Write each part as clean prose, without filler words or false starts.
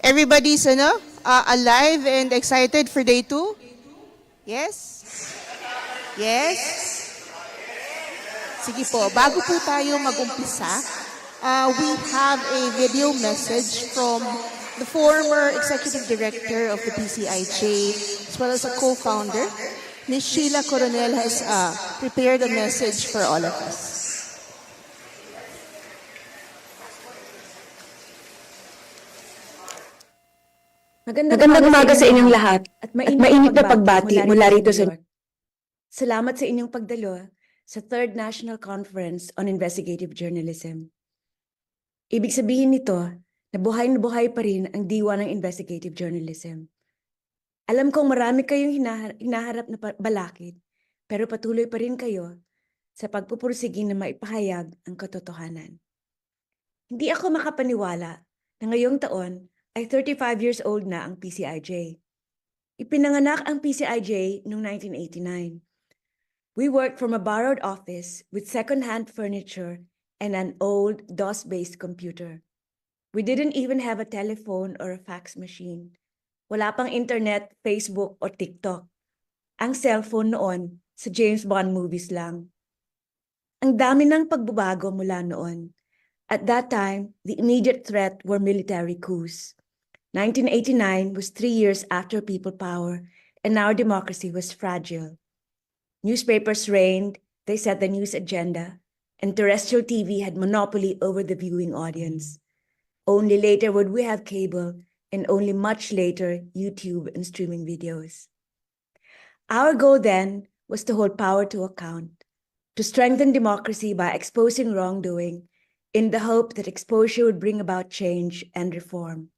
Everybody's alive and excited for day 2? Yes? Yes? Sige po, bago po tayo mag-umpisa, we have a video message from the former Executive Director of the PCIJ, as well as a co-founder. Ms. Sheila Coronel has prepared a message for all of us. Magandang umaga sa inyong lahat at mainit na pagbati mula rito sa New York. Salamat sa inyong pagdalo sa 3rd National Conference on Investigative Journalism. Ibig sabihin nito na buhay pa rin ang diwa ng investigative journalism. Alam kong marami kayong hinaharap na balakid, pero patuloy pa rin kayo sa pagpupursige na maipahayag ang katotohanan. Hindi ako makapaniwala na ngayong taon ay 35 years old na ang PCIJ. Ipinanganak ang PCIJ noong 1989. We worked from a borrowed office with second-hand furniture and an old DOS-based computer. We didn't even have a telephone or a fax machine. Wala pang internet, Facebook o TikTok. Ang cellphone noon sa James Bond movies lang. Ang dami ng pagbabago mula noon. At that time, the immediate threat were military coups. 1989 was 3 years after people power, and our democracy was fragile. Newspapers reigned, they set the news agenda, and terrestrial TV had monopoly over the viewing audience. Only later would we have cable, and only much later YouTube and streaming videos. Our goal then was to hold power to account, to strengthen democracy by exposing wrongdoing, in the hope that exposure would bring about change and reform.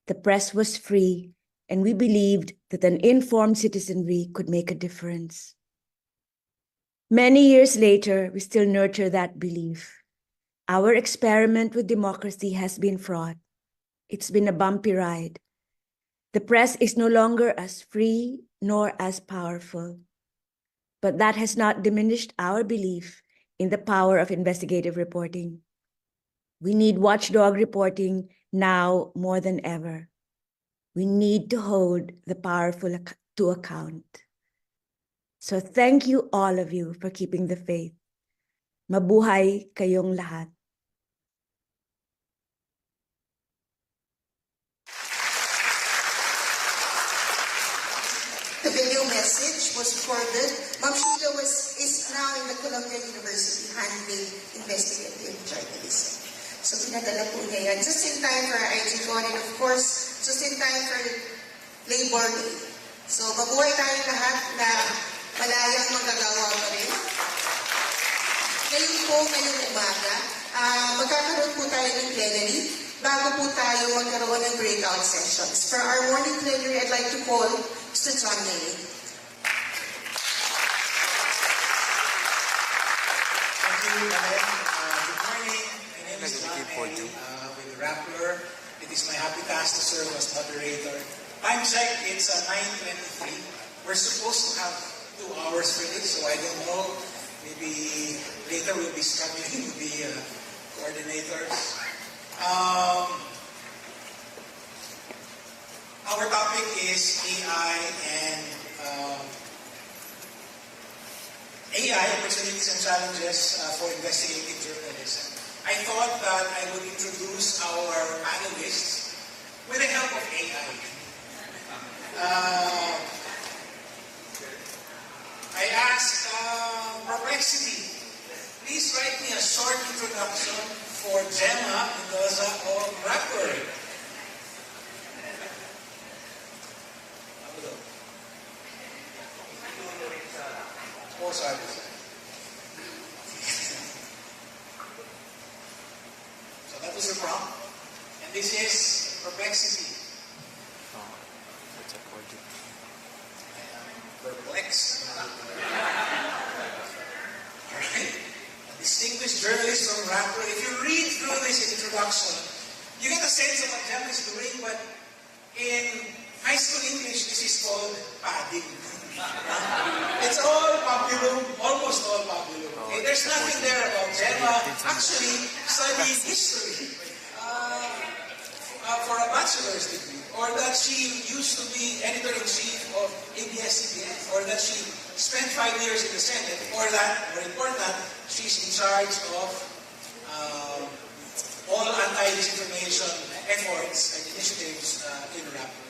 The press was free, and we believed that an informed citizenry could make a difference. Many years later, we still nurture that belief. Our experiment with democracy has been fraught. It's been a bumpy ride. The press is no longer as free nor as powerful. But that has not diminished our belief in the power of investigative reporting. We need watchdog reporting now more than ever. We need to hold the powerful to account. So thank you all of you for keeping the faith. Mabuhay kayong lahat. The video message was recorded. Ma'am Sheila is now in the Columbia University handling investigative journalism. So pinadala po niya yan. Just in time for IJCon and of course, just in time for Labor Day. So mabuhay tayong lahat na malayang magagawa pa rin. Ngayon po, ngayong umaga, magkakaroon po tayo ng plenary bago po tayo magkaroon ng breakout sessions. For our morning plenary, I'd like to call Mr. John Nery. Thank you, Madam. Good morning. My name is John Nery with Rappler. It is my happy task to serve as moderator. Time check, it's 9:23. We're supposed to have 2 hours for this, so I don't know. Maybe later we'll be struggling with the coordinators. Our topic is AI and AI, opportunities and challenges for investigative journalism. I thought that I would introduce our panelists with the help of AI. I asked Perplexity, please write me a short introduction for Gemma-Mendoza of Rappler. Oh, sorry. So that was the prompt. And this is Perplexity. Perplexed. Alright. A distinguished journalist from Rappler. If you read through this introduction, you get a sense of what Gemma is doing, but in high school English, this is called padding. It's all populum, almost all populum. Okay? There's nothing there about Gemma actually studying history. for a bachelor's degree, or that she used to be editor-in-chief of ABS-CBN, or that she spent 5 years in the Senate, or that, more important, she's in charge of all anti-disinformation efforts and initiatives in Rappler.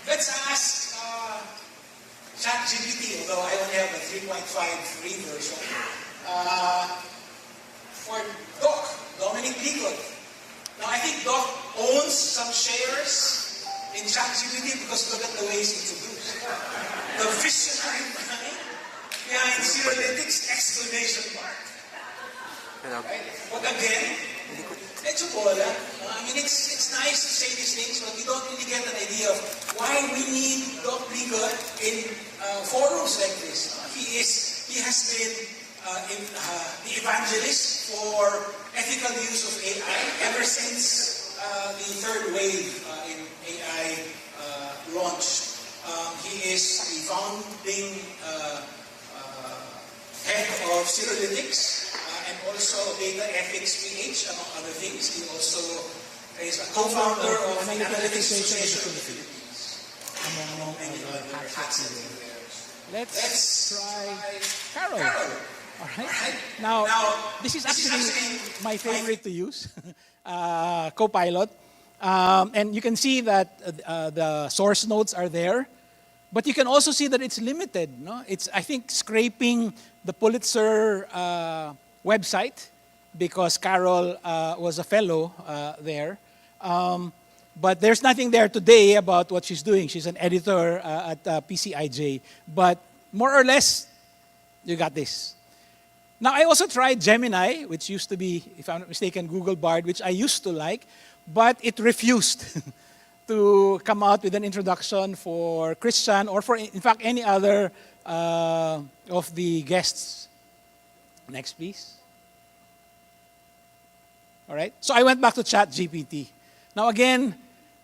Let's ask ChatGPT, although I only have a 3.5 free version, for Dominic Ligot. Now, I think Doc owns some shares in ChatGPT because look at the way he's introduced. The visionary mind behind CirroLytix, exclamation mark. Right? But again, medyo bola. I mean, it's nice to say these things, but we don't really get an idea of why we need Doc Ligot in forums like this. He has been the evangelist for ethical use of AI ever since the third wave in AI launched. He is the founding head of CirroLytix and also Data Ethics PH, among other things. He also is a co-founder of the Analytics Association of the Philippines, among many other hats and affairs. Let's try Karol. All right. Now, this is actually my favorite to use, Copilot. And you can see that the source notes are there. But you can also see that it's limited. No? It's, I think, scraping the Pulitzer website because Karol was a fellow there. But there's nothing there today about what she's doing. She's an editor at PCIJ. But more or less, you got this. Now, I also tried Gemini, which used to be, if I'm not mistaken, Google Bard, which I used to like, but it refused to come out with an introduction for Christian or for, in fact, any other of the guests. Next, please. All right. So I went back to ChatGPT. Now, again,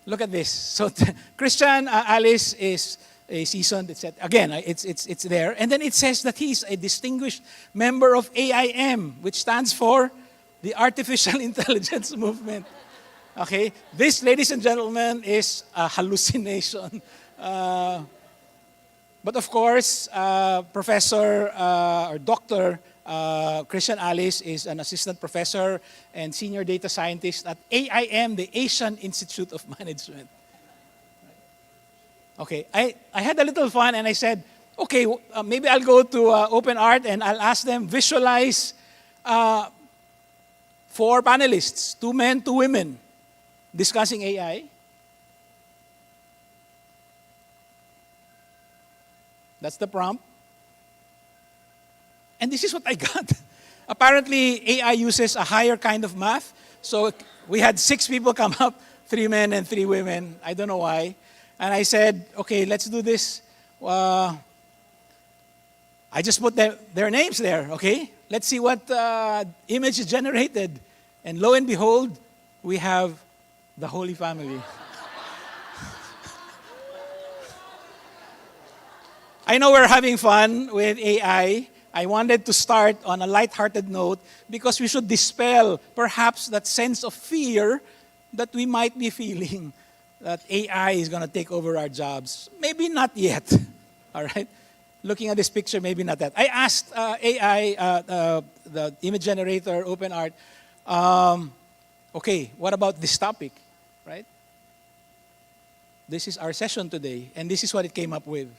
look at this. So Christian Alice is a seasoned, etc. Again, it's there. And then it says that he's a distinguished member of AIM, which stands for the Artificial Intelligence Movement. Okay? This, ladies and gentlemen, is a hallucination. But of course, Professor or Dr. Christian Alice is an assistant professor and senior data scientist at AIM, the Asian Institute of Management. Okay, I had a little fun and I said, okay, maybe I'll go to OpenArt and I'll ask them visualize 4 panelists, 2 men, 2 women, discussing AI. That's the prompt. And this is what I got. Apparently, AI uses a higher kind of math. So we had 6 people come up, 3 men and 3 women. I don't know why. And I said, okay, let's do this. I just put their names there, okay? Let's see what image is generated. And lo and behold, we have the Holy Family. I know we're having fun with AI. I wanted to start on a lighthearted note because we should dispel perhaps that sense of fear that we might be feeling that AI is going to take over our jobs. Maybe not yet, all right? Looking at this picture, maybe not that. I asked AI, the image generator, OpenArt, okay, what about this topic, right? This is our session today, and this is what it came up with,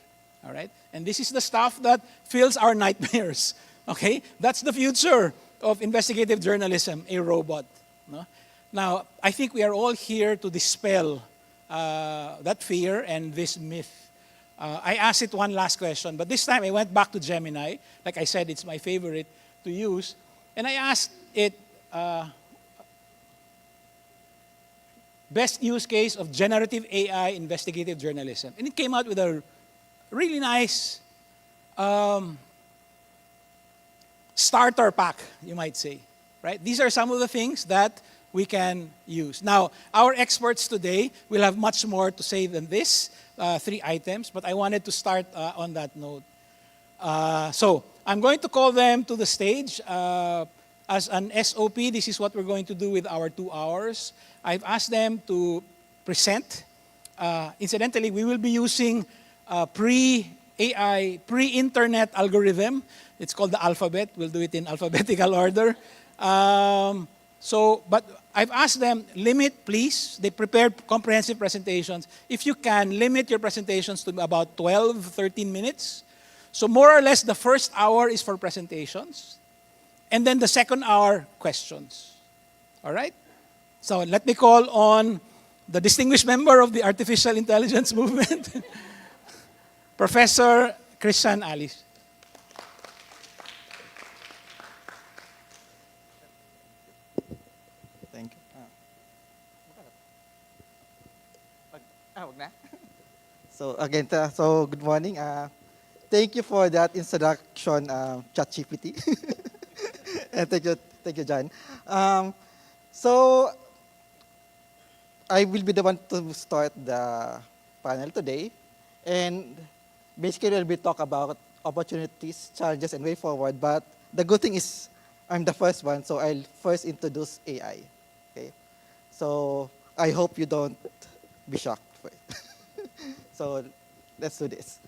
all right? And this is the stuff that fills our nightmares, okay? That's the future of investigative journalism, a robot. No? Now, I think we are all here to dispel that fear and this myth. I asked it one last question, but this time I went back to Gemini. Like I said, it's my favorite to use. And I asked it, best use case of generative AI investigative journalism. And it came out with a really nice starter pack, you might say. Right? These are some of the things that we can use. Now, our experts today will have much more to say than this, 3 items, but I wanted to start on that note. So, I'm going to call them to the stage. As an SOP, this is what we're going to do with our 2 hours. I've asked them to present. Incidentally, we will be using pre-AI, pre-internet algorithm. It's called the alphabet. We'll do it in alphabetical order. But I've asked them, limit, please. They prepared comprehensive presentations. If you can, limit your presentations to about 12, 13 minutes. So more or less, the first hour is for presentations. And then the second hour, questions. All right? So let me call on the distinguished member of the artificial intelligence movement, Professor Christian Alice. Thank you. Wag na. So again, so good morning. Thank you for that introduction, ChatGPT. And thank you, John. So I will be the one to start the panel today, and basically we'll be talk about opportunities, challenges, and way forward. But the good thing is I'm the first one, so I'll first introduce AI. Okay, so I hope you don't be shocked for it. So let's do this.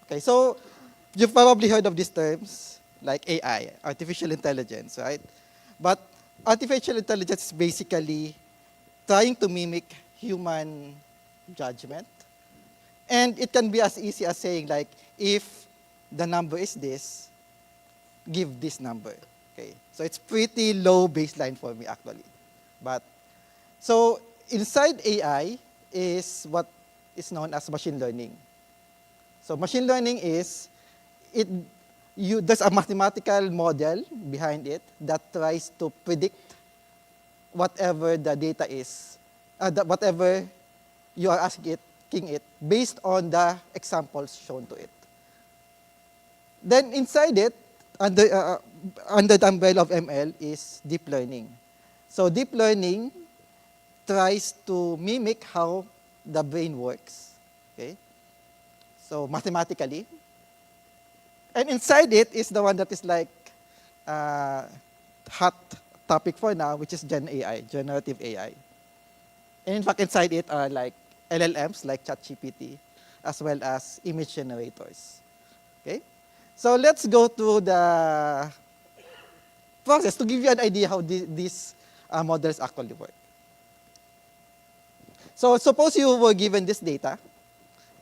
Okay, so you've probably heard of these terms like AI, artificial intelligence, right? But artificial intelligence is basically trying to mimic human judgment. And it can be as easy as saying like, if the number is this, give this number. Okay, so it's pretty low baseline for me actually. But so inside AI is what is known as machine learning. So machine learning is there's a mathematical model behind it that tries to predict whatever the data is, whatever you are asking it based on the examples shown to it. Then inside it, under the umbrella of ML is deep learning. So deep learning tries to mimic how the brain works, okay? So mathematically. And inside it is the one that is like hot topic for now, which is Gen AI, generative AI. And in fact, inside it are like LLMs, like ChatGPT, as well as image generators. Okay? So let's go to the process to give you an idea how these models actually work. So suppose you were given this data,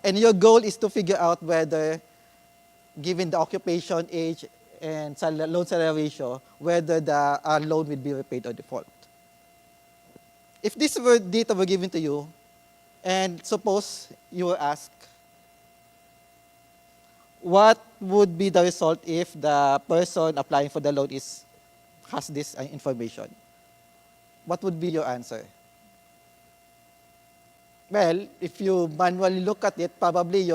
and your goal is to figure out whether, given the occupation, age, and loan salary ratio, whether the loan will be repaid or default. If this data were given to you, and suppose you were asked, what would be the result if the person applying for the loan has this information? What would be your answer? Well, if you manually look at it, probably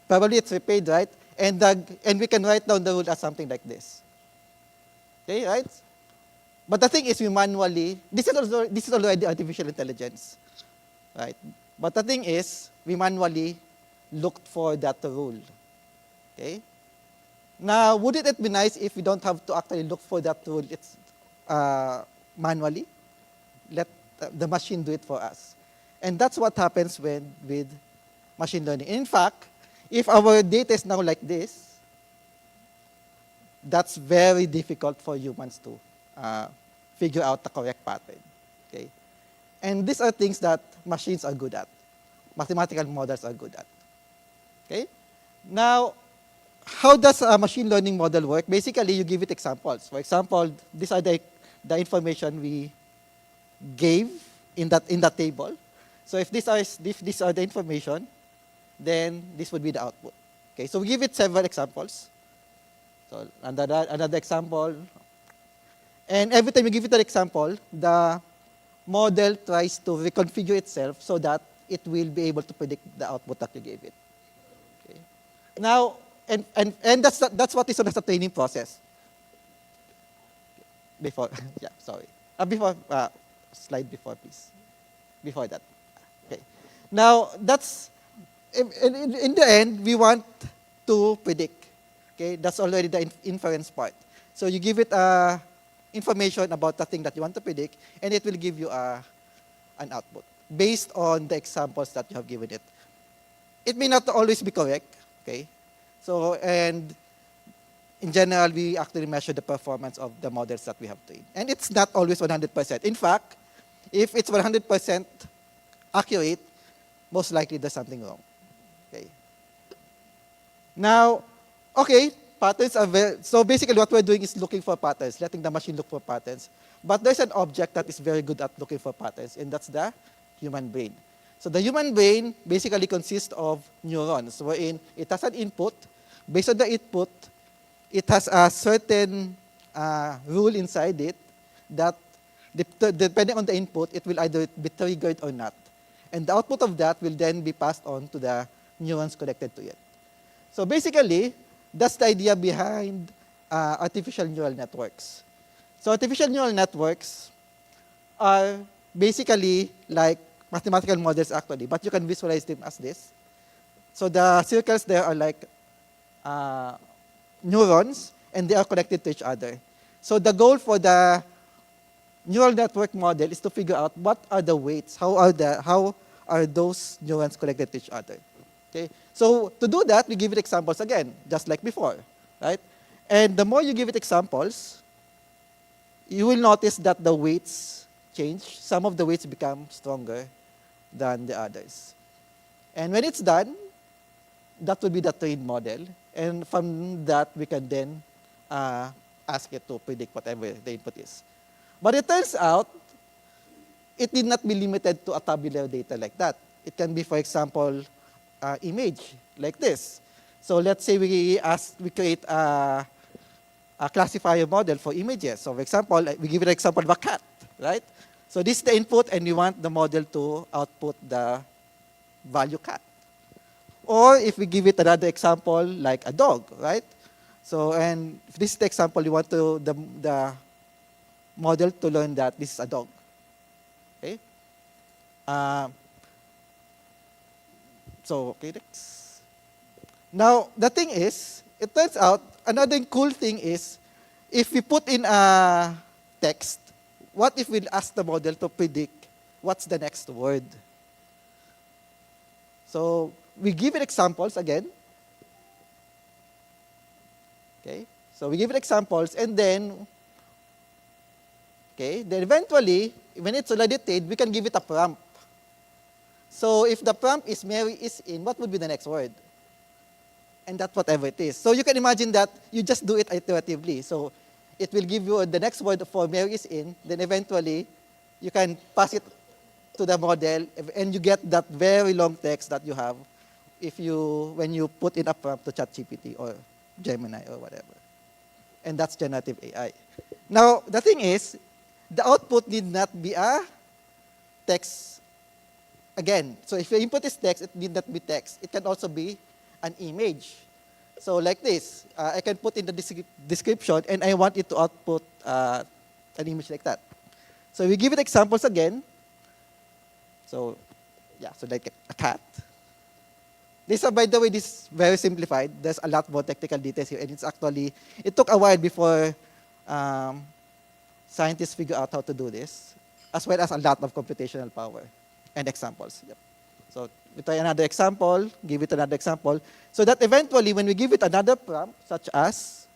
probably it's repaid, right? And we can write down the rule as something like this. Okay, right? But the thing is, we manually, this is already artificial intelligence, right? But the thing is, we manually looked for that rule. Okay? Now, wouldn't it be nice if we don't have to actually look for that rule manually? Let the machine do it for us. And that's what happens with machine learning. In fact, if our data is now like this, that's very difficult for humans to figure out the correct pattern. Okay? And these are things that machines are good at. Mathematical models are good at. Okay? Now, how does a machine learning model work? Basically, you give it examples. For example, these are the information we gave in that table. So if these are the information, then this would be the output. Okay, so we give it several examples. So another example. And every time you give it an example, the model tries to reconfigure itself so that it will be able to predict the output that you gave it. Okay. Now, and that's what is known as the training process. Before, yeah, sorry. Slide before, please. Before that. Okay. Now, that's, in the end, we want to predict. Okay, that's already the inference part. So you give it a information about the thing that you want to predict, and it will give you an output based on the examples that you have given it. It may not always be correct, okay? So, and in general, we actually measure the performance of the models that we have trained. And it's not always 100%. In fact, if it's 100% accurate, most likely there's something wrong, okay? Now, okay, patterns are very, so basically what we're doing is looking for patterns, letting the machine look for patterns. But there's an object that is very good at looking for patterns, and that's the human brain. So the human brain basically consists of neurons, wherein it has an input. Based on the input, it has a certain rule inside it that depending on the input, it will either be triggered or not. And the output of that will then be passed on to the neurons connected to it. So basically, that's the idea behind artificial neural networks. So artificial neural networks are basically like mathematical models actually, but you can visualize them as this. So the circles there are like neurons, and they are connected to each other. So the goal for the neural network model is to figure out what are the weights, how are those neurons connected to each other. Okay? So to do that, we give it examples again, just like before, right? And the more you give it examples, you will notice that the weights change. Some of the weights become stronger than the others. And when it's done, that will be the trained model. And from that, we can then ask it to predict whatever the input is. But it turns out, it need not be limited to a tabular data like that. It can be, for example, image like this. So let's say we create a classifier model for images. So for example, we give it an example of a cat, right? So this is the input, and we want the model to output the value cat. Or if we give it another example like a dog, right? So, and if this is the example, you want the model to learn that this is a dog. Okay? Okay, next. Now, the thing is, it turns out, another cool thing is, if we put in a text, what if we ask the model to predict what's the next word? So, we give it examples again. Okay, so we give it examples, and then, okay, then eventually, when it's already trained, we can give it a prompt. So if the prompt is Mary is in, what would be the next word? And that's whatever it is. So you can imagine that you just do it iteratively. So it will give you the next word for Mary is in, then eventually you can pass it to the model, and you get that very long text that you have when you put in a prompt to ChatGPT or Gemini or whatever. And that's generative AI. Now, the thing is, the output need not be a text again. So if your input is text, it need not be text. It can also be an image. So like this, I can put in the description, and I want it to output an image like that. So we give it examples again. So yeah, so like a cat. This, by the way, this is very simplified. There's a lot more technical details here, and it took a while before scientists figure out how to do this, as well as a lot of computational power and examples. Yep. So we try another example, give it another example, so that eventually when we give it another prompt, such as,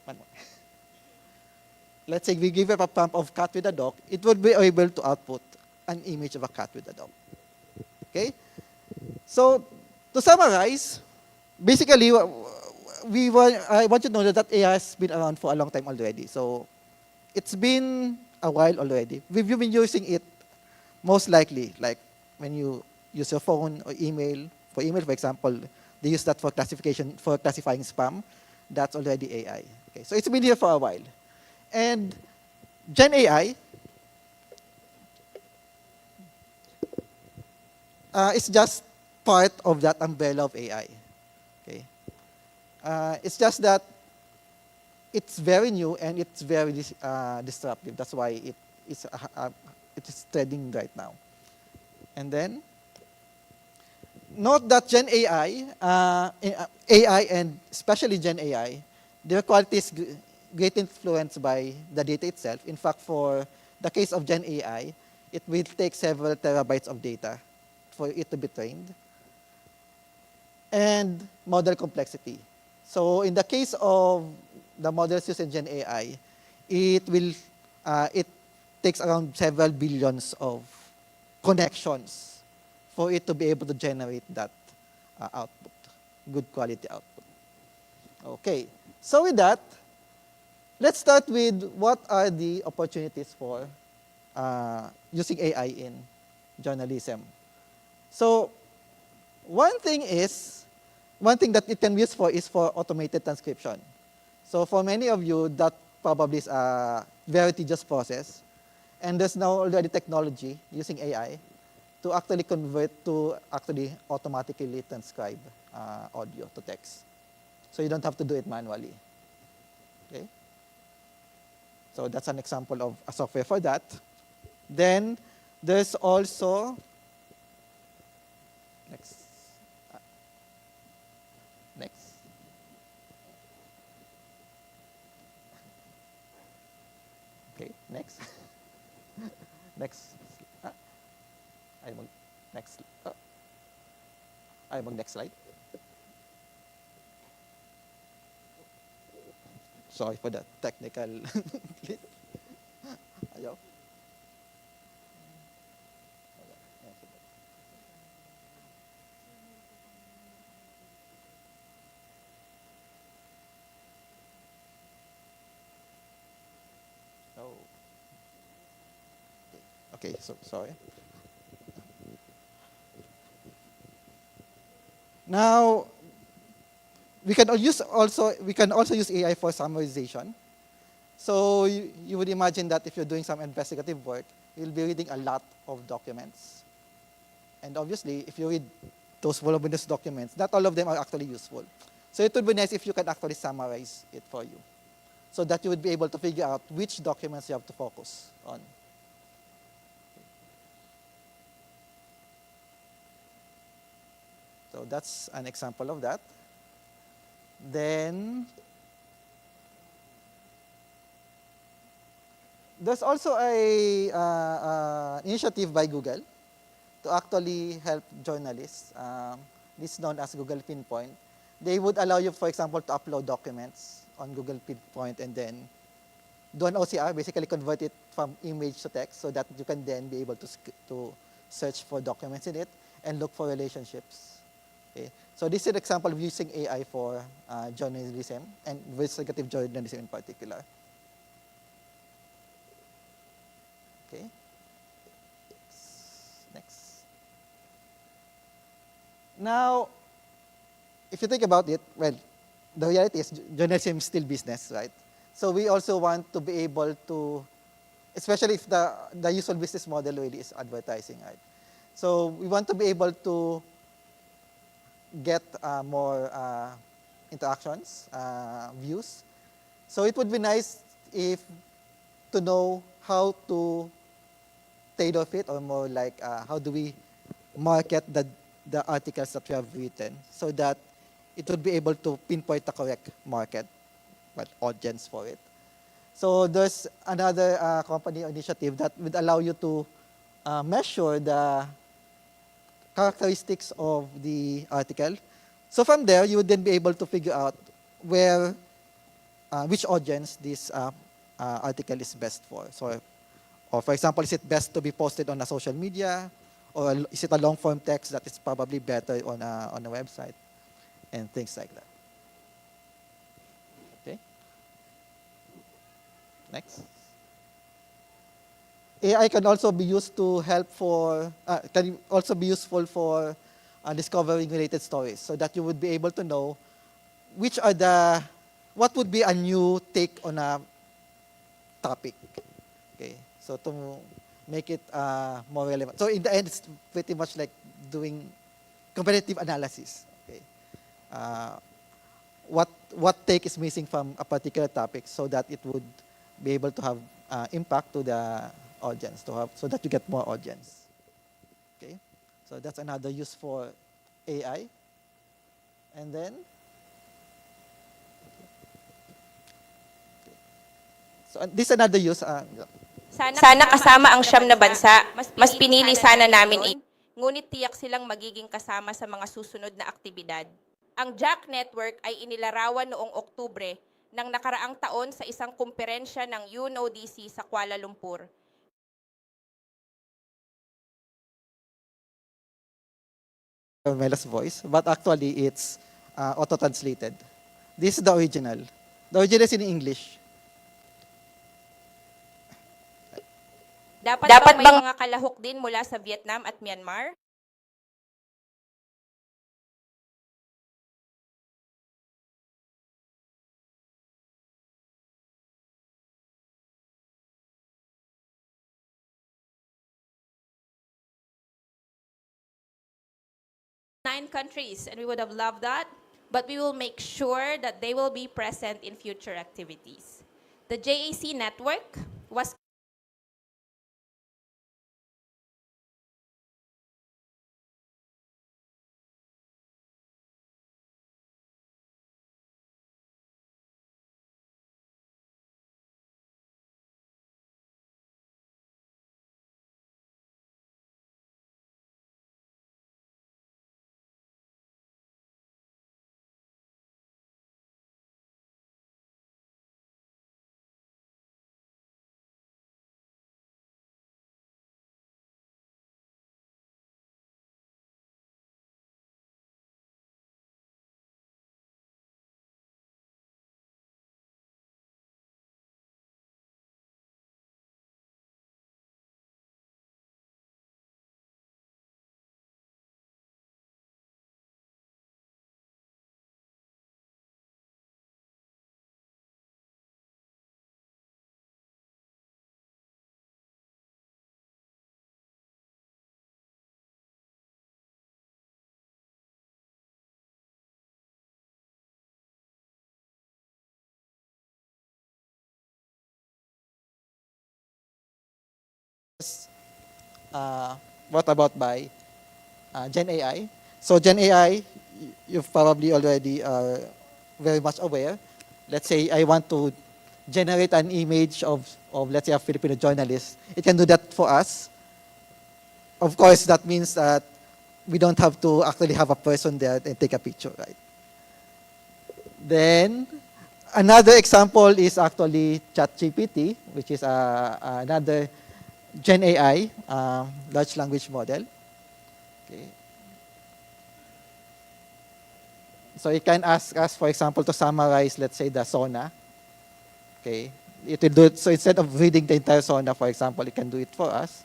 one more. Let's say we give it a prompt of cat with a dog, it would be able to output an image of a cat with a dog. Okay? So, to summarize, basically, I want you to know that AI has been around for a long time already. So, it's been a while already. We've been using it most likely, like when you use your phone or email. For email, for example, they use that for classifying spam. That's already AI. Okay, so it's been here for a while. And Gen AI is just part of that umbrella of AI. Okay, it's just that it's very new and it's very disruptive. That's why it is trending right now. And then, note that Gen AI, AI and especially Gen AI, their quality is greatly influenced by the data itself. In fact, for the case of Gen AI, it will take several terabytes of data for it to be trained. And model complexity. So in the case of the models used in Gen AI, it takes around several billions of connections for it to be able to generate that output, good quality output. Okay, so with that, let's start with what are the opportunities for using AI in journalism. So one thing that it can be used for is for automated transcription. So for many of you, that probably is a very tedious process. And there's now already technology using AI to actually convert to actually automatically transcribe audio to text. So you don't have to do it manually. Okay? So that's an example of a software for that. Then there's also, next. Okay, next. Next. Next. Next slide. Sorry for the technical glitch. Ayaw. Oh. Okay, so sorry. Now, we can also use AI for summarization. So you would imagine that if you're doing some investigative work, you'll be reading a lot of documents. And obviously, if you read those voluminous documents, not all of them are actually useful. So it would be nice if you can actually summarize it for you, so that you would be able to figure out which documents you have to focus on. So that's an example of that. Then there's also a initiative by Google to actually help journalists. This is known as Google Pinpoint. They would allow you, for example, to upload documents on Google Pinpoint and then do an OCR, basically convert it from image to text, so that you can then be able to search for documents in it and look for relationships. Okay. So this is an example of using AI for journalism and investigative journalism in particular. Okay. Next. Now, if you think about it, well, the reality is journalism is still business, right? So we also want to be able to, especially if the usual business model really is advertising, right? So we want to be able to get more interactions, views. So it would be nice if to know how to tailor fit, or more like how do we market the articles that we have written, so that it would be able to pinpoint the correct market, audience for it. So there's another company initiative that would allow you to measure the characteristics of the article. So from there, you would then be able to figure out which audience this article is best for. So, or for example, is it best to be posted on a social media, or is it a long form text that is probably better on a website, and things like that. Okay. Next. AI can also be used to help can also be useful for discovering related stories, so that you would be able to know what would be a new take on a topic. Okay, so to make it more relevant. So in the end, it's pretty much like doing competitive analysis. Okay, what take is missing from a particular topic, so that it would be able to have impact to the audience, so that you get more audience. Okay, so that's another use for AI. And then So this is another use. Sana kasama ang siyam na bansa. Mas pinili sana namin ngunit tiyak silang magiging kasama sa mga susunod na aktibidad. Ang Jack Network ay inilarawan noong Oktubre ng nakaraang taon sa isang kumperensya ng UNODC sa Kuala Lumpur. Mela's voice, but actually it's auto-translated. This is the original. The original is in English. Dapat bang mga kalahok din mula sa Vietnam at Myanmar? Nine countries, and we would have loved that, but we will make sure that they will be present in future activities. The JAC network was Brought about by Gen AI. So Gen AI, you've probably already very much aware. Let's say I want to generate an image of let's say a Filipino journalist. It can do that for us. Of course, that means that we don't have to actually have a person there and take a picture, right? Then another example is actually ChatGPT, which is another Gen AI, large language model. Okay. So it can ask us, for example, to summarize, let's say, the SONA. Okay. It will do it. So instead of reading the entire SONA, for example, it can do it for us.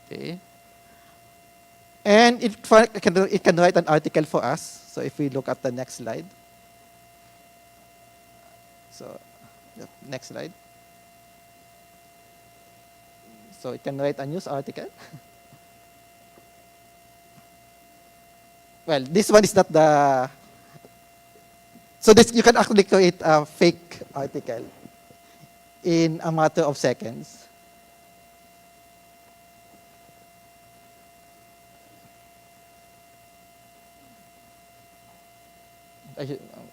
Okay. And it can write an article for us. So if we look at the next slide. So next slide. So it can write a news article. Well, this one is not the... So this you can actually create a fake article in a matter of seconds.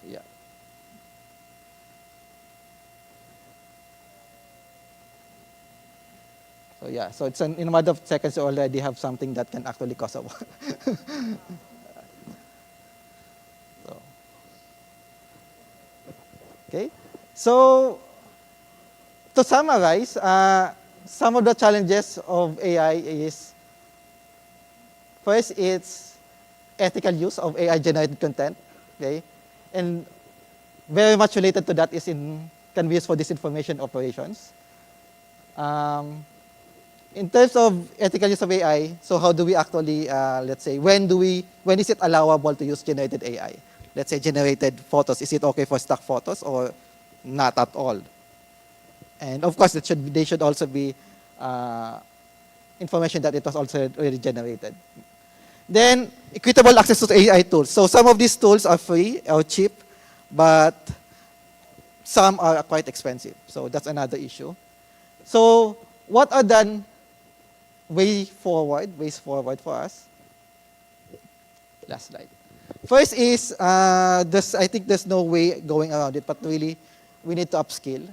Yeah. So yeah, so it's in a matter of seconds you already have something that can actually cause a war. So, okay, so to summarize, some of the challenges of AI is, first, it's ethical use of AI-generated content, okay, and very much related to that is can be used for disinformation operations. In terms of ethical use of AI, so how do we actually, let's say, when is it allowable to use generated AI? Let's say generated photos, is it okay for stock photos or not at all? And of course, they should also be information that it was also already generated. Then, equitable access to AI tools. So some of these tools are free or cheap, but some are quite expensive. So that's another issue. So what are the ways forward for us? Last slide. First is, I think there's no way going around it, but really, we need to upskill.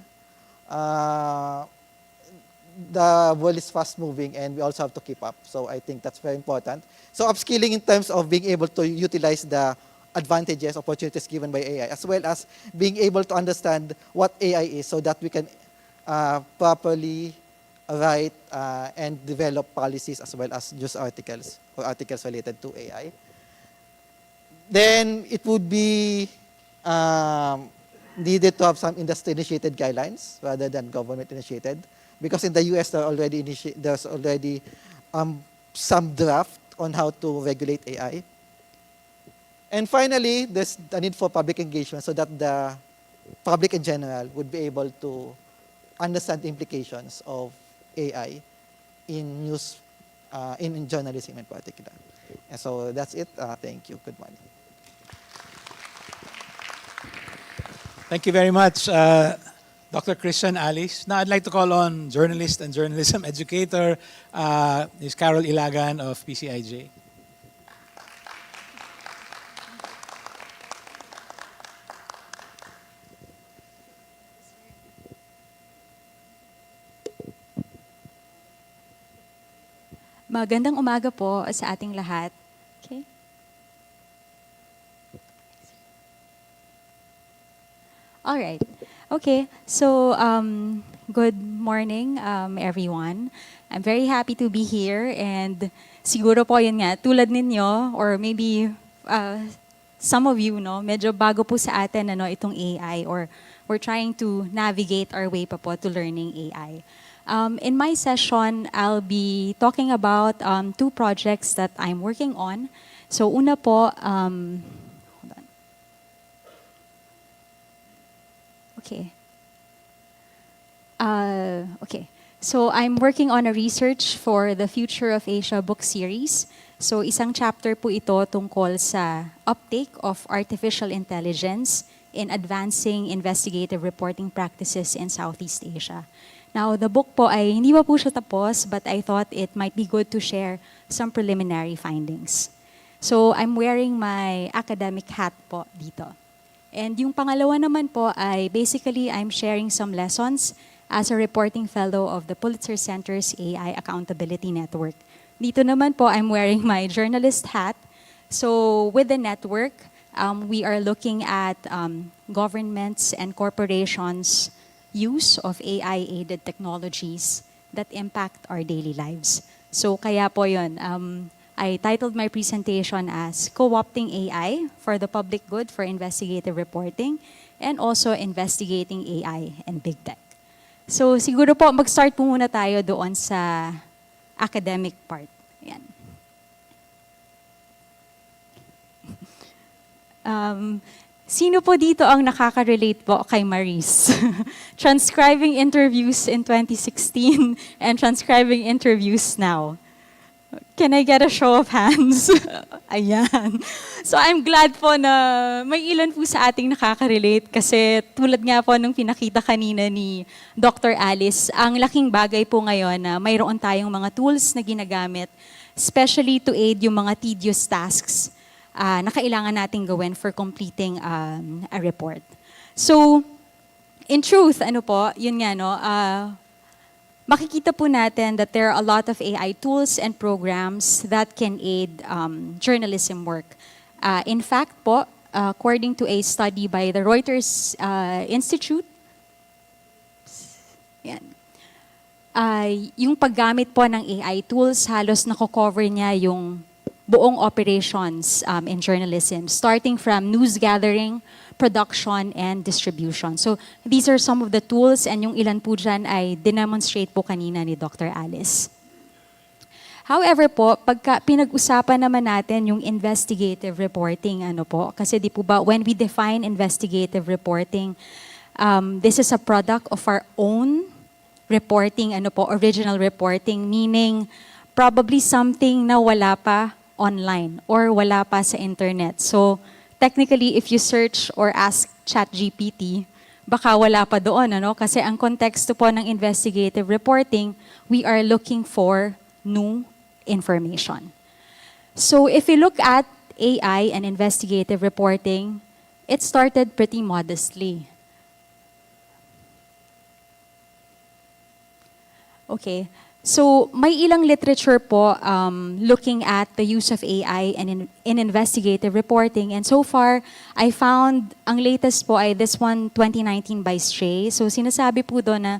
The world is fast moving and we also have to keep up. So I think that's very important. So upskilling in terms of being able to utilize the advantages, opportunities given by AI, as well as being able to understand what AI is so that we can properly write and develop policies as well as news articles or articles related to AI. Then it would be needed to have some industry-initiated guidelines rather than government-initiated, because in the US there's already some draft on how to regulate AI. And finally, there's a need for public engagement so that the public in general would be able to understand the implications of AI in news, in journalism in particular. And so that's it. Thank you. Good morning. Thank you very much, Dr. Christian Alice. Now I'd like to call on journalist and journalism educator, Ms. Karol Ilagan of PCIJ. Magandang umaga po sa ating lahat. Okay. All right. Okay. So, good morning, everyone. I'm very happy to be here, and siguro po yun nga, tulad ninyo, or maybe some of you, no, medyo bago po sa atin itong AI, or we're trying to navigate our way pa po to learning AI. In my session, I'll be talking about 2 projects that I'm working on. So una po, hold on. Okay. Okay. So I'm working on a research for the Future of Asia book series. So isang chapter po ito tungkol sa uptake of artificial intelligence in advancing investigative reporting practices in Southeast Asia. Now, the book po ay hindi pa po siya tapos, but I thought it might be good to share some preliminary findings. So, I'm wearing my academic hat po dito. And yung pangalawa naman po ay basically I'm sharing some lessons as a reporting fellow of the Pulitzer Center's AI Accountability Network. Dito naman po I'm wearing my journalist hat. So, with the network, we are looking at governments and corporations' use of AI-aided technologies that impact our daily lives. So kaya po yun, I titled my presentation as Co-opting AI for the Public Good for Investigative Reporting and also Investigating AI and Big Tech. So siguro po, mag-start po muna tayo doon sa academic part. Ayan. Sino po dito ang nakaka-relate po kay Maris? Transcribing interviews in 2016 and transcribing interviews now. Can I get a show of hands? Ayan. So I'm glad po na may ilan po sa ating nakaka-relate kasi tulad nga po nung pinakita kanina ni Dr. Alice, ang laking bagay po ngayon na mayroon tayong mga tools na ginagamit, especially to aid yung mga tedious tasks na kailangan nating gawin for completing a report. So, in truth, yun nga, makikita po natin that there are a lot of AI tools and programs that can aid journalism work. In fact po, according to a study by the Reuters Institute, yan, yung paggamit po ng AI tools, halos nako-cover niya yung buong operations in journalism, starting from news gathering, production, and distribution. So these are some of the tools, and yung ilan po dyan ay demonstrate po kanina ni Dr. Alice. However po, pagka pinag-usapan naman natin yung investigative reporting, kasi di po ba, when we define investigative reporting, this is a product of our own reporting, original reporting, meaning probably something na wala pa online or wala pa sa internet. So, technically, if you search or ask ChatGPT, baka wala pa doon, Kasi ang konteksto po ng investigative reporting, we are looking for new information. So, if you look at AI and investigative reporting, it started pretty modestly. Okay. So, may ilang literature po looking at the use of AI and in investigative reporting. And so far, I found, ang latest po ay this one, 2019 by Stray. So, sinasabi po doon na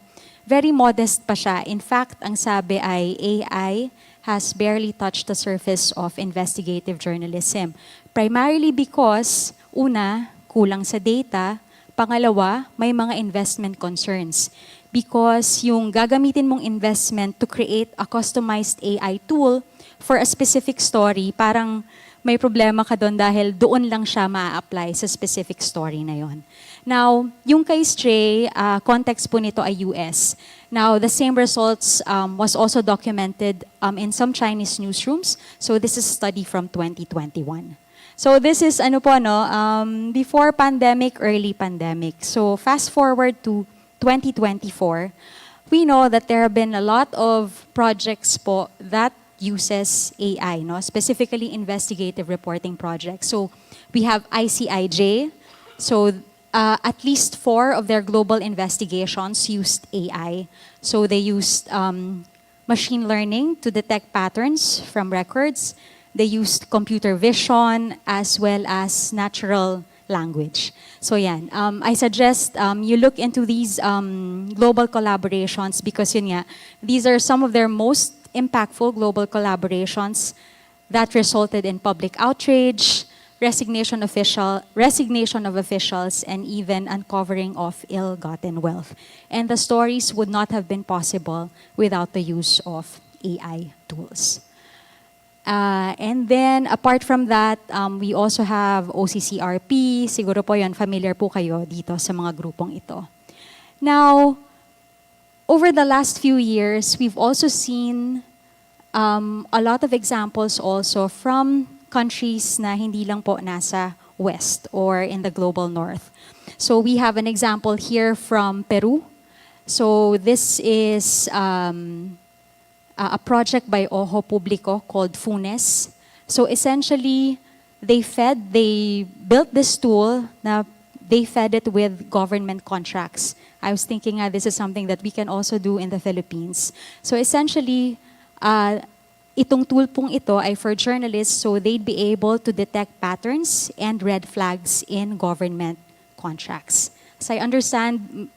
very modest pa siya. In fact, ang sabi ay AI has barely touched the surface of investigative journalism. Primarily because, una, kulang sa data. Pangalawa, may mga investment concerns. Because yung gagamitin mong investment to create a customized AI tool for a specific story, parang may problema ka doon dahil doon lang siya ma-apply sa specific story na yon. Now, yung kay Stray, context po nito ay US. Now, the same results was also documented in some Chinese newsrooms. So this is a study from 2021. So this is before pandemic, early pandemic. So fast forward to 2024, we know that there have been a lot of projects po that uses AI, specifically investigative reporting projects. So we have ICIJ. So at least 4 of their global investigations used AI. So they used machine learning to detect patterns from records. They used computer vision as well as natural language. So yan, I suggest you look into these global collaborations because yun nga, these are some of their most impactful global collaborations that resulted in public outrage, resignation of officials, and even uncovering of ill-gotten wealth. And the stories would not have been possible without the use of AI tools. And then, apart from that, we also have OCCRP. Siguro po yan, familiar po kayo dito sa mga grupong ito. Now, over the last few years, we've also seen a lot of examples also from countries na hindi lang po nasa West or in the global North. So we have an example here from Peru. So this is a project by Ojo Publico called FUNES. So essentially, they built this tool na they fed it with government contracts. I was thinking this is something that we can also do in the Philippines. So essentially, itong tool pong ito ay for journalists so they'd be able to detect patterns and red flags in government contracts. So I understand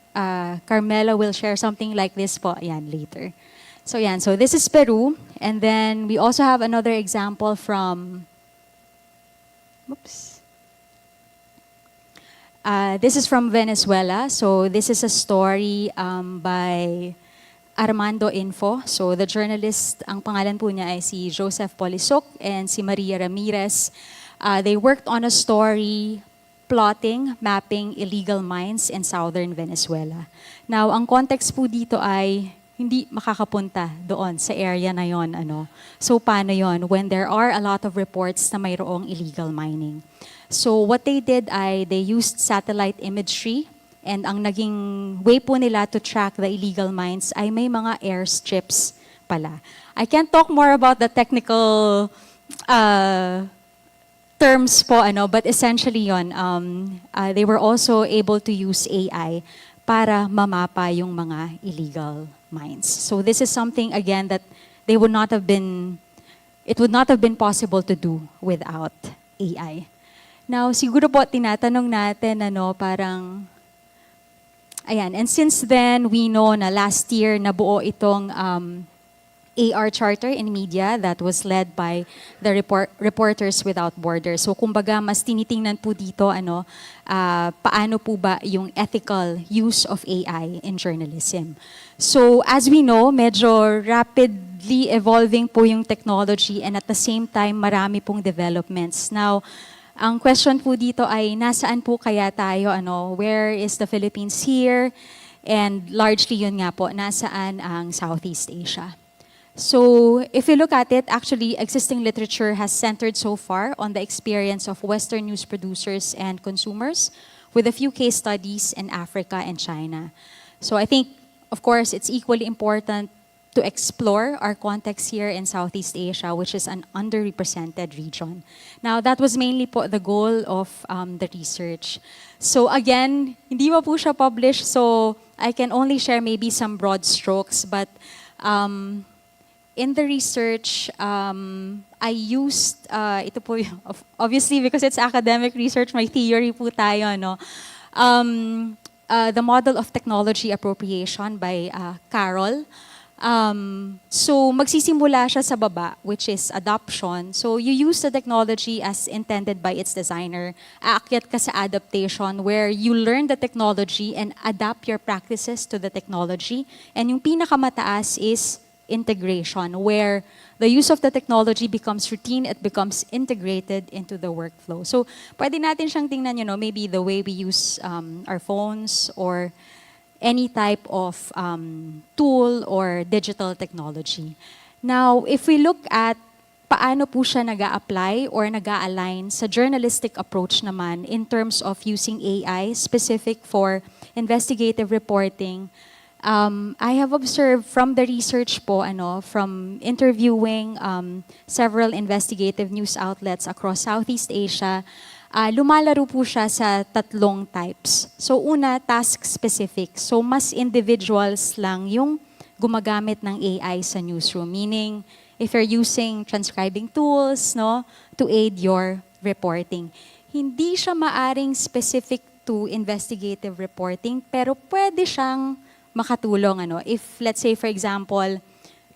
Carmela will share something like this po later. So so this is Peru, and then we also have another example from, this is from Venezuela. So this is a story by Armando Info. So the journalist, ang pangalan po niya ay si Joseph Polisok and si Maria Ramirez. They worked on a story plotting, mapping illegal mines in southern Venezuela. Now, ang context po dito ay hindi makakapunta doon sa area na yon. So paano yon when there are a lot of reports na mayroong illegal mining? So what they did ay they used satellite imagery, and ang naging way po nila to track the illegal mines ay may mga airstrips pala. I can't talk more about the technical terms po, but essentially yon, they were also able to use AI para mamapa yung mga illegal mines. So this is something, again, that it would not have been possible to do without AI. Now, siguro po tinatanong natin, parang, ayan, and since then, we know na last year nabuo itong AR Charter in Media that was led by the Reporters Without Borders. So kumbaga, mas tinitingnan po dito, paano po ba yung ethical use of AI in journalism. So as we know, medyo rapidly evolving po yung technology, and at the same time, marami pong developments. Now, ang question po dito ay, nasaan po kaya tayo? Where is the Philippines here? And largely yun nga po, nasaan ang Southeast Asia? So if you look at it, actually existing literature has centered so far on the experience of Western news producers and consumers, with a few case studies in Africa and China. So I think, of course, it's equally important to explore our context here in Southeast Asia, which is an underrepresented region. Now, that was mainly po the goal of the research. So again, hindi pa po siya published, so I can only share maybe some broad strokes, but in the research, I used, ito po, obviously because it's academic research, may theory po tayo, no? The model of technology appropriation by Karol. So magsisimula siya sa baba, which is adoption. So you use the technology as intended by its designer. Aakyat ka sa adaptation where you learn the technology and adapt your practices to the technology. And yung pinakamataas is integration, where the use of the technology becomes routine, it becomes integrated into the workflow. So pwede natin siyang tingnan, maybe the way we use our phones or any type of tool or digital technology. Now, if we look at paano po siya nag-a-apply or nag-a-align sa journalistic approach naman in terms of using AI specific for investigative reporting, I have observed from the research po, from interviewing several investigative news outlets across Southeast Asia, lumalaro po siya sa tatlong types. So una, task specific. So mas individuals lang yung gumagamit ng AI sa newsroom. Meaning, if you're using transcribing tools, to aid your reporting. Hindi siya maaring specific to investigative reporting, pero pwede siyang makatulong. If, let's say, for example,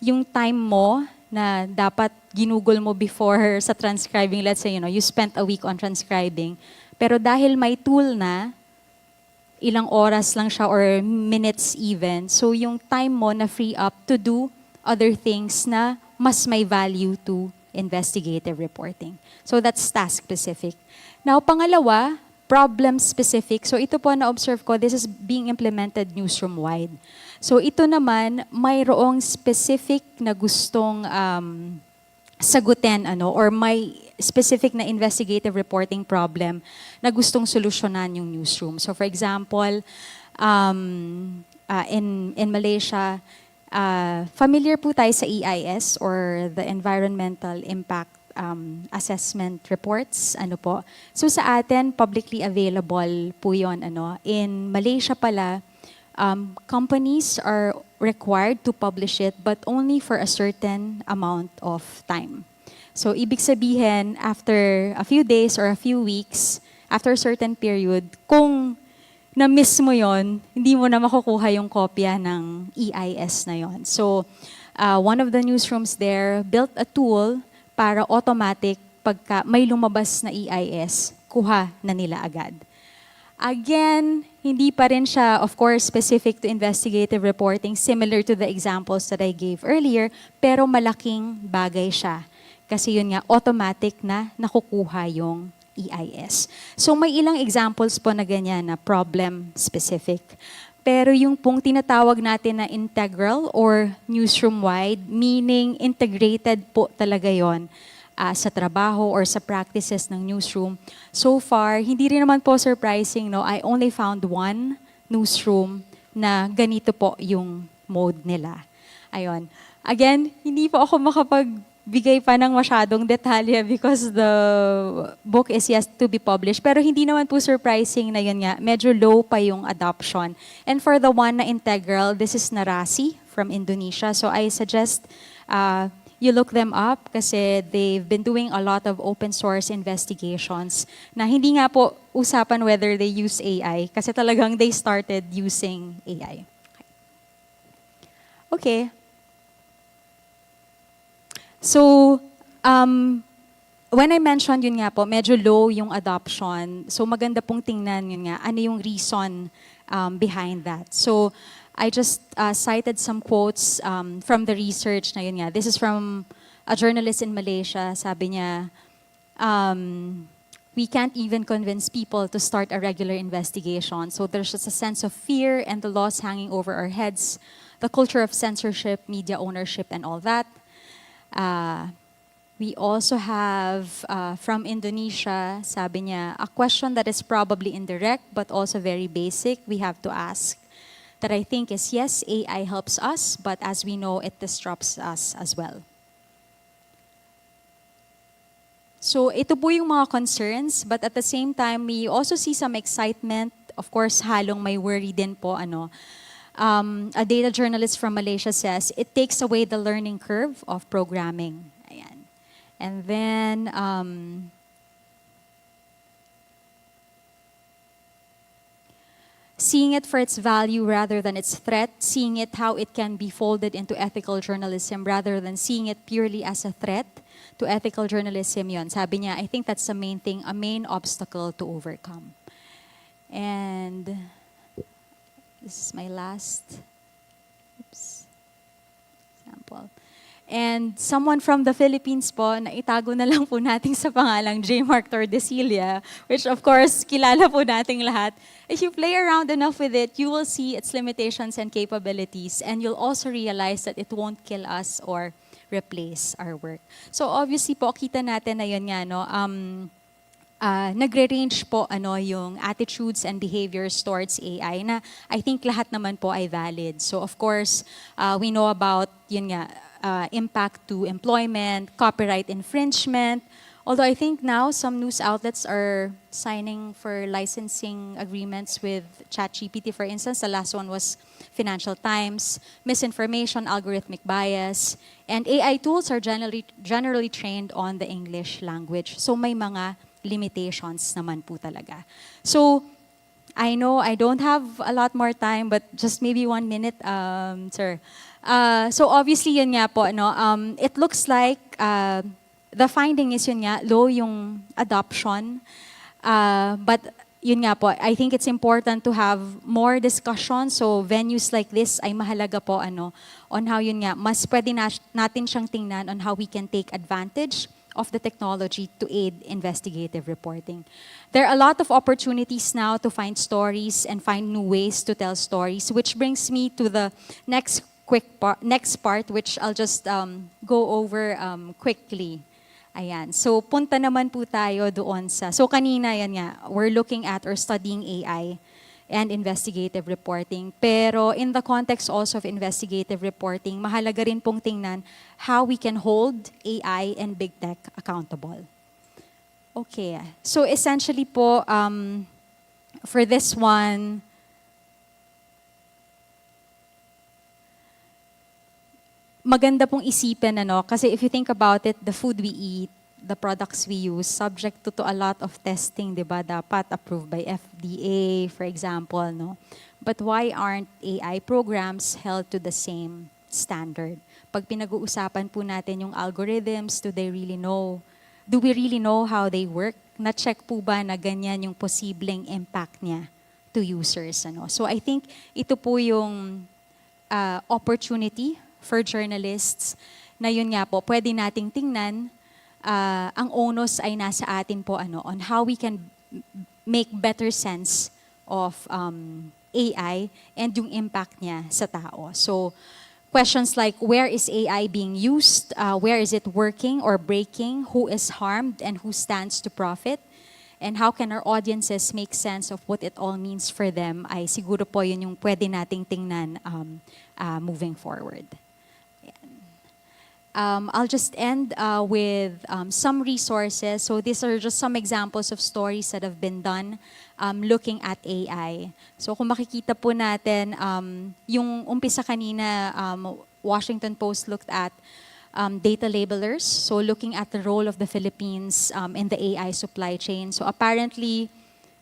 yung time mo na dapat ginugol mo before sa transcribing, let's say, you spent a week on transcribing, pero dahil may tool na, ilang oras lang siya or minutes even, so yung time mo na free up to do other things na mas may value to investigative reporting. So that's task-specific. Now, pangalawa, problem-specific. So ito po na-observe ko, this is being implemented newsroom-wide. So ito naman, mayroong specific na gustong sagutin, or may specific na investigative reporting problem na gustong solusyonan yung newsroom. So for example, in Malaysia, familiar po tayo sa EIS or the Environmental Impact Assessment Reports. So sa atin, publicly available po yun. In Malaysia pala, companies are required to publish it but only for a certain amount of time. So ibig sabihin, after a few days or a few weeks, after a certain period, kung na-miss mo yon, hindi mo na makukuha yung kopya ng EIS na yon. So one of the newsrooms there built a tool para automatic pagka may lumabas na EIS, kuha na nila agad. Again, hindi pa rin siya, of course, specific to investigative reporting, similar to the examples that I gave earlier, pero malaking bagay siya. Kasi yun nga, automatic na nakukuha yung EIS. So may ilang examples po na ganyan na problem specific. Pero yung pong tinatawag natin na integral or newsroom-wide, meaning integrated po talaga yon sa trabaho or sa practices ng newsroom. So far, hindi rin naman po surprising, I only found one newsroom na ganito po yung mode nila. Ayun. Again, hindi po ako makapagbigay pa ng masyadong detalye because the book is yet to be published. Pero hindi naman po surprising na yun nga, medyo low pa yung adoption. And for the one na integral, this is Narasi from Indonesia. So I suggest you look them up kasi they've been doing a lot of open source investigations na hindi nga po usapan whether they use AI kasi talagang they started using AI. Okay. So, when I mentioned yun nga po, medyo low yung adoption. So maganda pong tingnan yun nga, ano yung reason behind that. So, I just cited some quotes from the research na yun nga. This is from a journalist in Malaysia. Sabi niya, we can't even convince people to start a regular investigation. So there's just a sense of fear and the laws hanging over our heads, the culture of censorship, media ownership, and all that. We also have from Indonesia, sabi niya, a question that is probably indirect but also very basic we have to ask. that I think is, yes, AI helps us, but as we know, it disrupts us as well. So ito po yung mga concerns, but at the same time, we also see some excitement. Of course, halong may worry din po. A data journalist from Malaysia says, it takes away the learning curve of programming. Ayan. And then, seeing it for its value rather than its threat, seeing it how it can be folded into ethical journalism rather than seeing it purely as a threat to ethical journalism yun. Sabi niya, I think that's the main thing, a main obstacle to overcome. And this is my last example. And someone from the Philippines po, na itago na lang po natin sa pangalang J. Mark Tordesillas, which of course, kilala po nating lahat. If you play around enough with it, you will see its limitations and capabilities, and you'll also realize that it won't kill us or replace our work. So obviously po, kita natin na yun nga, nagre-range po yung attitudes and behaviors towards AI na I think lahat naman po ay valid. So of course, we know about yun nga, impact to employment, copyright infringement. Although I think now some news outlets are signing for licensing agreements with ChatGPT, for instance. The last one was Financial Times, misinformation, algorithmic bias, and AI tools are generally trained on the English language. So may mga limitations naman po talaga. So I know I don't have a lot more time, but just maybe 1 minute, sir. So obviously yun nga po, it looks like the finding is yun nga, low yung adoption. But yun nga po, I think it's important to have more discussion. So venues like this ay mahalaga po on how yun nga, mas pwede natin siyang tingnan on how we can take advantage of the technology to aid investigative reporting. There are a lot of opportunities now to find stories and find new ways to tell stories, which brings me to the next part, which I'll just go over quickly. Ayan. So, punta naman po tayo doon sa... So, kanina, yan nga, we're looking at or studying AI and investigative reporting. Pero in the context also of investigative reporting, mahalaga rin pong tingnan how we can hold AI and big tech accountable. Okay. So, essentially po, for this one, maganda pong isipin, kasi if you think about it, the food we eat, the products we use, subject to a lot of testing, di ba? Dapat approved by FDA, for example, no? But why aren't AI programs held to the same standard? Pag pinag-uusapan po natin yung algorithms, do we really know how they work? Na-check po ba na ganyan yung posibleng impact niya to users, So I think ito po yung opportunity for journalists na yun nga po, pwede nating tingnan, ang onus ay nasa atin po on how we can make better sense of AI and yung impact niya sa tao. So, questions like, where is AI being used? Where is it working or breaking? Who is harmed and who stands to profit? And how can our audiences make sense of what it all means for them? Ay siguro po yun yung pwede nating tingnan moving forward. I'll just end with some resources. So these are just some examples of stories that have been done looking at AI. So kung makikita po natin, yung umpisa kanina, Washington Post looked at data labelers. So looking at the role of the Philippines in the AI supply chain. So apparently,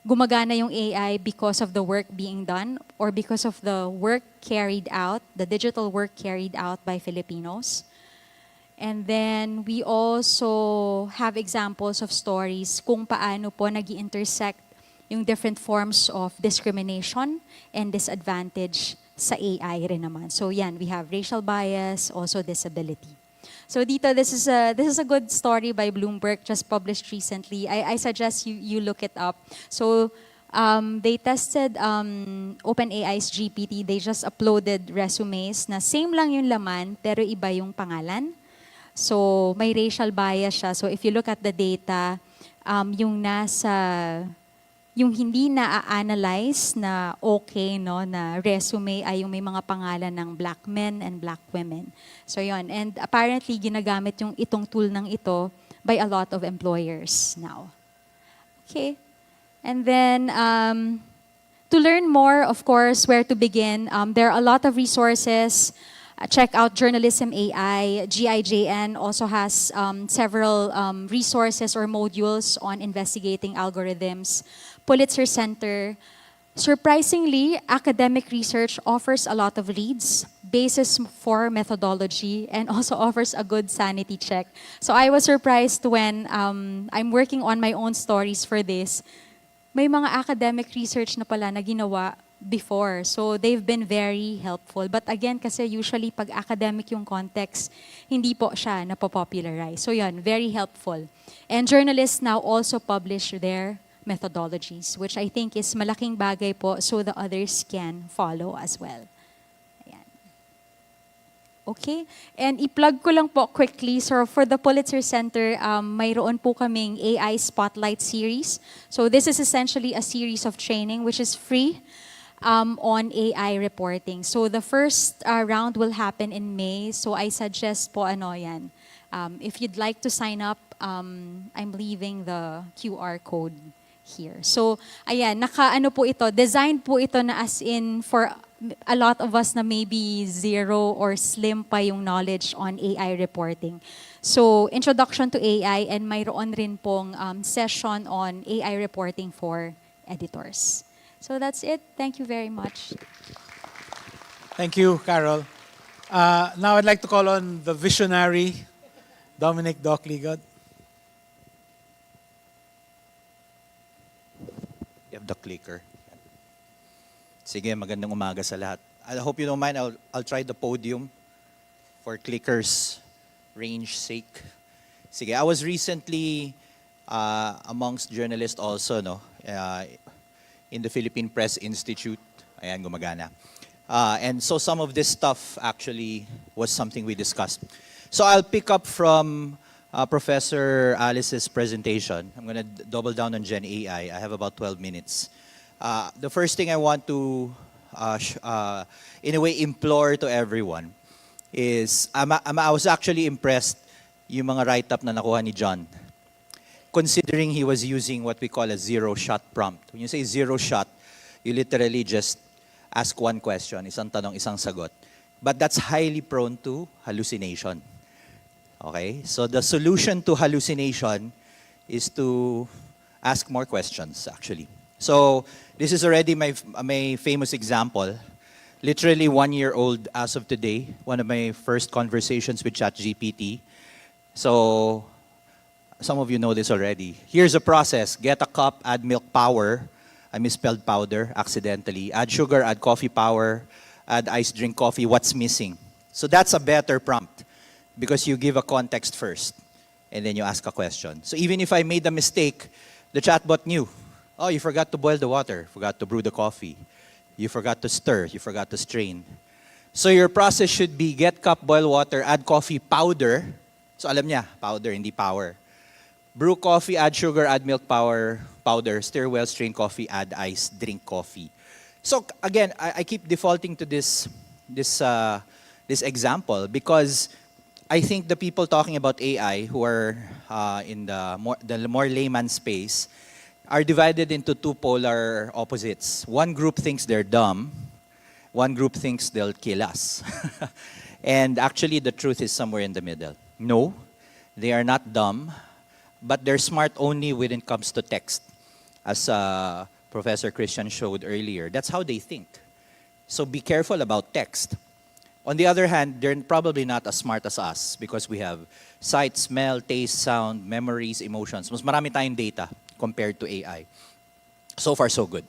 gumagana yung AI because of the work being done or because of the work carried out, the digital work carried out by Filipinos. And then we also have examples of stories kung paano po nag-intersect yung different forms of discrimination and disadvantage sa AI rin naman. So yan, we have racial bias, also disability. So dito, this is a good story by Bloomberg, just published recently. I suggest you look it up. So they tested OpenAI's GPT. They just uploaded resumes na same lang yung laman, pero iba yung pangalan. So, may racial bias siya. So, if you look at the data, yung nasa yung hindi na-analyze na okay, no, na resume ay yung may mga pangalan ng black men and black women. So yon, and apparently ginagamit yung itong tool ng ito by a lot of employers now. Okay, and then to learn more, of course, where to begin, there are a lot of resources. Check out Journalism AI. GIJN also has several resources or modules on investigating algorithms. Pulitzer Center. Surprisingly, academic research offers a lot of leads, basis for methodology, and also offers a good sanity check. So I was surprised when I'm working on my own stories for this. May mga academic research na pala na ginawa before. So they've been very helpful. But again, kasi usually pag academic yung context, hindi po siya napopopularize. So yun, very helpful. And journalists now also publish their methodologies, which I think is malaking bagay po so the others can follow as well. Ayan. Okay, and i-plug ko lang po quickly. So for the Pulitzer Center, mayroon po kaming AI Spotlight series. So this is essentially a series of training which is free on AI reporting. So the first round will happen in May. So I suggest po yan. If you'd like to sign up, I'm leaving the QR code here. So, ayan, naka-ano po ito, designed po ito na as in for a lot of us na maybe zero or slim pa yung knowledge on AI reporting. So, introduction to AI and mayroon rin pong session on AI reporting for editors. So that's it. Thank you very much. Thank you, Karol. Now I'd like to call on the visionary, Dominic Doc Ligot. You have the clicker. Sige, magandang umaga sa lahat. I hope you don't mind, I'll try the podium for clickers' range sake. Sige, I was recently amongst journalists also, no, in the Philippine Press Institute. Ayan, gumagana. And so some of this stuff actually was something we discussed. So I'll pick up from Professor Alice's presentation. I'm going to double down on Gen AI. I have about 12 minutes. The first thing I want to, in a way, implore to everyone is, I was actually impressed yung mga write-up na nakuha ni John, considering he was using what we call a zero-shot prompt. When you say zero-shot, you literally just ask one question, isang tanong, isang sagot. But that's highly prone to hallucination. Okay? So the solution to hallucination is to ask more questions, actually. So this is already my famous example. Literally 1 year old as of today, one of my first conversations with ChatGPT. So some of you know this already. Here's a process. Get a cup, add milk power. I misspelled powder accidentally. Add sugar, add coffee power, add iced drink coffee. What's missing? So that's a better prompt because you give a context first and then you ask a question. So even if I made a mistake, the chatbot knew. Oh, you forgot to boil the water, forgot to brew the coffee. You forgot to stir, you forgot to strain. So your process should be get cup, boil water, add coffee powder. So alam niya, powder, hindi power. Brew coffee, add sugar, add milk powder, stir well, strain coffee, add ice, drink coffee. So again, I keep defaulting to this example because I think the people talking about AI who are in the more layman space are divided into two polar opposites. One group thinks they're dumb, one group thinks they'll kill us. And actually the truth is somewhere in the middle. No, they are not dumb, but they're smart only when it comes to text. As Professor Christian showed earlier, that's how they think. So be careful about text. On the other hand, they're probably not as smart as us because we have sight, smell, taste, sound, memories, emotions. Mas marami tayong data compared to AI. So far, so good.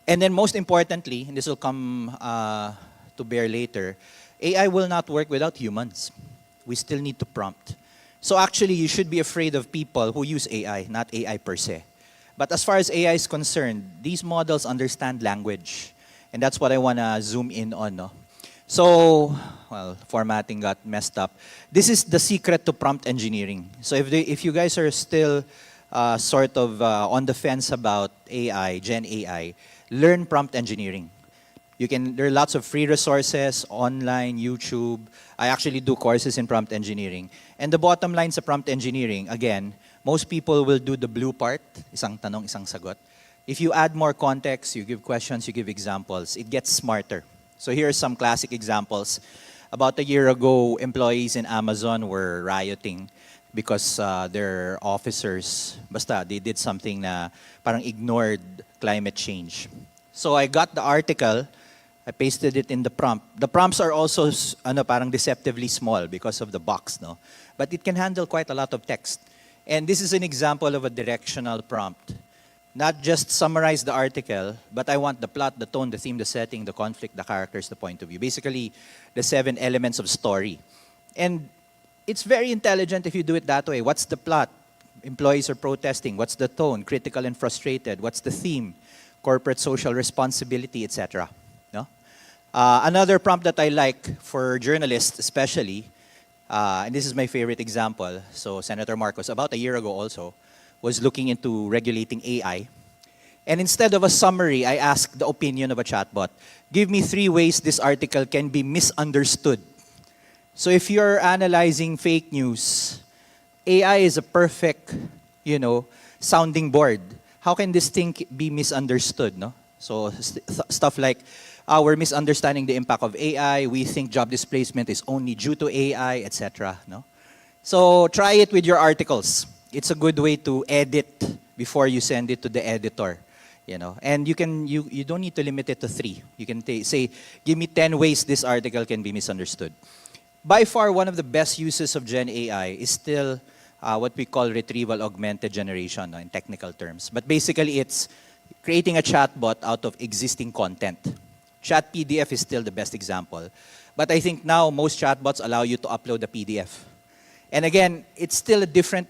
And then most importantly, and this will come to bear later, AI will not work without humans. We still need to prompt. So actually, you should be afraid of people who use AI, not AI per se. But as far as AI is concerned, these models understand language. And that's what I want to zoom in on. No? So, well, formatting got messed up. This is the secret to prompt engineering. So if you guys are still sort of on the fence about AI, Gen AI, learn prompt engineering. There are lots of free resources, online, YouTube. I actually do courses in prompt engineering. And the bottom line sa prompt engineering, again, most people will do the blue part, isang tanong, isang sagot. If you add more context, you give questions, you give examples, it gets smarter. So here are some classic examples. About a year ago, employees in Amazon were rioting because their officers, basta, they did something na parang ignored climate change. So I got the article, I pasted it in the prompt. The prompts are also parang deceptively small because of the box, no? But it can handle quite a lot of text. And this is an example of a directional prompt. Not just summarize the article, but I want the plot, the tone, the theme, the setting, the conflict, the characters, the point of view. Basically, the 7 elements of story. And it's very intelligent if you do it that way. What's the plot? Employees are protesting. What's the tone? Critical and frustrated. What's the theme? Corporate social responsibility, etc. No? Another prompt that I like for journalists especially, and this is my favorite example, so Senator Marcos, about a year ago also, was looking into regulating AI. And instead of a summary, I asked the opinion of a chatbot. Give me 3 ways this article can be misunderstood. So if you're analyzing fake news, AI is a perfect, sounding board. How can this thing be misunderstood, no? So stuff like, we're misunderstanding the impact of AI, we think job displacement is only due to AI, etc. No? So try it with your articles. It's a good way to edit before you send it to the editor, And you don't need to limit it to 3. You can say, give me 10 ways this article can be misunderstood. By far, one of the best uses of Gen AI is still what we call retrieval augmented generation, in technical terms. But basically, it's creating a chatbot out of existing content. Chat PDF is still the best example. But I think now most chatbots allow you to upload a PDF. And again, it's still a different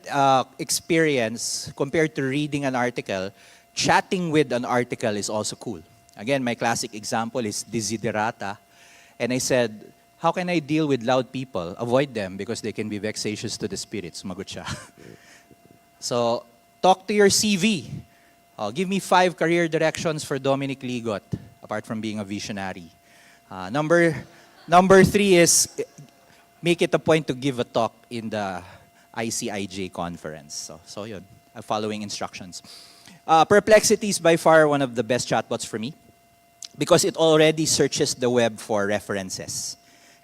experience compared to reading an article. Chatting with an article is also cool. Again, my classic example is Desiderata. And I said, how can I deal with loud people? Avoid them because they can be vexatious to the spirit. Sumagot siya. So, talk to your CV. Give me 5 career directions for Dominic Ligot, apart from being a visionary. Number 3 is make it a point to give a talk in the IJCon conference. So yun, following instructions. Perplexity is by far one of the best chatbots for me because it already searches the web for references.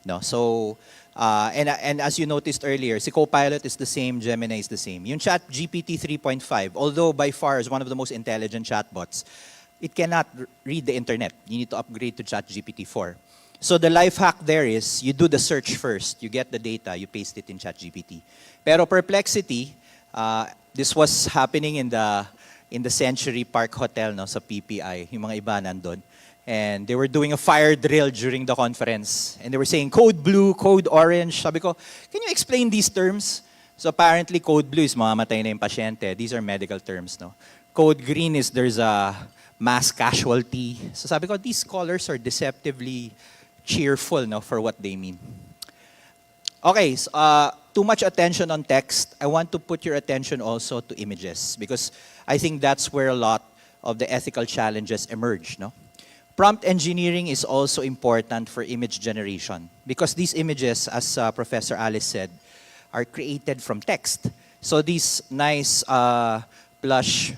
No, so and as you noticed earlier, si Copilot is the same, Gemini is the same. Yung Chat GPT 3.5, although by far is one of the most intelligent chatbots, it cannot read the internet. You need to upgrade to Chat GPT 4. So the life hack there is you do the search first, you get the data, you paste it in Chat GPT. Pero Perplexity, this was happening in the Century Park Hotel, no, sa PPI, yung mga iba nandun. And they were doing a fire drill during the conference. And they were saying, code blue, code orange. Sabi ko, can you explain these terms? So apparently, code blue is mamamatay na yung pasyente. These are medical terms, no? Code green is there's a mass casualty. So sabi ko, these colors are deceptively cheerful, no, for what they mean. Okay, so, too much attention on text. I want to put your attention also to images because I think that's where a lot of the ethical challenges emerge, no? Prompt engineering is also important for image generation because these images, as Professor Alice said, are created from text. So these nice plush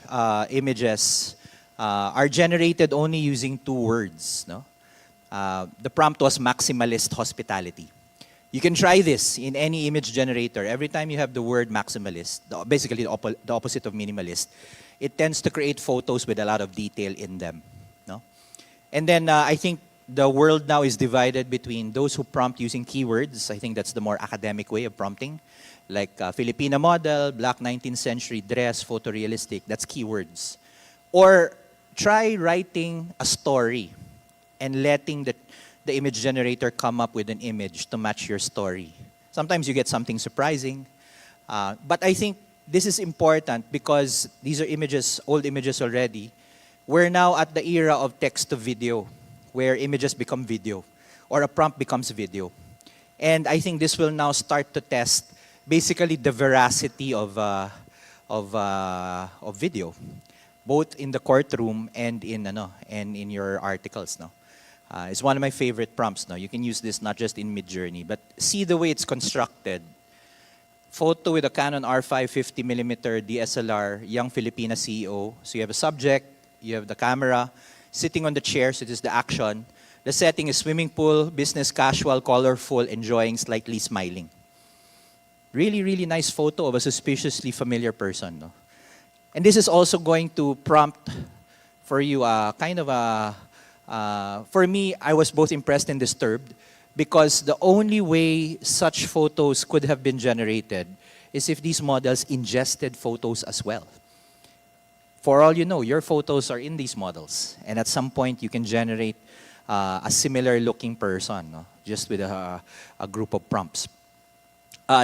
images are generated only using 2 words. No? The prompt was maximalist hospitality. You can try this in any image generator. Every time you have the word maximalist, basically the opposite of minimalist, it tends to create photos with a lot of detail in them. No? And then I think the world now is divided between those who prompt using keywords. I think that's the more academic way of prompting. Like Filipina model, black 19th century dress, photorealistic, that's keywords. Or try writing a story and letting the image generator come up with an image to match your story. Sometimes you get something surprising. But I think this is important because these are images, old images already. We're now at the era of text to video, where images become video, or a prompt becomes video. And I think this will now start to test basically the veracity of of video, both in the courtroom and in your articles. No, it's one of my favorite prompts. No, you can use this not just in Midjourney, but see the way it's constructed. Photo with a Canon R5 50mm DSLR, young Filipina CEO. So you have a subject, you have the camera, sitting on the chair, so it is the action. The setting is swimming pool, business casual, colorful, enjoying, slightly smiling. Really, really nice photo of a suspiciously familiar person. No? And this is also going to prompt for you for me, I was both impressed and disturbed, because the only way such photos could have been generated is if these models ingested photos as well. For all you know, your photos are in these models, and at some point you can generate a similar looking person, no? Just with a group of prompts.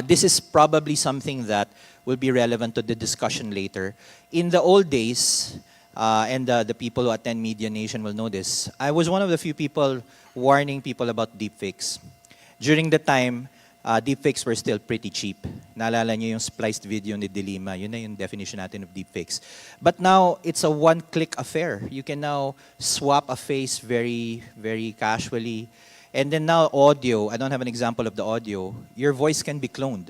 This is probably something that will be relevant to the discussion later. In the old days, and the people who attend Media Nation will know this, I was one of the few people warning people about deepfakes. During the time, deepfakes were still pretty cheap. Naalala niyo yung spliced video ni Dilima, yun na yung definition natin of deepfakes. But now, it's a one-click affair. You can now swap a face very, very casually. And then now audio, I don't have an example of the audio, your voice can be cloned.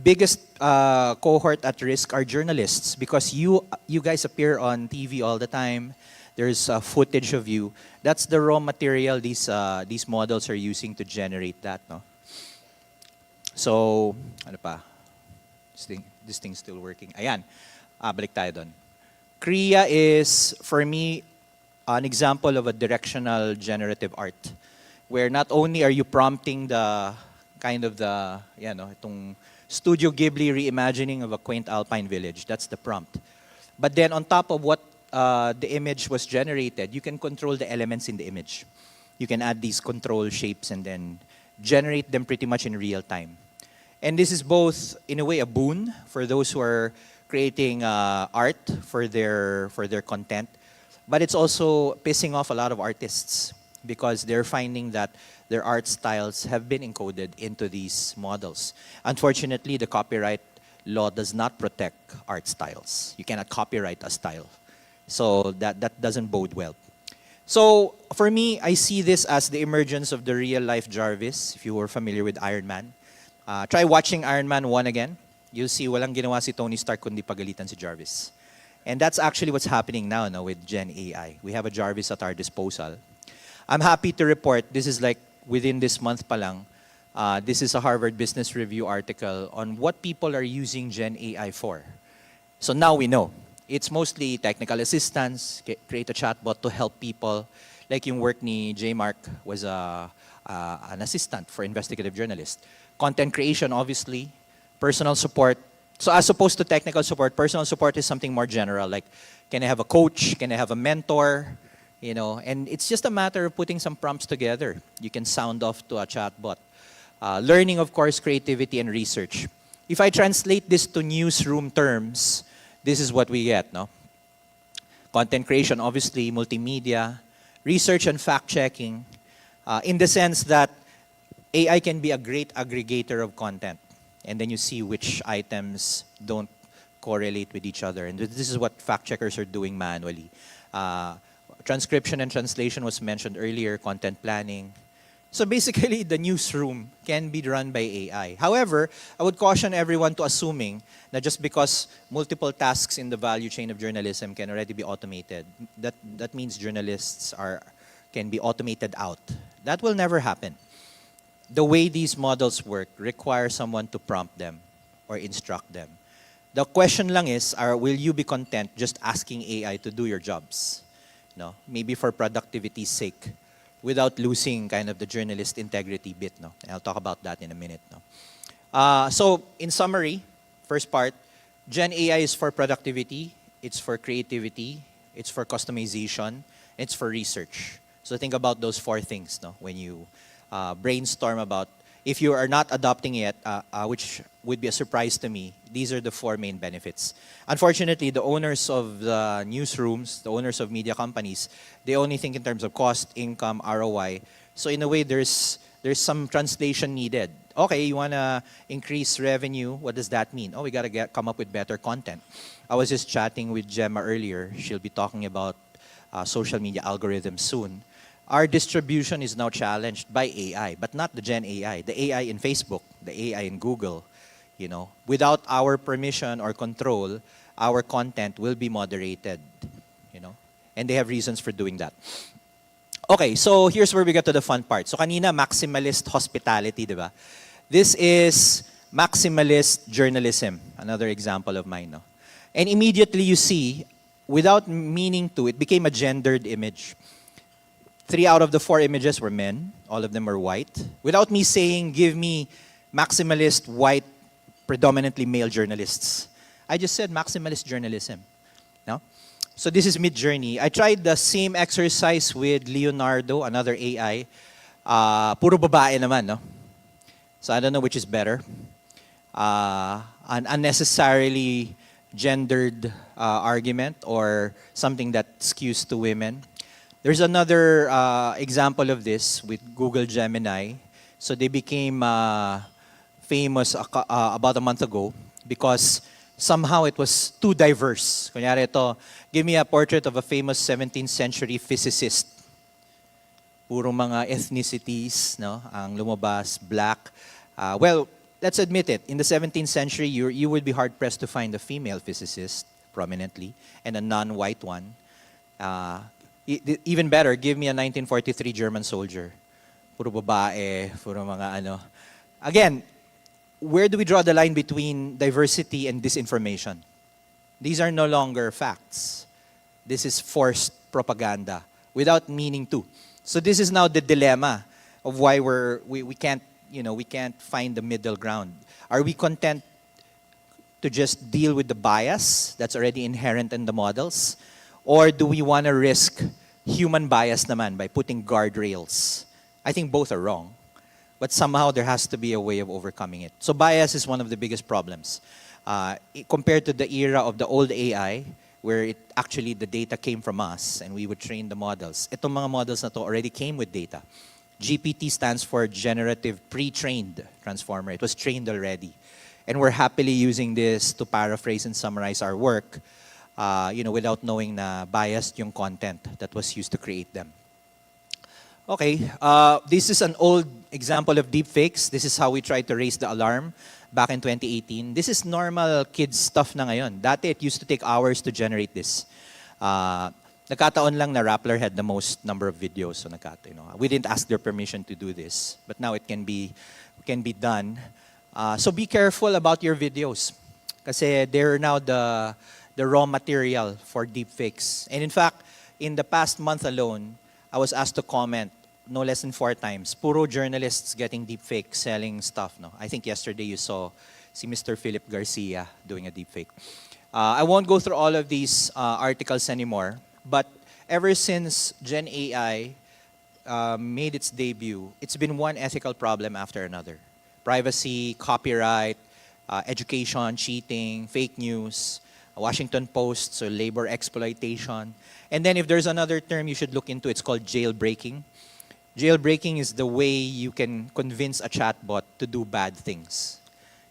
Biggest cohort at risk are journalists, because you guys appear on TV all the time. There's footage of you. That's the raw material these models are using to generate that, no? So, ano pa? This thing's still working. Ayan, balik tayo doon. Kriya is, for me, an example of a directional generative art, where not only are you prompting itong Studio Ghibli reimagining of a quaint alpine village, that's the prompt. But then on top of what the image was generated, you can control the elements in the image. You can add these control shapes and then generate them pretty much in real time. And this is both, in a way, a boon for those who are creating art for their content, but it's also pissing off a lot of artists, because they're finding that their art styles have been encoded into these models. Unfortunately, the copyright law does not protect art styles. You cannot copyright a style. So that doesn't bode well. So for me, I see this as the emergence of the real-life Jarvis, if you were familiar with Iron Man. Try watching Iron Man 1 again. You'll see walang ginawa si Tony Stark kundi pagalitan si Jarvis. And that's actually what's happening now, no, with Gen AI. We have a Jarvis at our disposal. I'm happy to report, this is like within this month pa lang, this is a Harvard Business Review article on what people are using Gen AI for. So now we know. It's mostly technical assistance, create a chatbot to help people. Like yung work ni J. Mark was an assistant for investigative journalists. Content creation, obviously. Personal support. So as opposed to technical support, personal support is something more general. Like, can I have a coach? Can I have a mentor? You know, and it's just a matter of putting some prompts together. You can sound off to a chatbot. Learning, of course, creativity and research. If I translate this to newsroom terms, this is what we get, no? Content creation, obviously, multimedia, research and fact-checking, in the sense that AI can be a great aggregator of content. And then you see which items don't correlate with each other. And this is what fact-checkers are doing manually. Transcription and translation was mentioned earlier, content planning. So basically, the newsroom can be run by AI. However, I would caution everyone to assuming that just because multiple tasks in the value chain of journalism can already be automated, that means journalists can be automated out. That will never happen. The way these models work requires someone to prompt them or instruct them. The question lang is, will you be content just asking AI to do your jobs? No? Maybe for productivity's sake, without losing kind of the journalist integrity bit. No? And I'll talk about that in a minute. No? So in summary, first part, Gen AI is for productivity, it's for creativity, it's for customization, it's for research. So think about those four things, no? When you brainstorm about, if you are not adopting it, which would be a surprise to me, these are the four main benefits. Unfortunately, the owners of the newsrooms, the owners of media companies, they only think in terms of cost, income, ROI. So in a way, there's some translation needed. Okay, you want to increase revenue. What does that mean? Oh, we got to come up with better content. I was just chatting with Gemma earlier. She'll be talking about social media algorithms soon. Our distribution is now challenged by AI, but not the Gen AI, the AI in Facebook, the AI in Google. You know, without our permission or control, our content will be moderated, you know, and they have reasons for doing that. Okay, so here's where we get to the fun part. So kanina, maximalist hospitality, di ba? This is maximalist journalism, another example of mine, no? And immediately you see, without meaning to, it became a gendered image. 3 out of the 4 images were men. All of them were white. Without me saying, give me maximalist, white, predominantly male journalists. I just said maximalist journalism. No? So this is Mid-Journey. I tried the same exercise with Leonardo, another AI. Puro babae naman, no? So I don't know which is better. An unnecessarily gendered argument or something that skews to women. There's another example of this with Google Gemini. So they became famous about a month ago because somehow it was too diverse. Kunyari ito, give me a portrait of a famous 17th century physicist. Puro mga ethnicities, no? Ang lumabas, black. Well, let's admit it. In the 17th century, you would be hard-pressed to find a female physicist, prominently, and a non-white one. Even better, give me a 1943 German soldier. Puro babae, puro mga ano. Again, where do we draw the line between diversity and disinformation? These are no longer facts. This is forced propaganda without meaning to. So this is now the dilemma of why we can't, you know, we can't find the middle ground. Are we content to just deal with the bias that's already inherent in the models? Or do we want to risk human bias naman by putting guardrails? I think both are wrong. But somehow there has to be a way of overcoming it. So bias is one of the biggest problems. Compared to the era of the old AI, where actually the data came from us and we would train the models. Itong mga models na to already came with data. GPT stands for Generative Pre-trained Transformer. It was trained already. And we're happily using this to paraphrase and summarize our work, you know, without knowing na biased yung content that was used to create them. Okay, this is an old example of deepfakes. This is how we tried to raise the alarm back in 2018. This is normal kids stuff na ngayon. Dati it used to take hours to generate this. Nagkataon lang na Rappler had the most number of videos. So you know, we didn't ask their permission to do this, but now it can be done. So be careful about your videos, kasi they're now the raw material for deepfakes. And in fact, in the past month alone, I was asked to comment no less than 4 times. Puro journalists getting deepfake, selling stuff. No, I think yesterday you saw si Mr. Philip Garcia doing a deepfake. I won't go through all of these articles anymore, but ever since Gen AI made its debut, it's been one ethical problem after another. Privacy, copyright, education, cheating, fake news, Washington Post, so labor exploitation. And then if there's another term you should look into, it's called jailbreaking. Jailbreaking is the way you can convince a chatbot to do bad things.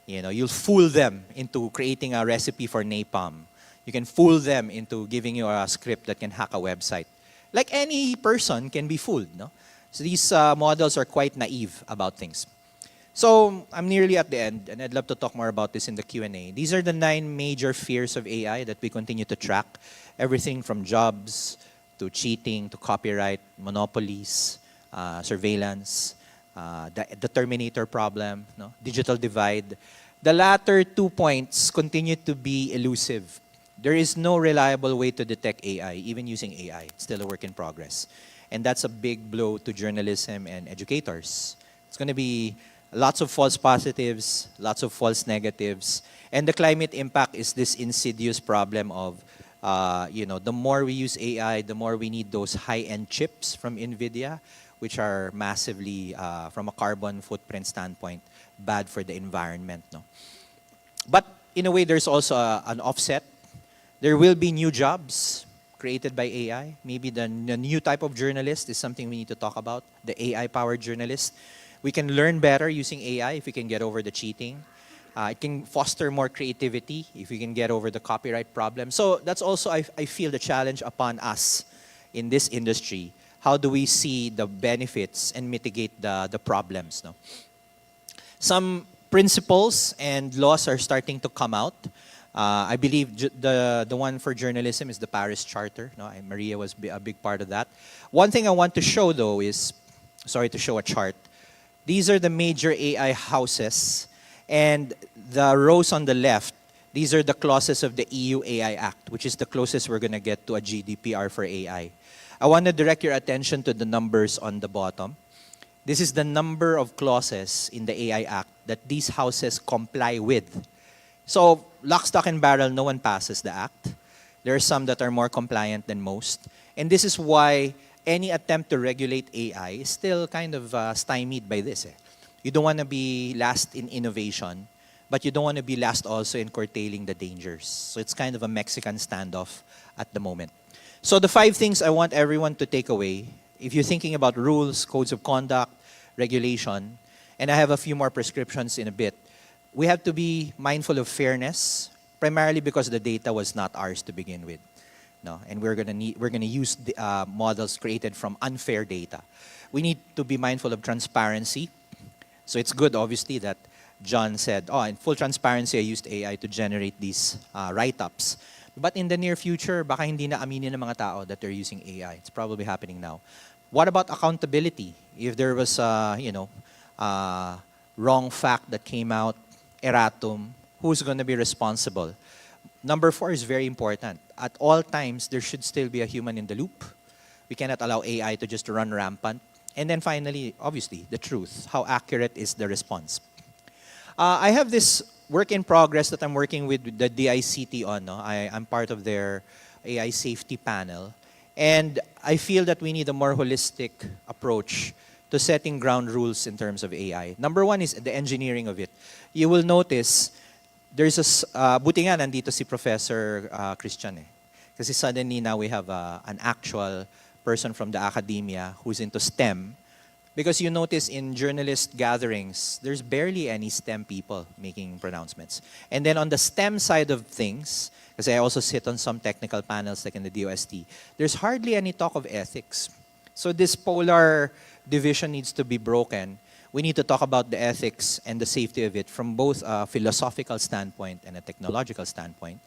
You know, you'll fool them into creating a recipe for napalm. You can fool them into giving you a script that can hack a website. Like any person can be fooled, no? So these models are quite naive about things. So I'm nearly at the end, and I'd love to talk more about this in the Q&A. These are the 9 major fears of AI that we continue to track. Everything from jobs, to cheating, to copyright, monopolies, surveillance, the Terminator problem, no? Digital divide. The latter 2 points continue to be elusive. There is no reliable way to detect AI, even using AI. It's still a work in progress. And that's a big blow to journalism and educators. It's going to be lots of false positives, lots of false negatives. And the climate impact is this insidious problem of, you know, the more we use AI, the more we need those high-end chips from NVIDIA, which are massively, from a carbon footprint standpoint, bad for the environment. No? But in a way, there's also an offset. There will be new jobs created by AI. Maybe the new type of journalist is something we need to talk about, the AI-powered journalist. We can learn better using AI if we can get over the cheating. It can foster more creativity if we can get over the copyright problem. So that's also, I feel, the challenge upon us in this industry. How do we see the benefits and mitigate the problems? No? Some principles and laws are starting to come out. I believe the one for journalism is the Paris Charter. No, Maria was a big part of that. One thing I want to show, though, is, sorry to show a chart. These are the major AI houses, and the rows on the left, these are the clauses of the EU AI Act, which is the closest we're going to get to a GDPR for AI. I want to direct your attention to the numbers on the bottom. This is the number of clauses in the AI Act that these houses comply with. So, lock, stock, and barrel, no one passes the act. There are some that are more compliant than most. And this is why any attempt to regulate AI is still kind of stymied by this. You don't want to be last in innovation, but you don't want to be last also in curtailing the dangers. So it's kind of a Mexican standoff at the moment. So the 5 things I want everyone to take away, if you're thinking about rules, codes of conduct, regulation, and I have a few more prescriptions in a bit, we have to be mindful of fairness, primarily because the data was not ours to begin with. No, and we're gonna use the, models created from unfair data. We need to be mindful of transparency. So it's good, obviously, that John said, oh, in full transparency, I used AI to generate these write-ups. But in the near future, baka hindi na aminin ng mga tao that they're using AI. It's probably happening now. What about accountability? If there was a wrong fact that came out, erratum, who's going to be responsible? Number 4 is very important. At all times, there should still be a human in the loop. We cannot allow AI to just run rampant. And then finally, obviously, the truth. How accurate is the response? I have this work in progress that I'm working with the DICT on. No? I'm part of their AI safety panel. And I feel that we need a more holistic approach to setting ground rules in terms of AI. Number 1 is the engineering of it. You will notice there's a, buti nga nandito si Professor Christian eh. Kasi suddenly now we have an actual person from the academia who's into STEM. Because you notice in journalist gatherings, there's barely any STEM people making pronouncements. And then on the STEM side of things, because I also sit on some technical panels like in the DOST, there's hardly any talk of ethics. So this polar division needs to be broken. We need to talk about the ethics and the safety of it from both a philosophical standpoint and a technological standpoint.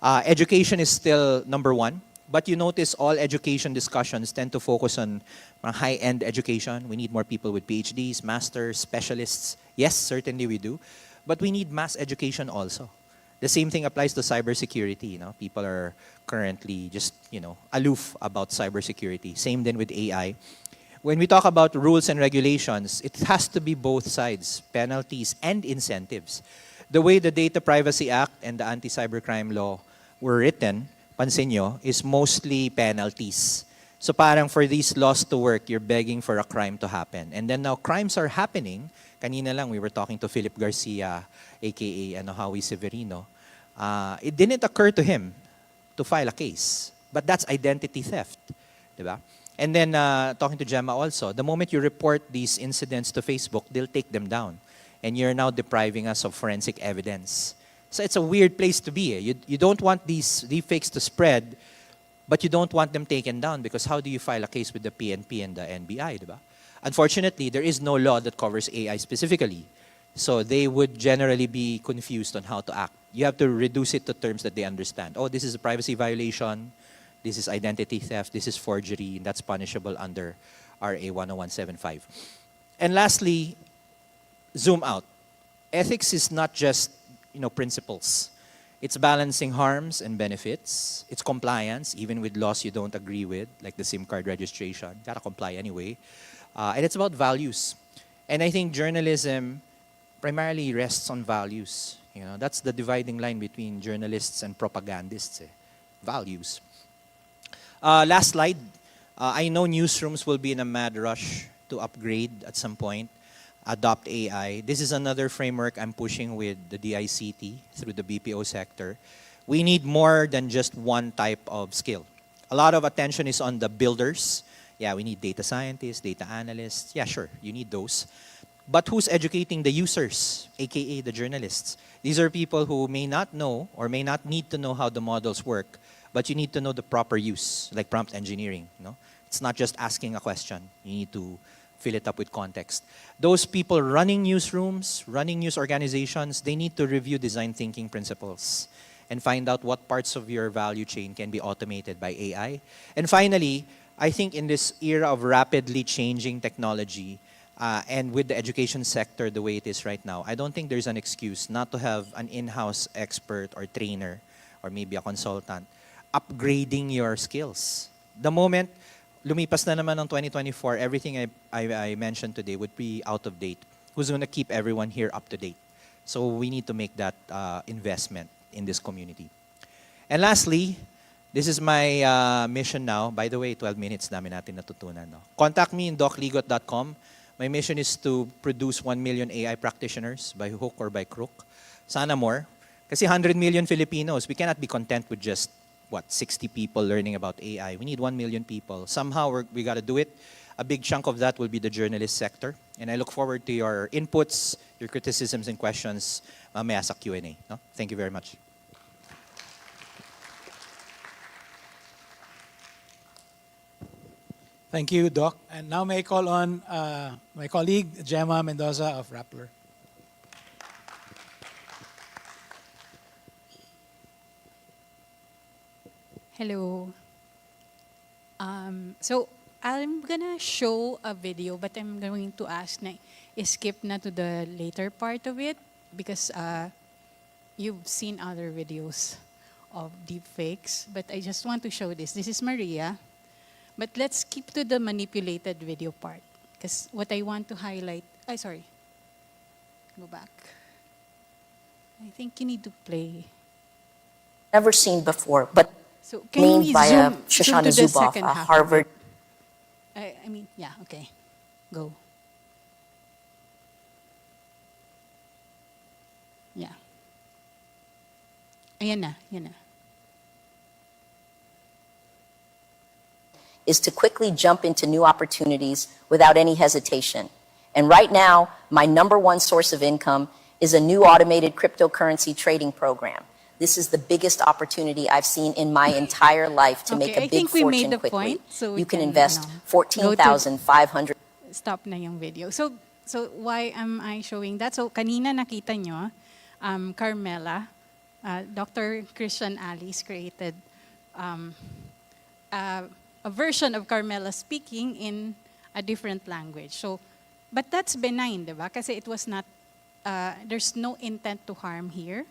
Education is still number 1. But you notice all education discussions tend to focus on high-end education. We need more people with PhDs, masters, specialists. Yes, certainly we do. But we need mass education also. The same thing applies to cybersecurity. You know? People are currently just aloof about cybersecurity. Same then with AI. When we talk about rules and regulations, it has to be both sides, penalties and incentives. The way the Data Privacy Act and the Anti-Cybercrime Law were written, pansin nyo, is mostly penalties. So parang for these laws to work, you're begging for a crime to happen. And then now crimes are happening. Kanina lang we were talking to Philip Garcia, aka Howie Severino. It didn't occur to him to file a case. But that's identity theft. Diba? And then talking to Gemma also, the moment you report these incidents to Facebook, they'll take them down. And you're now depriving us of forensic evidence. So it's a weird place to be. You don't want these deepfakes to spread, but you don't want them taken down because how do you file a case with the PNP and the NBI, diba? Unfortunately, there is no law that covers AI specifically. So they would generally be confused on how to act. You have to reduce it to terms that they understand. Oh, this is a privacy violation. This is identity theft. This is forgery. And that's punishable under RA 10175. And lastly, zoom out. Ethics is not just principles. It's balancing harms and benefits. It's compliance, even with laws you don't agree with, like the SIM card registration. Gotta comply anyway. And it's about values. And I think journalism primarily rests on values. That's the dividing line between journalists and propagandists. Values. Last slide. I know newsrooms will be in a mad rush to upgrade at some point. Adopt AI. This is another framework I'm pushing with the DICT through the BPO sector. We need more than just one type of skill. A lot of attention is on the builders. Yeah, we need data scientists, data analysts. Yeah, sure, you need those. But who's educating the users, aka the journalists? These are people who may not know or may not need to know how the models work, but you need to know the proper use, like prompt engineering. No? It's not just asking a question. You need to fill it up with context. Those people running newsrooms, running news organizations, they need to review design thinking principles and find out what parts of your value chain can be automated by AI. And finally, I think in this era of rapidly changing technology, and with the education sector the way it is right now, I don't think there's an excuse not to have an in-house expert or trainer or maybe a consultant upgrading your skills. The moment lumipas na naman ng 2024, everything I mentioned today would be out of date. Who's going to keep everyone here up to date? So we need to make that investment in this community. And lastly, this is my mission now. By the way, 12 minutes namin natin natutunan. No? Contact me in docligot.com. My mission is to produce 1 million AI practitioners by hook or by crook. Sana more. Kasi 100 million Filipinos, we cannot be content with just, 60 people learning about AI. We need 1 million people. Somehow we got to do it. A big chunk of that will be the journalist sector. And I look forward to your inputs, your criticisms and questions mamaya sa Q&A. No? Thank you very much. Thank you, Doc. And now may I call on my colleague, Gemma Mendoza of Rappler. Hello. So I'm gonna show a video, but I'm going to ask na skip na to the later part of it because you've seen other videos of deepfakes. But I just want to show this. This is Maria. But let's keep to the manipulated video part because what I want to highlight. Sorry. Go back. I think you need to play. Never seen before, but So can named we by zoom to Shoshana the Zuboff, second a half of Harvard. it? I mean, yeah, okay. Go. Yeah. Ayan na, yan na. Is to quickly jump into new opportunities without any hesitation. And right now, my #1 source of income is a new automated cryptocurrency trading program. This is the biggest opportunity I've seen in my entire life to make Okay, a I big think we made fortune the quickly. point, so we You can can, invest go to- 14,500. Stop na yung video. So why am I showing that? So kanina nakita nyo, Carmela, Dr. Christian Alice created a version of Carmela speaking in a different language. So, but that's benign, diba? Kasi it was not, there's no intent to harm here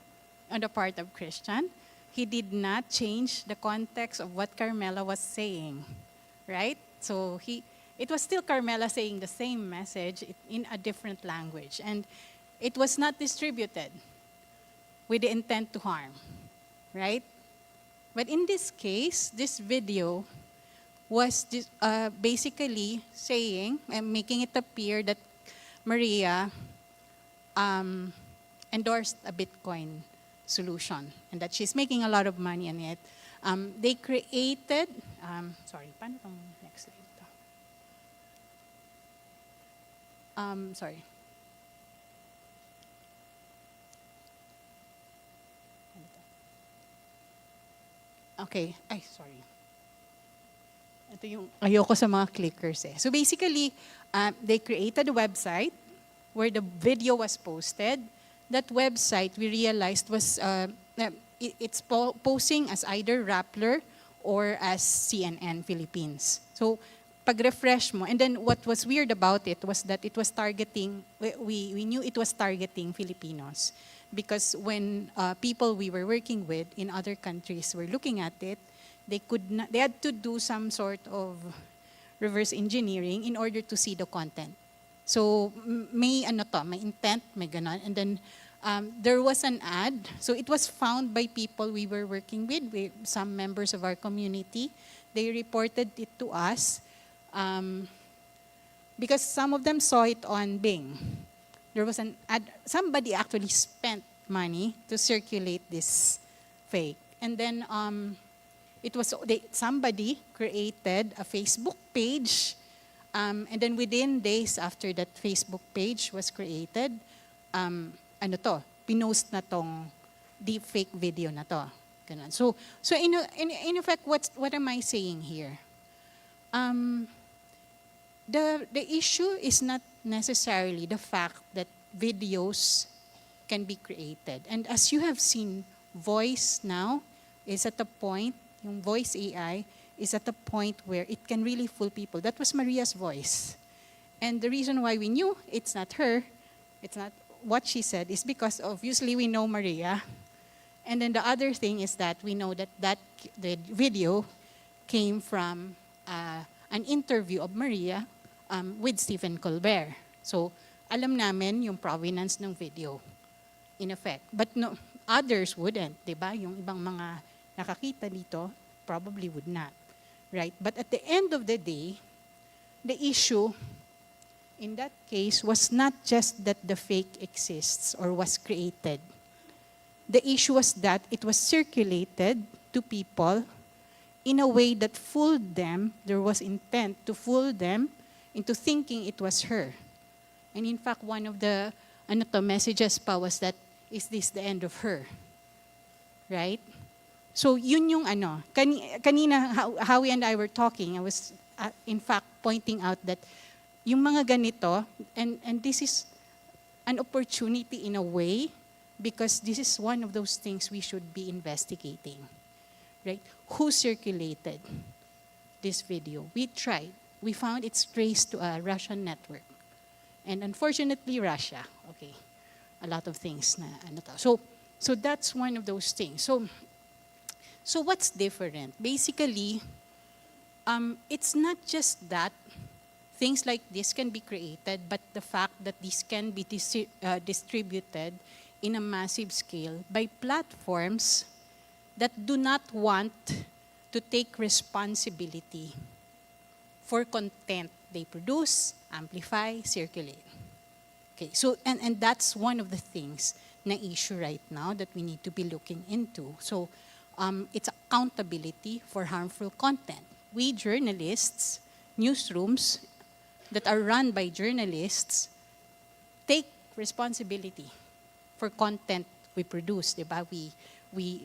on the part of Christian. He did not change the context of what Carmela was saying, right? So it was still Carmela saying the same message in a different language. And it was not distributed with the intent to harm, right? But in this case, this video was basically saying and making it appear that Maria endorsed a Bitcoin solution and that she's making a lot of money on it. They created, sorry, paano tong next slide ito? Sorry. Okay, sorry. Ito yung ayoko sa mga clickers eh. So basically, they created a website where the video was posted. That website, we realized, was it's posing as either Rappler or as CNN Philippines. So pag-refresh mo, and then what was weird about it was that it was targeting, we knew it was targeting Filipinos. Because when people we were working with in other countries were looking at it, they had to do some sort of reverse engineering in order to see the content. So may intent, may ganon. And then there was an ad. So it was found by people we were working with some members of our community. They reported it to us because some of them saw it on Bing. There was an ad. Somebody actually spent money to circulate this fake. And then somebody created a Facebook page And then within days after that Facebook page was created, pinost na tong deepfake video na to. Ganun. So in effect, what am I saying here? The issue is not necessarily the fact that videos can be created. And as you have seen, voice now is at a point, yung voice AI is at a point where it can really fool people. That was Maria's voice. And the reason why we knew it's not her, it's not what she said, is because obviously we know Maria. And then the other thing is that we know that the video came from an interview of Maria with Stephen Colbert. So alam namin yung provenance ng video, in effect. But no, others wouldn't, di ba? Yung ibang mga nakakita dito probably would not, right? But at the end of the day, the issue in that case was not just that the fake exists or was created. The issue was that it was circulated to people in a way that fooled them. There was intent to fool them into thinking it was her. And in fact, one of the messages pa was that, is this the end of her? Right? So yun yung kanina Howie and I were talking, I was in fact pointing out that yung mga ganito, and this is an opportunity in a way, because this is one of those things we should be investigating. Right? Who circulated this video? We tried. We found it's traced to a Russian network. And unfortunately, Russia. Okay. A lot of things na So that's one of those things. So what's different? Basically, it's not just that things like this can be created, but the fact that these can be distributed in a massive scale by platforms that do not want to take responsibility for content they produce, amplify, circulate. Okay, so and that's one of the things na issue right now that we need to be looking into. So it's accountability for harmful content. We journalists, newsrooms that are run by journalists, take responsibility for content we produce, diba? We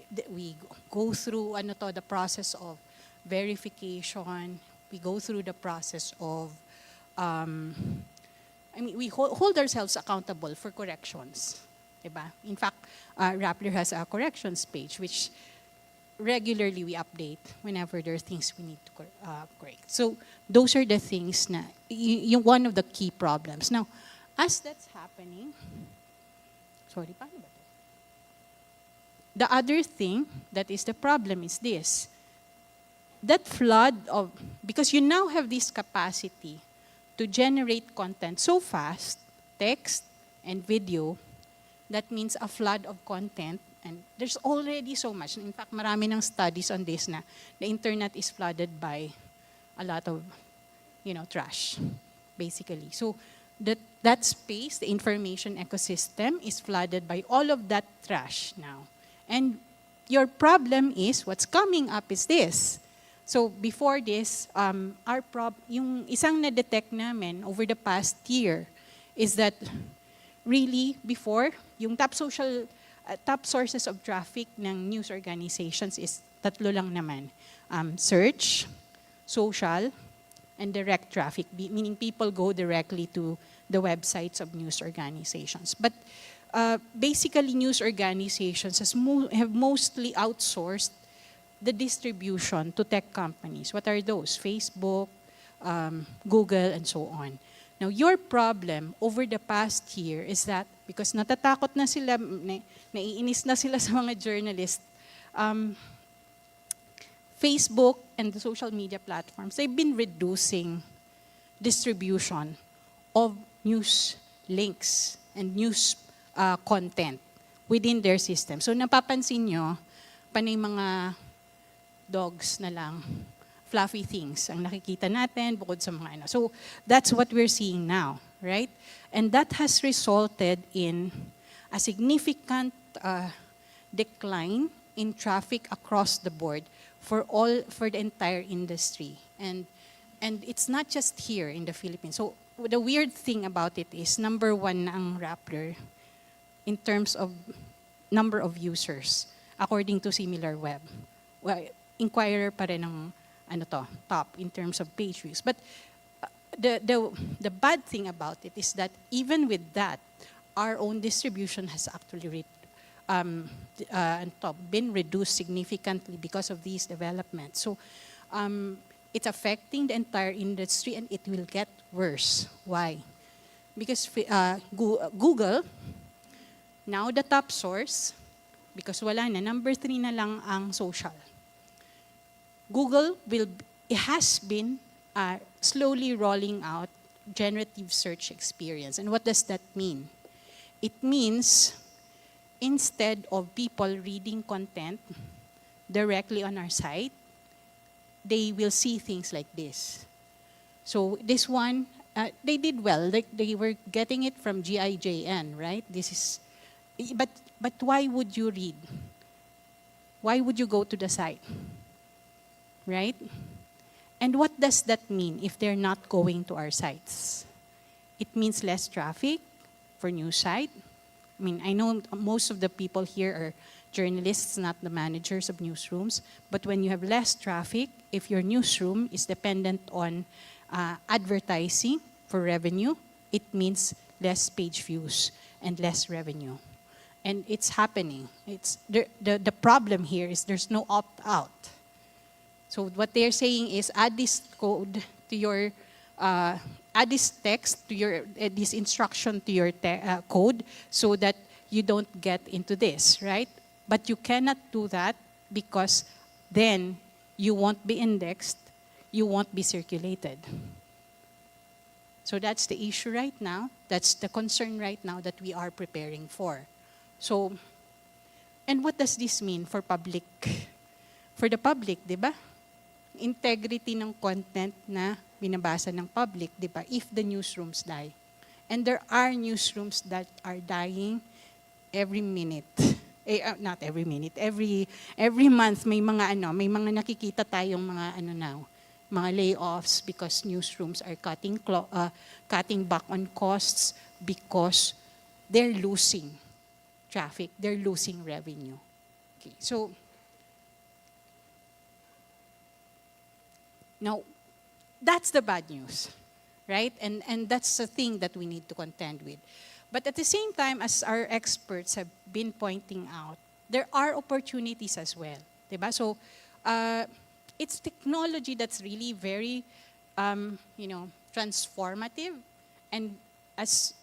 go through the process of verification. We go through the process of we hold ourselves accountable for corrections, diba? In fact, Rappler has a corrections page which regularly we update whenever there are things we need to correct. So those are the things na one of the key problems. Now, as that's happening, paano ba to? The other thing that is the problem is this. That flood of, because you now have this capacity to generate content so fast, text and video, that means a flood of content, and there's already so much. In fact, marami ng studies on this na the internet is flooded by a lot of, trash, basically. So that space, the information ecosystem, is flooded by all of that trash now. And your problem is, what's coming up is this. So before this, yung isang na-detect namin over the past year is that really before, yung top sources of traffic ng news organizations is tatlo lang naman. Search, social, and direct traffic, meaning people go directly to the websites of news organizations. But basically, news organizations have mostly outsourced the distribution to tech companies. What are those? Facebook, Google, and so on. Now, your problem over the past year is that because natatakot na sila, naiinis na sila sa mga journalists, Facebook and the social media platforms, they've been reducing distribution of news links and news content within their system. So napapansin nyo, panay mga dogs na lang, fluffy things ang nakikita natin bukod sa mga So that's what we're seeing now, right? And that has resulted in a significant decline in traffic across the board for the entire industry. And And it's not just here in the Philippines. So the weird thing about it is, number one na ang Rappler in terms of number of users, according to SimilarWeb. Well, Inquirer pa rin ang top in terms of page views. But the bad thing about it is that even with that, our own distribution has actually been reduced significantly because of these developments. So it's affecting the entire industry, and it will get worse. Why? Because Google, now the top source, because wala na, number 3 na lang ang social. Google has been slowly rolling out generative search experience. And what does that mean? It means instead of people reading content directly on our site, they will see things like this. So this one, they did well. They were getting it from GIJN, right? But why would you read? Why would you go to the site? Right? And what does that mean if they're not going to our sites? It means less traffic for news site. I mean, I know most of the people here are journalists, not the managers of newsrooms. But when you have less traffic, if your newsroom is dependent on advertising for revenue, it means less page views and less revenue. And it's happening. The problem here is there's no opt-out. So what they're saying is add this code to your, add this text to your, this instruction to your code so that you don't get into this, right? But you cannot do that because then you won't be indexed, you won't be circulated. So that's the issue right now. That's the concern right now that we are preparing for. So, and what does this mean for public? For the public, di ba? Integrity ng content na binabasa ng public, di ba? If the newsrooms die. And there are newsrooms that are dying every minute. Not every minute, every month may mga nakikita tayong mga layoffs because newsrooms are cutting back on costs because they're losing traffic, they're losing revenue. Okay, so now that's the bad news, right? And that's the thing that we need to contend with. But at the same time, as our experts have been pointing out, there are opportunities as well, diba? So it's technology that's really very, transformative, and as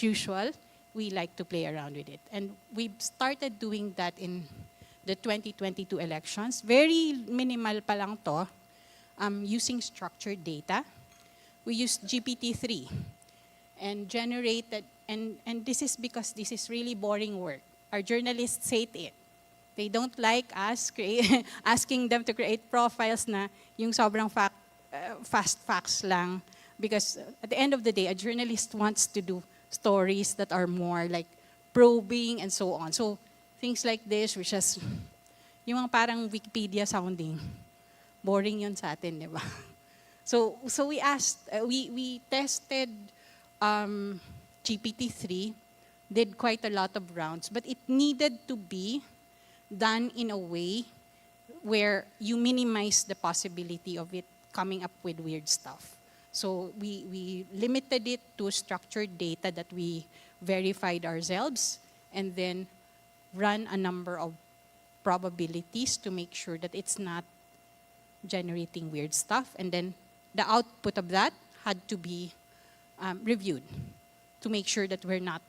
usual, we like to play around with it. And we've started doing that in the 2022 elections. Very minimal pa lang to, using structured data. We used GPT-3 and generated, and this is because this is really boring work. Our journalists hate it. They don't like us asking them to create profiles na yung sobrang fast facts lang. Because at the end of the day, a journalist wants to do stories that are more like probing and so on. So things like this, which is yung mga parang Wikipedia sounding, boring yun sa atin, di ba? So we asked, we tested GPT-3, did quite a lot of rounds, but it needed to be done in a way where you minimize the possibility of it coming up with weird stuff. So we limited it to structured data that we verified ourselves, and then run a number of probabilities to make sure that it's not generating weird stuff. And then the output of that had to be reviewed to make sure that we're not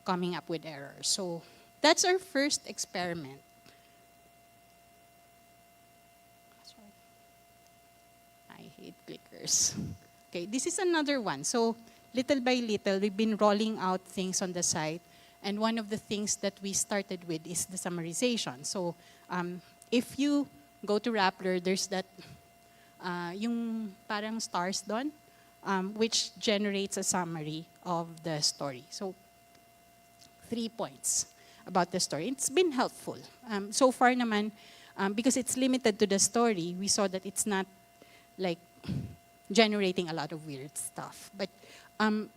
coming up with errors. So that's our first experiment. I hate clickers. Okay, this is another one. So little by little, we've been rolling out things on the site. And one of the things that we started with is the summarization. So if you go to Rappler, there's that, yung parang stars doon, which generates a summary of the story. So 3 points about the story. It's been helpful. So far naman, because it's limited to the story, we saw that it's not like generating a lot of weird stuff. But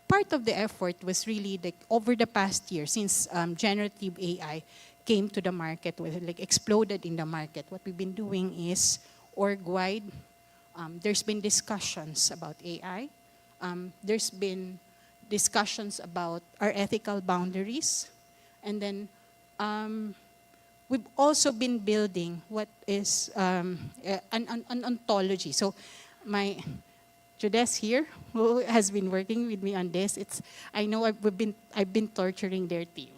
part of the effort was really like over the past year, since generative AI came to the market, like exploded in the market, what we've been doing is org-wide. There's been discussions about AI. There's been discussions about our ethical boundaries. And then we've also been building what is an ontology. So my Judes here, who has been working with me on this, I know I've been torturing their team.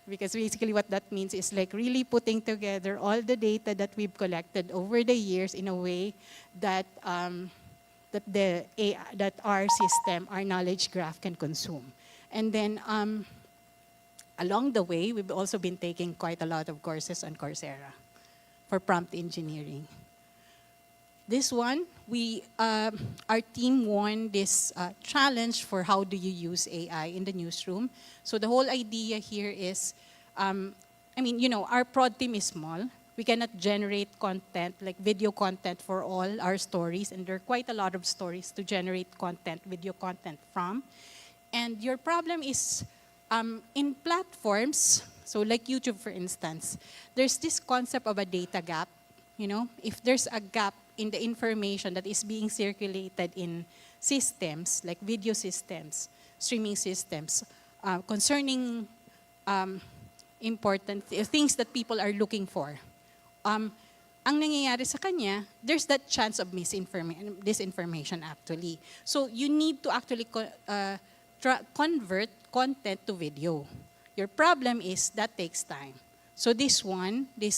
Because basically what that means is like really putting together all the data that we've collected over the years in a way that that our system, our knowledge graph can consume. And then along the way, we've also been taking quite a lot of courses on Coursera for prompt engineering. This one, our team won this challenge for how do you use AI in the newsroom. So the whole idea here is, our prod team is small. We cannot generate content, like video content for all our stories, and there are quite a lot of stories to generate content, video content from. And your problem is, in platforms, so like YouTube, for instance, there's this concept of a data gap. If there's a gap in the information that is being circulated in systems, like video systems, streaming systems, concerning important things that people are looking for, ang nangyayari sa kanya, there's that chance of disinformation actually. So you need to actually convert content to video. Your problem is that takes time. So this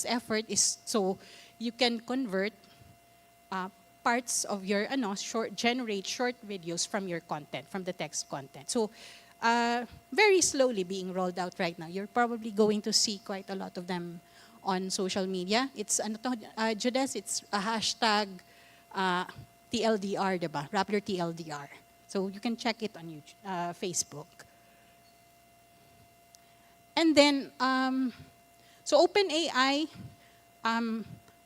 effort is so you can convert parts of your generate short videos from your content, from the text content. So very slowly being rolled out right now. You're probably going to see quite a lot of them on social media. It's Judes, it's a hashtag TLDR, diba? Rappler TLDR. So you can check it on YouTube, Facebook. And then, so OpenAI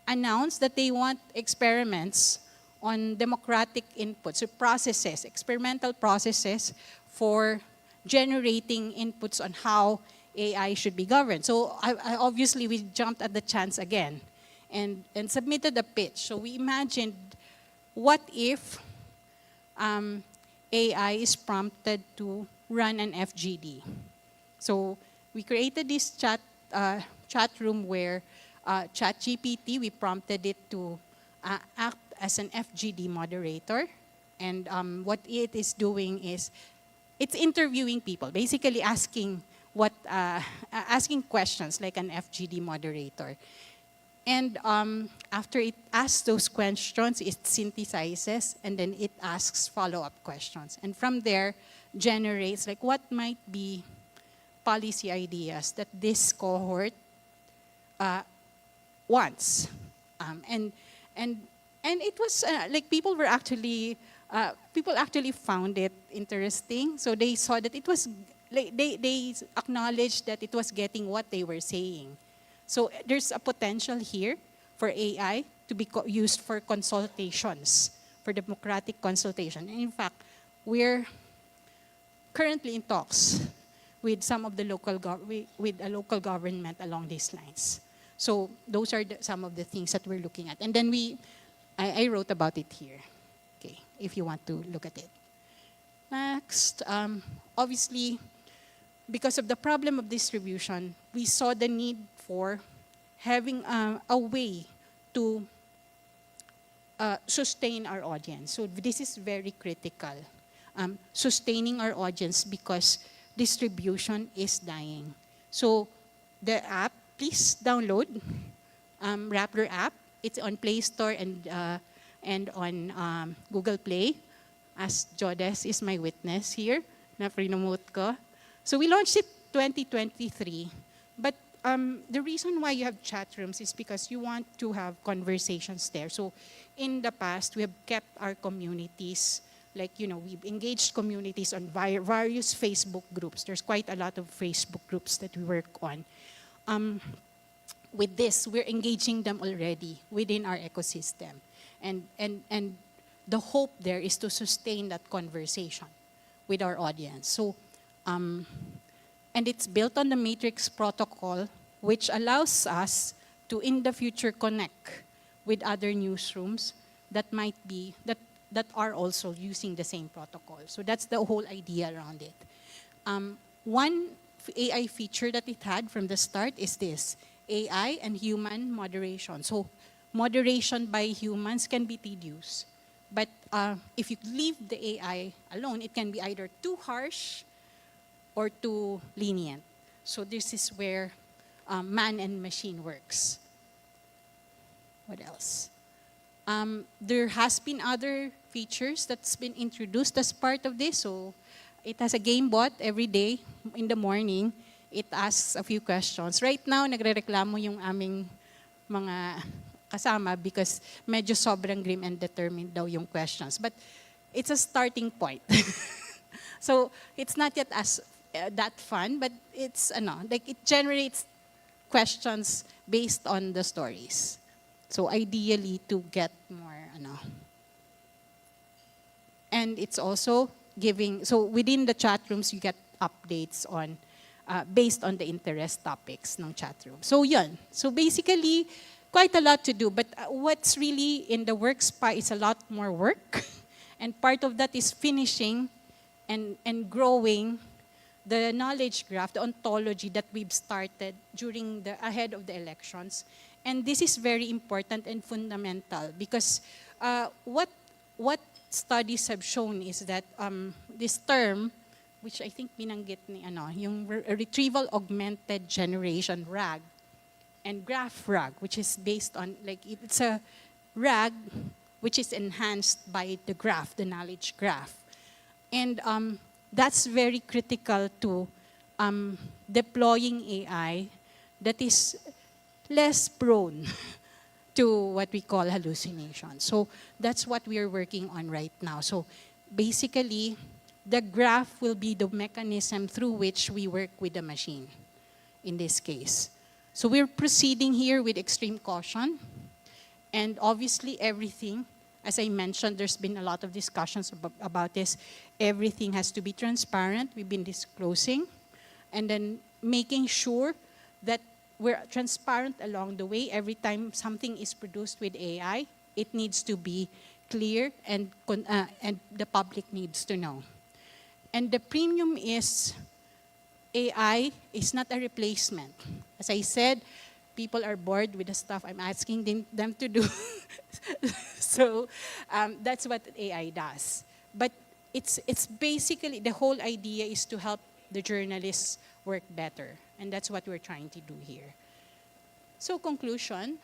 announced that they want experiments on democratic inputs, so processes, experimental processes for generating inputs on how AI should be governed. So obviously we jumped at the chance again and submitted a pitch. So we imagined, what if AI is prompted to run an FGD? So we created this chat room where ChatGPT, we prompted it to act as an FGD moderator. And what it is doing is, it's interviewing people, basically asking questions like an FGD moderator. And after it asks those questions, it synthesizes, and then it asks follow-up questions. And from there, generates like what might be policy ideas that this cohort wants. And it was like people actually found it interesting. So they saw that it was, they acknowledged that it was getting what they were saying. So there's a potential here for AI to be used for consultations, for democratic consultation. And in fact, we're currently in talks with some of the with a local government along these lines. So those are some of the things that we're looking at. And then I wrote about it here, okay, if you want to look at it. Next, obviously, because of the problem of distribution, we saw the need for having a way to sustain our audience. So this is very critical, sustaining our audience, because distribution is dying. So the app, please download Rappler app. It's on Play Store and on Google Play, as Jodes is my witness here, na promote ko. So we launched it 2023, but the reason why you have chat rooms is because you want to have conversations there. So in the past, we have kept our communities, like, we've engaged communities on various Facebook groups. There's quite a lot of Facebook groups that we work on. With this, we're engaging them already within our ecosystem. And the hope there is to sustain that conversation with our audience. So, and it's built on the Matrix protocol, which allows us to, in the future, connect with other newsrooms that might be, that are also using the same protocol. So that's the whole idea around it. One AI feature that it had from the start is this, AI and human moderation. So moderation by humans can be tedious. But if you leave the AI alone, it can be either too harsh or too lenient. So this is where man and machine works. What else? There has been other features that's been introduced as part of this. So it has a game bot every day in the morning. It asks a few questions. Right now, nagrereklamo yung aming mga kasama because medyo sobrang grim and determined daw yung questions. But it's a starting point. So it's not yet as that fun, but it's like it generates questions based on the stories. So ideally to get more and it's also giving, so within the chat rooms you get updates on based on the interest topics ng chat room. So yun. So basically quite a lot to do, but what's really in the works pa is a lot more work. And part of that is finishing and growing the knowledge graph, the ontology that we've started during ahead of the elections. And this is very important and fundamental because what studies have shown is that this term, which I think binanggit ni yung retrieval augmented generation RAG, and graph RAG, which is based on, like, it's a RAG which is enhanced by the graph, the knowledge graph. And that's very critical to deploying AI that is less prone to what we call hallucination. So that's what we are working on right now. So basically, the graph will be the mechanism through which we work with the machine in this case. So we're proceeding here with extreme caution. And obviously everything, as I mentioned, there's been a lot of discussions about this. Everything has to be transparent. We've been disclosing. And then making sure that we're transparent along the way. Every time something is produced with AI, it needs to be clear and the public needs to know. And the premium is AI is not a replacement. As I said, people are bored with the stuff I'm asking them to do. So that's what AI does. But it's basically, the whole idea is to help the journalists work better. And that's what we're trying to do here. So conclusion,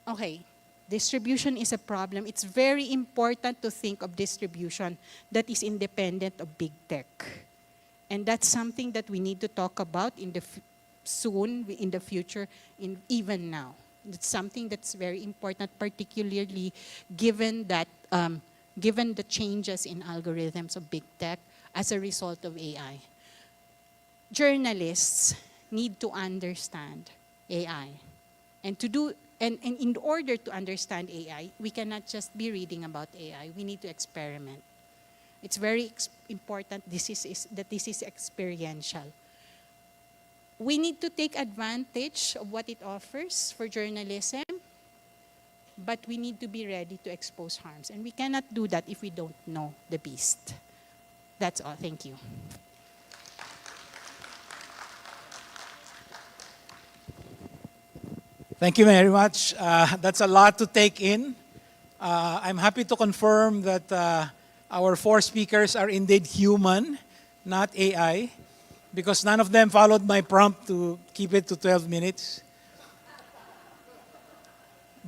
okay, distribution is a problem. It's very important to think of distribution that is independent of big tech. And that's something that we need to talk about soon, in the future, even now. It's something that's very important, particularly given that, given the changes in algorithms of big tech as a result of AI. Journalists need to understand AI. And in order to understand AI, we cannot just be reading about AI. We need to experiment. It's very important that this is experiential. We need to take advantage of what it offers for journalism, but we need to be ready to expose harms. And we cannot do that if we don't know the beast. That's all. Thank you. Thank you very much. That's a lot to take in. I'm happy to confirm that our 4 speakers are indeed human, not AI, because none of them followed my prompt to keep it to 12 minutes.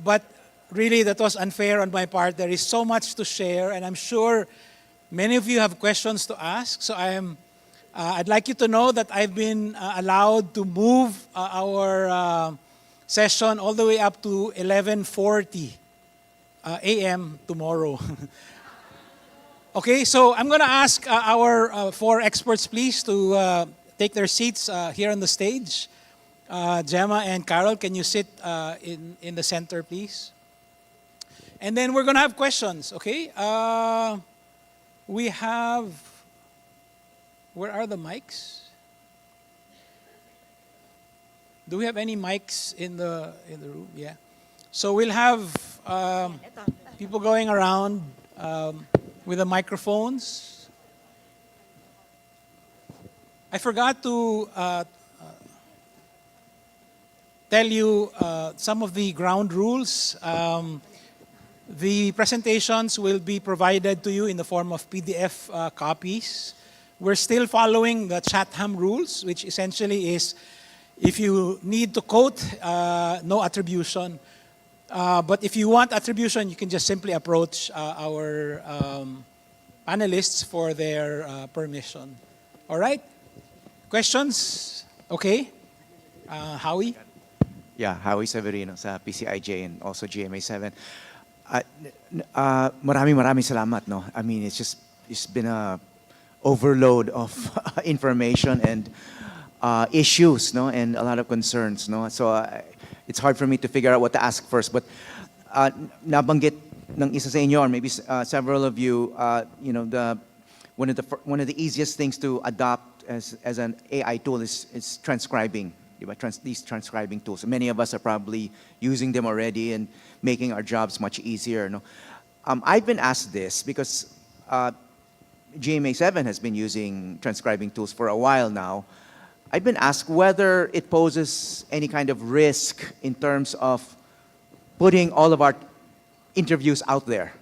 But really, that was unfair on my part. There is so much to share, and I'm sure many of you have questions to ask. So I'd like you to know that I've been allowed to move our session all the way up to 11:40 a.m. tomorrow. Okay, so I'm going to ask our 4 experts, please, to take their seats here on the stage. Gemma and Karol, can you sit in the center, please? And then we're going to have questions, okay? We have, where are the mics? Do we have any mics in the room? Yeah. So we'll have people going around with the microphones. I forgot to tell you some of the ground rules. The presentations will be provided to you in the form of PDF copies. We're still following the Chatham rules, which essentially is if you need to quote, no attribution. But if you want attribution, you can just simply approach our panelists for their permission. All right? Questions? Okay. Howie? Yeah, Howie Severino sa PCIJ and also GMA7. Maraming salamat, no? I mean, it's been a overload of information and issues, no? And a lot of concerns, no? So it's hard for me to figure out what to ask first. But nabanggit ng isa sa inyo, or maybe several of you, you know, one of the easiest things to adopt as an AI tool is transcribing. These transcribing tools. Many of us are probably using them already and making our jobs much easier. No? I've been asked this because GMA7 has been using transcribing tools for a while now. I've been asked whether it poses any kind of risk in terms of putting all of our interviews out there.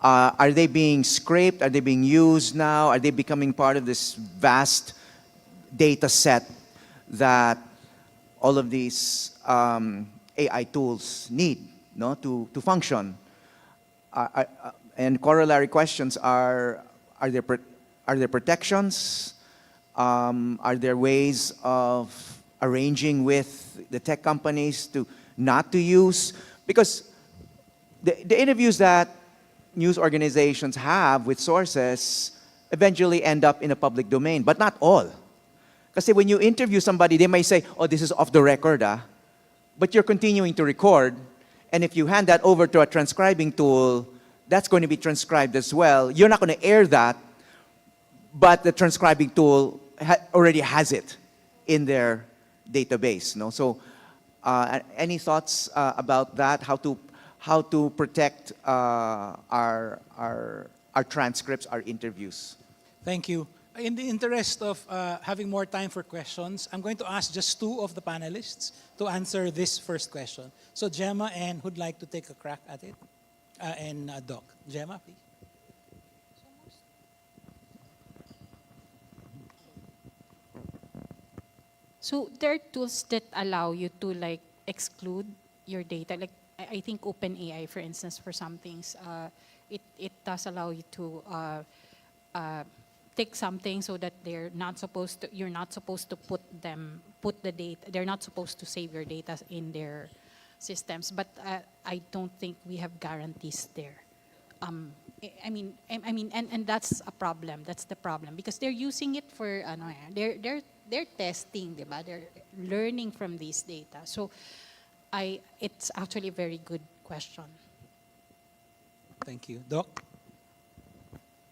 Are they being scraped? Are they being used now? Are they becoming part of this vast data set that all of these AI tools need, no, to function? And corollary questions are there protections? Are there ways of arranging with the tech companies to not to use? Because the interviews that news organizations have with sources eventually end up in a public domain, but not all. Kasi when you interview somebody, they may say, oh, this is off the record, but you're continuing to record, and if you hand that over to a transcribing tool, that's going to be transcribed as well. You're not going to air that, but the transcribing tool already has it in their database. No? So any thoughts about that, how to protect our transcripts, our interviews? Thank you. In the interest of having more time for questions, I'm going to ask just two of the panelists to answer this first question. So Gemma, and who'd like to take a crack at it? And Doc. Gemma, please. So there are tools that allow you to like exclude your data. Like I think OpenAI, for instance, for some things, it does allow you to take something so that you're not supposed to put the data. They're not supposed to save your data in their systems. But I don't think we have guarantees there. I mean, and that's a problem. That's the problem because they're using it for they're testing, diba? They're learning from these data. So it's actually a very good question. Thank you. Doc?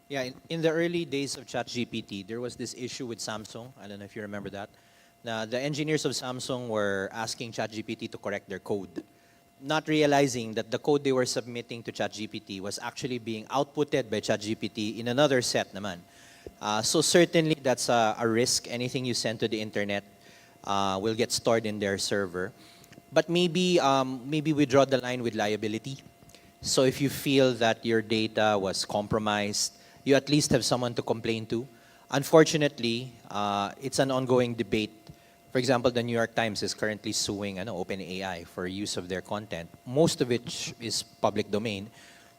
Yeah, in the early days of ChatGPT, there was this issue with Samsung. I don't know if you remember that. Now, the engineers of Samsung were asking ChatGPT to correct their code, not realizing that the code they were submitting to ChatGPT was actually being outputted by ChatGPT in another set naman. So certainly that's a risk. Anything you send to the internet will get stored in their server. But maybe we draw the line with liability. So if you feel that your data was compromised, you at least have someone to complain to. Unfortunately, it's an ongoing debate. For example, the New York Times is currently suing OpenAI for use of their content, most of which is public domain,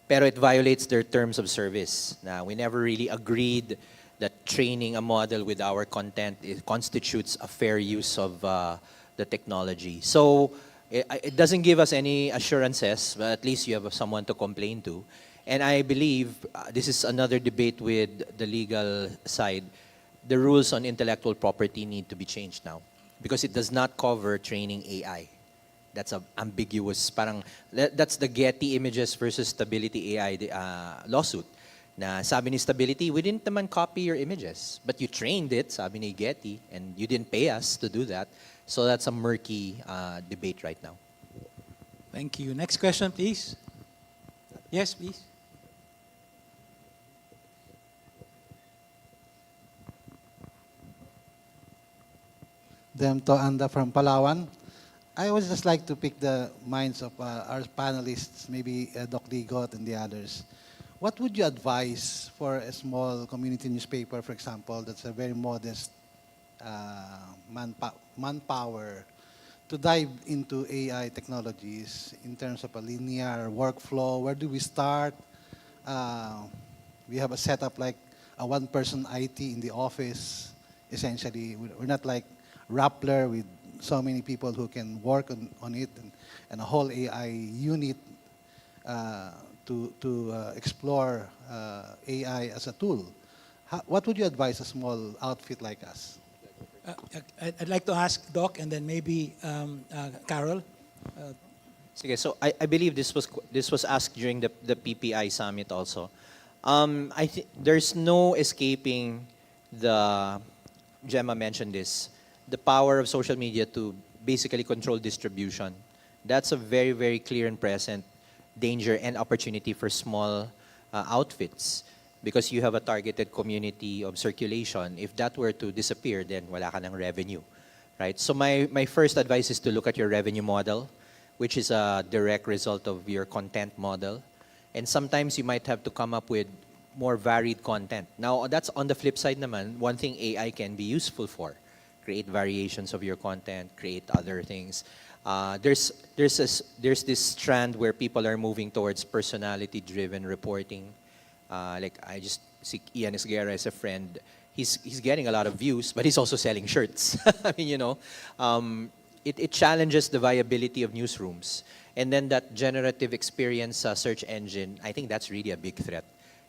pero it violates their terms of service. Now, we never really agreed that training a model with our content constitutes a fair use of the technology. So it doesn't give us any assurances, but at least you have someone to complain to. And I believe this is another debate with the legal side. The rules on intellectual property need to be changed now because it does not cover training AI. That's a ambiguous, parang, that's the Getty Images versus Stability AI lawsuit. Na sabi ni Stability, we didn't naman copy your images, but you trained it, sabi ni Getty, and you didn't pay us to do that. So that's a murky debate right now. Thank you. Next question, please. Yes, please. Demto Anda from Palawan. I would just like to pick the minds of our panelists, maybe Doc Ligot and the others. What would you advise for a small community newspaper, for example, that's a very modest manpower to dive into AI technologies in terms of a linear workflow? Where do we start? We have a setup like a one-person IT in the office, essentially. We're not like Rappler with so many people who can work on it, and a whole AI unit to explore AI as a tool. What would you advise a small outfit like us? I'd like to ask Doc and then maybe Karol. Sige, so I believe this was asked during the PPI summit also. I think there's no escaping the, Gemma mentioned this, the power of social media to basically control distribution. That's a very, very clear and present danger and opportunity for small outfits, because you have a targeted community of circulation. If that were to disappear, then wala ka ng revenue, right? So my first advice is to look at your revenue model, which is a direct result of your content model. And sometimes you might have to come up with more varied content. Now, that's on the flip side naman, one thing AI can be useful for. Create variations of your content, create other things. There's this strand where people are moving towards personality-driven reporting. Like I just see Ian Esguerra as a friend. He's getting a lot of views, but he's also selling shirts. I mean, you know, it challenges the viability of newsrooms. And then that generative experience search engine, I think that's really a big threat.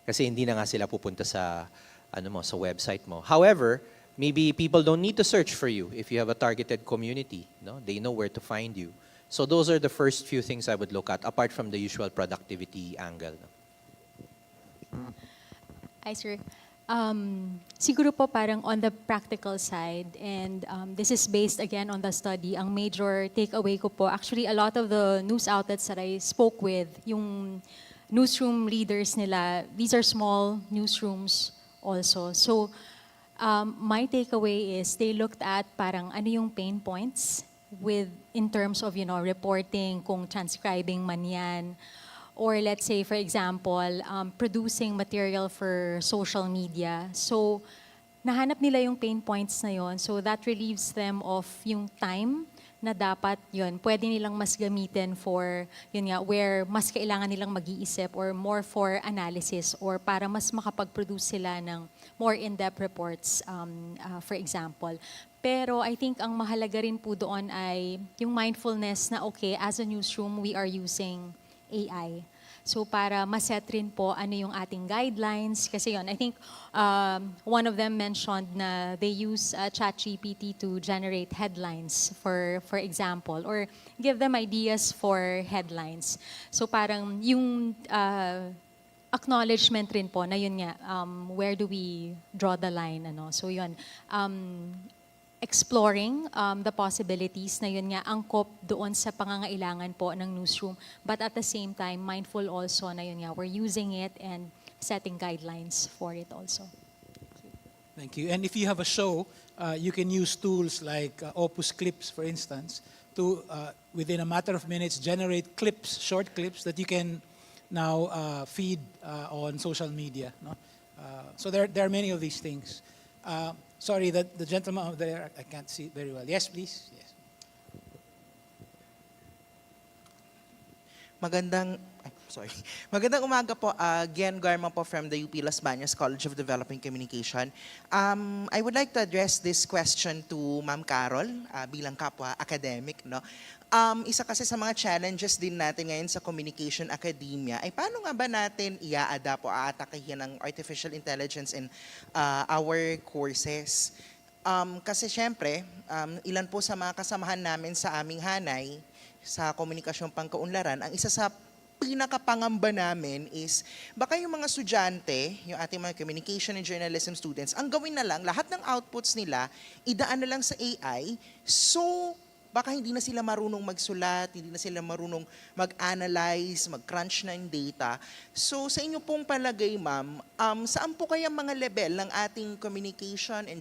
Kasi hindi na nga sila pupunta sa sa website mo. However, maybe people don't need to search for you if you have a targeted community. No? They know where to find you. So those are the first few things I would look at, apart from the usual productivity angle. Hi, sir. Siguro po parang on the practical side, and this is based again on the study, ang major takeaway ko po, actually a lot of the news outlets that I spoke with, yung newsroom leaders nila, these are small newsrooms also. So my takeaway is they looked at parang ano yung pain points in terms of, reporting, kung transcribing man yan, or let's say, for example, producing material for social media. So, nahanap nila yung pain points na yon. So, that relieves them of yung time na dapat yun, pwede nilang mas gamitin for, yun nga, where mas kailangan nilang mag-iisip or more for analysis or para mas makapag-produce sila ng more in-depth reports, for example. Pero I think ang mahalaga rin po doon ay yung mindfulness na, okay, as a newsroom, we are using AI. So para maset rin po ano yung ating guidelines. Kasi yun, I think one of them mentioned na they use ChatGPT to generate headlines, for example, or give them ideas for headlines. So parang yung acknowledgement rin po na yun nga, where do we draw the line? So yun, exploring the possibilities na yun nga angkop doon sa pangangailangan po ng newsroom, but at the same time mindful also na yun nga we're using it and setting guidelines for it also. Thank you. And if you have a show, you can use tools like Opus Clips, for instance, to within a matter of minutes generate clips, short clips that you can now feed on social media. No? So there are many of these things. Sorry, the gentleman over there, I can't see very well. Yes, please. Yes. Magandang umaga po. Gemma po from the UP Las Bañas College of Developing Communication. I would like to address this question to Ma'am Karol bilang kapwa academic. No? Isa kasi sa mga challenges din natin ngayon sa communication academia ay paano nga ba natin i-a-adapt o aatakihin ng artificial intelligence in our courses. Kasi syempre, ilan po sa mga kasamahan namin sa aming hanay sa komunikasyong pangkaunlaran, ang isa sa pinakapangamba namin is baka yung mga estudyante, yung ating mga communication and journalism students, ang gawin na lang, lahat ng outputs nila, idaan na lang sa AI. So, baka hindi na sila marunong magsulat, hindi na sila marunong mag-analyze, mag-crunch ng data. So, sa inyo pong palagay, ma'am, saan po kaya mga level ng ating communication and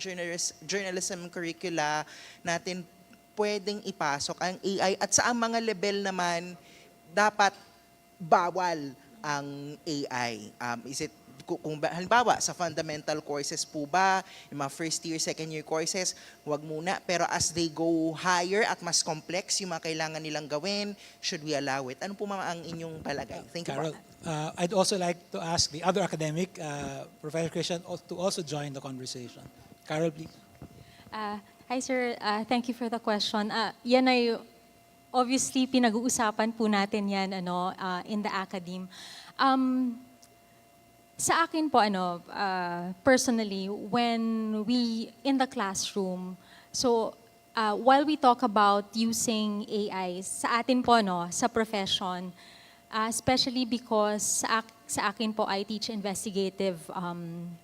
journalism curricula natin pwedeng ipasok ang AI at saan mga level naman dapat bawal ang AI? Is it, kung halimbawa, sa fundamental courses po ba, yung mga first year, second year courses, wag muna. Pero as they go higher at mas complex yung mga kailangan nilang gawin, should we allow it? Ano po ang inyong palagay? Thank you. Carol, I'd also like to ask the other academic, Professor Christian, to also join the conversation. Carol, please. Hi, sir. Thank you for the question. Yan ay obviously pinag-uusapan po natin yan in the academe. Sa akin po personally, when we in the classroom, so while we talk about using AI sa atin po sa profession, especially because sa akin po I teach investigative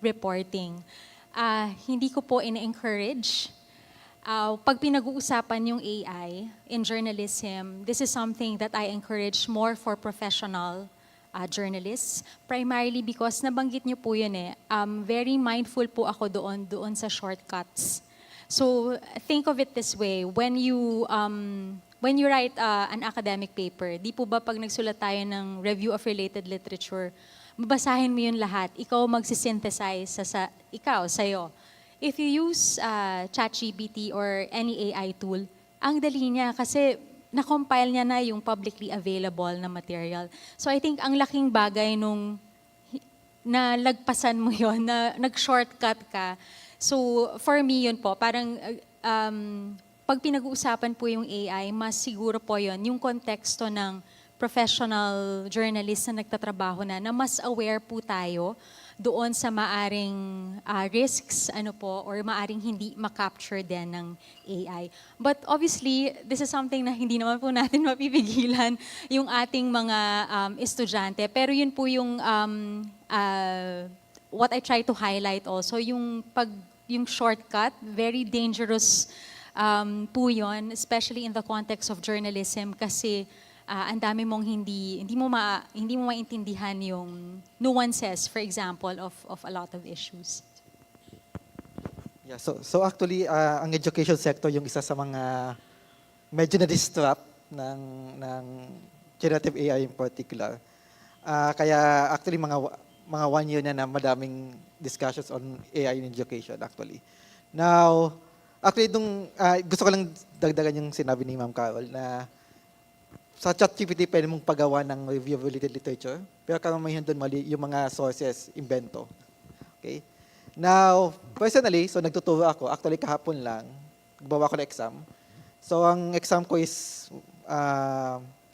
reporting, hindi ko po in-encourage pag pinag-uusapan yung AI in journalism. This is something that I encourage more for professional journalists, primarily because nabanggit niyo po yun very mindful po ako doon sa shortcuts. So think of it this way, when you write an academic paper, di po ba pag nagsulat tayo ng review of related literature, babasahin mo yun lahat, ikaw magsisynthesize sa'yo. If you use ChatGPT or any AI tool, ang dali niya kasi na-compile niya na yung publicly available na material. So I think ang laking bagay nung nalagpasan mo yon, na nag-shortcut ka. So for me yun po, parang pag pinag-uusapan po yung AI, mas siguro po yun, yung konteksto ng professional journalist na nagtatrabaho na mas aware po tayo doon sa maaring risks or maaring hindi ma-capture din ng AI. But obviously, this is something na hindi naman po natin mapipigilan yung ating mga estudyante. Pero yun po yung what I try to highlight also, yung shortcut, very dangerous po yun, especially in the context of journalism kasi ang dami mong hindi mo maintindihan yung nuances, for example, of a lot of issues. Yeah, so actually, ang education sector yung isa sa mga medyo na-disrupt ng generative AI in particular. Kaya actually, mga 1 year na madaming discussions on AI in education actually. Now, actually, gusto ko lang dagdagan yung sinabi ni Ma'am Karol na sa ChatGPT, pwede mong pagawa ng review of related literature, pero karamihan doon mali yung mga sources, invento. Okay? Now, personally, so nagtuturo ako, actually kahapon lang, nagbawa ko ng exam. So, ang exam ko is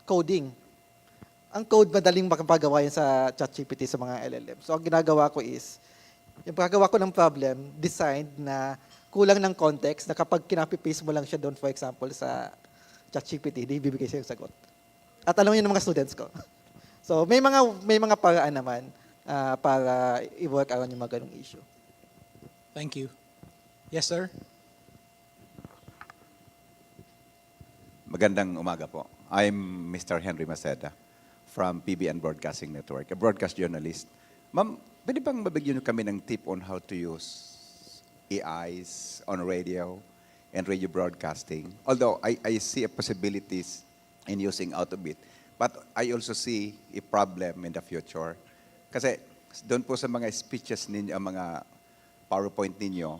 coding. Ang code, madaling makapagawa yan sa ChatGPT sa mga LLM. So, ang ginagawa ko is, yung paggawa ko ng problem, designed na kulang ng context, na kapag kinapi-paste mo lang siya doon, for example, sa ChatGPT, di bibigay siya yung sagot. At alam mo yun ng mga students ko. So, may mga paraan naman para i-work around yung mga ganung issue. Thank you. Yes, sir? Magandang umaga po. I'm Mr. Henry Maceda from PBN Broadcasting Network, a broadcast journalist. Ma'am, pwede bang mabigyan niyo kami ng tip on how to use AIs on radio and radio broadcasting? Although I see a possibilities in using out of it, but I also see a problem in the future. Kasi doon po sa mga speeches ninyo, mga PowerPoint ninyo,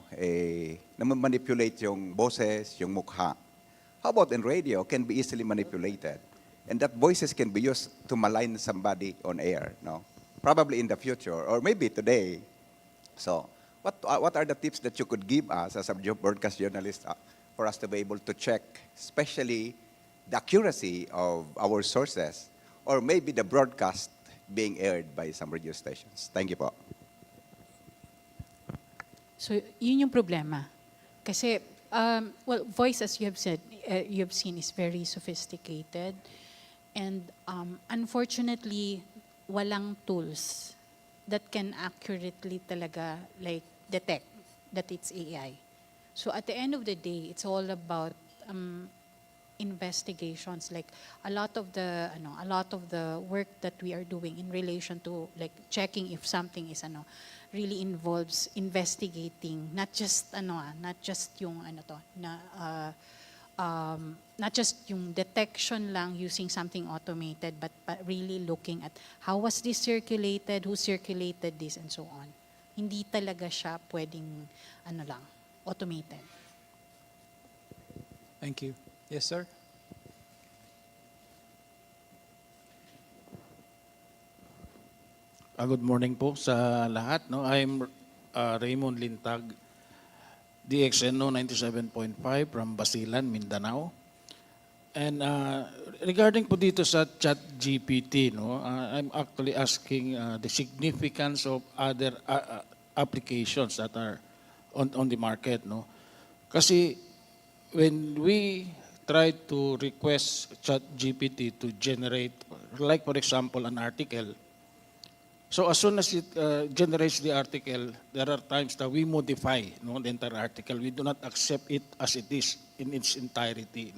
na-manipulate yung boses, yung mukha. How about in radio? Can be easily manipulated. And that voices can be used to malign somebody on air, no? Probably in the future, or maybe today. So, what are the tips that you could give us as a broadcast journalist for us to be able to check, especially the accuracy of our sources, or maybe the broadcast being aired by some radio stations? Thank you po. So, yun yung problema. Kasi, well, voice, as you have said, you've seen is very sophisticated. And unfortunately, walang tools that can accurately talaga like detect that it's AI. So at the end of the day, it's all about investigations. Like a lot of the work that we are doing in relation to like checking if something is really involves investigating, not just yung not just yung detection lang using something automated, but really looking at how was this circulated, who circulated this, and so on. Hindi talaga siya pwedeng automated. Thank you. Yes, sir. Good morning po sa lahat. No? I'm Raymond Lintag, DXNO 97.5 from Basilan, Mindanao. And regarding po dito sa ChatGPT, no, I'm actually asking the significance of other applications that are on the market. No? Kasi when we try to request ChatGPT to generate, like for example, an article, so as soon as it generates the article, there are times that we modify the entire article. We do not accept it as it is in its entirety.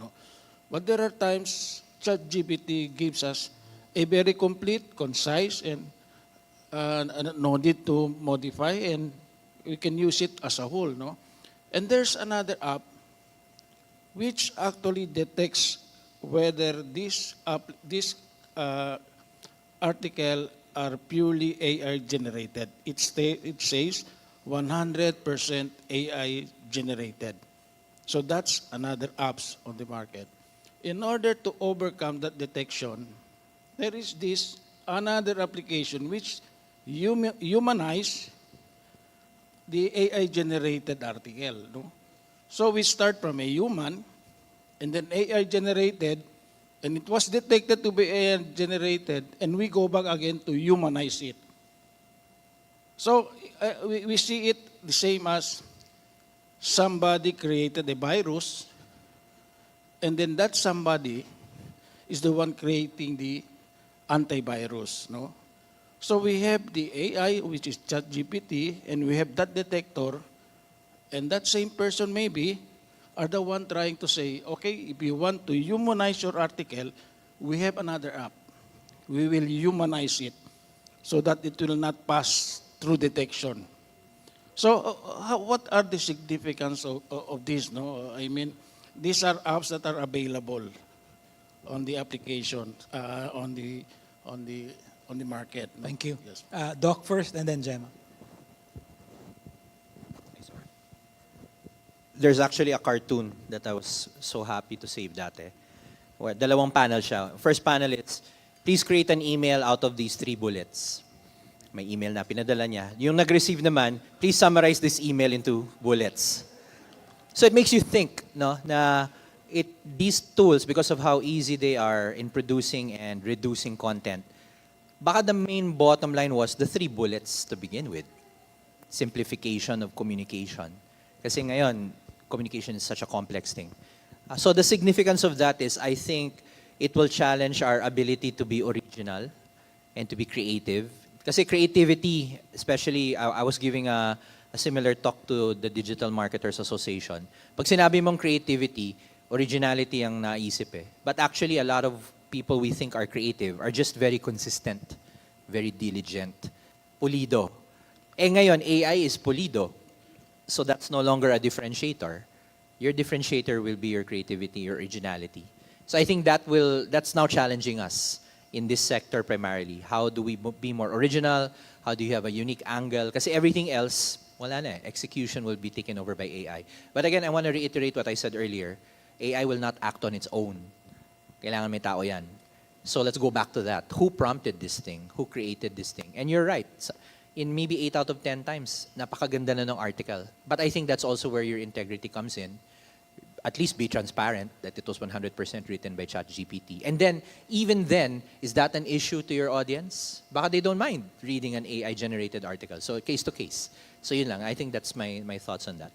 But there are times ChatGPT gives us a very complete, concise, and no need to modify, and we can use it as a whole. No? And there's another app which actually detects whether this article are purely AI generated. It says 100% AI generated. So that's another apps on the market. In order to overcome that detection, there is this another application which humanize the AI generated article. No? So we start from a human, and then AI generated, and it was detected to be AI generated, and we go back again to humanize it. So we see it the same as somebody created a virus, and then that somebody is the one creating the antivirus. No? So we have the AI, which is ChatGPT, and we have that detector, and that same person maybe are the one trying to say, okay, if you want to humanize your article, we have another app. We will humanize it so that it will not pass through detection. So what are the significance of this? No, I mean, these are apps that are available on the application, on the market. No? Thank you. Yes. Doc first, and then Gemma. There's actually a cartoon that I was so happy to save dati. Where dalawang panel siya. First panel is, please create an email out of these 3 bullets. May email na pinadala niya. Yung nag-receive naman, please summarize this email into bullets. So it makes you think, no, na these tools, because of how easy they are in producing and reducing content, baka the main bottom line was the 3 bullets to begin with. Simplification of communication. Kasi ngayon, communication is such a complex thing. So the significance of that is, I think, it will challenge our ability to be original and to be creative. Kasi creativity, especially, I was giving a similar talk to the Digital Marketers Association. Pag sinabi mong creativity, originality ang naisip eh. But actually, a lot of people we think are creative are just very consistent, very diligent, pulido. Eh ngayon, AI is pulido. So that's no longer a differentiator. Your differentiator will be your creativity, your originality. So I think that's now challenging us in this sector primarily. How do we be more original? How do you have a unique angle? Kasi everything else, wala na eh. Execution will be taken over by AI. But again, I want to reiterate what I said earlier. AI will not act on its own. Kailangan may tao yan. So let's go back to that. Who prompted this thing? Who created this thing? And you're right. In maybe 8 out of 10 times, napakaganda na ng article. But I think that's also where your integrity comes in. At least be transparent that it was 100% written by ChatGPT. And then, even then, is that an issue to your audience? Baka they don't mind reading an AI-generated article. So case to case. So yun lang. I think that's my thoughts on that.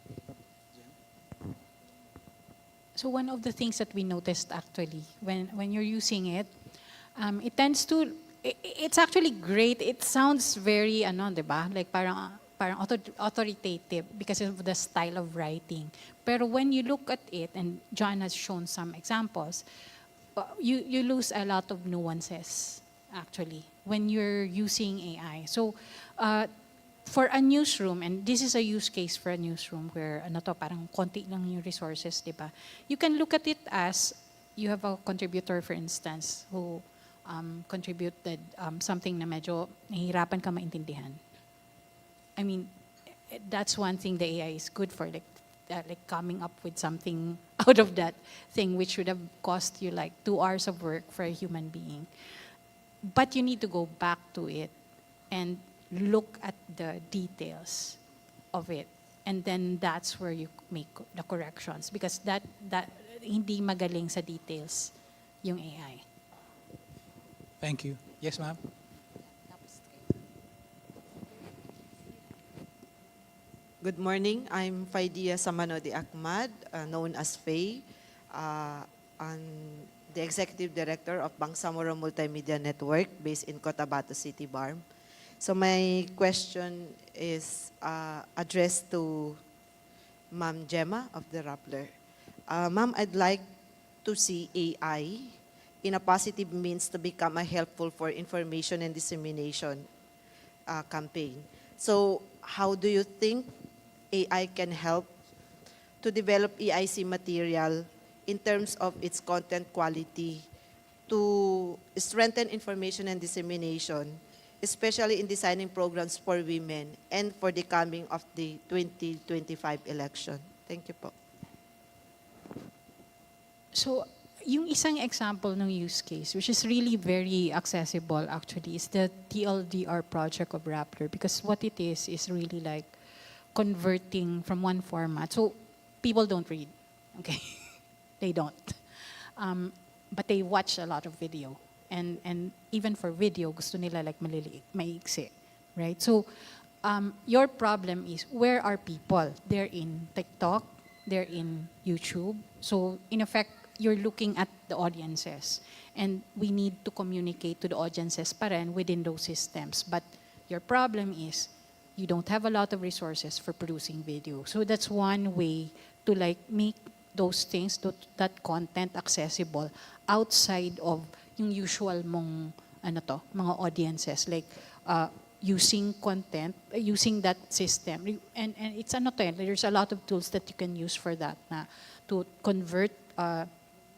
So one of the things that we noticed actually when you're using it, it tends to, it's actually great. It sounds very, diba? Like parang authoritative because of the style of writing. Pero when you look at it, and John has shown some examples, you lose a lot of nuances actually when you're using AI. So for a newsroom, and this is a use case for a newsroom where parang konti lang yung resources, di ba? You can look at it as you have a contributor, for instance, who contributed something na medyo nahihirapan ka maintindihan. I mean, that's one thing the AI is good for, like coming up with something out of that thing which would have cost you like 2 hours of work for a human being. But you need to go back to it and look at the details of it. And then that's where you make the corrections because that hindi magaling sa details yung AI. Thank you. Yes, ma'am. Good morning. I'm Faidia Samanodi Ahmad, known as Faye. I'm the Executive Director of Bangsamoro Multimedia Network based in Cotabato City, Barm. So my question is addressed to Ma'am Gemma of the Rappler. Ma'am, I'd like to see AI in a positive means to become a helpful for information and dissemination campaign. So how do you think AI can help to develop EIC material in terms of its content quality to strengthen information and dissemination, especially in designing programs for women and for the coming of the 2025 election? Thank you po. So, yung isang example ng use case, which is really very accessible actually, is the TLDR project of Rappler, because what it is really like converting from one format. So, people don't read, okay? They don't. But they watch a lot of video. And even for video, gusto nila like maliliit, maiksi, right? So, your problem is, where are people? They're in TikTok, they're in YouTube. So, in effect, you're looking at the audiences. And we need to communicate to the audiences pa rin within those systems. But your problem is, you don't have a lot of resources for producing video. So that's one way to like make those things, that content accessible outside of yung usual mong mga audiences, like using content, using that system. And it's there's a lot of tools that you can use for that to convert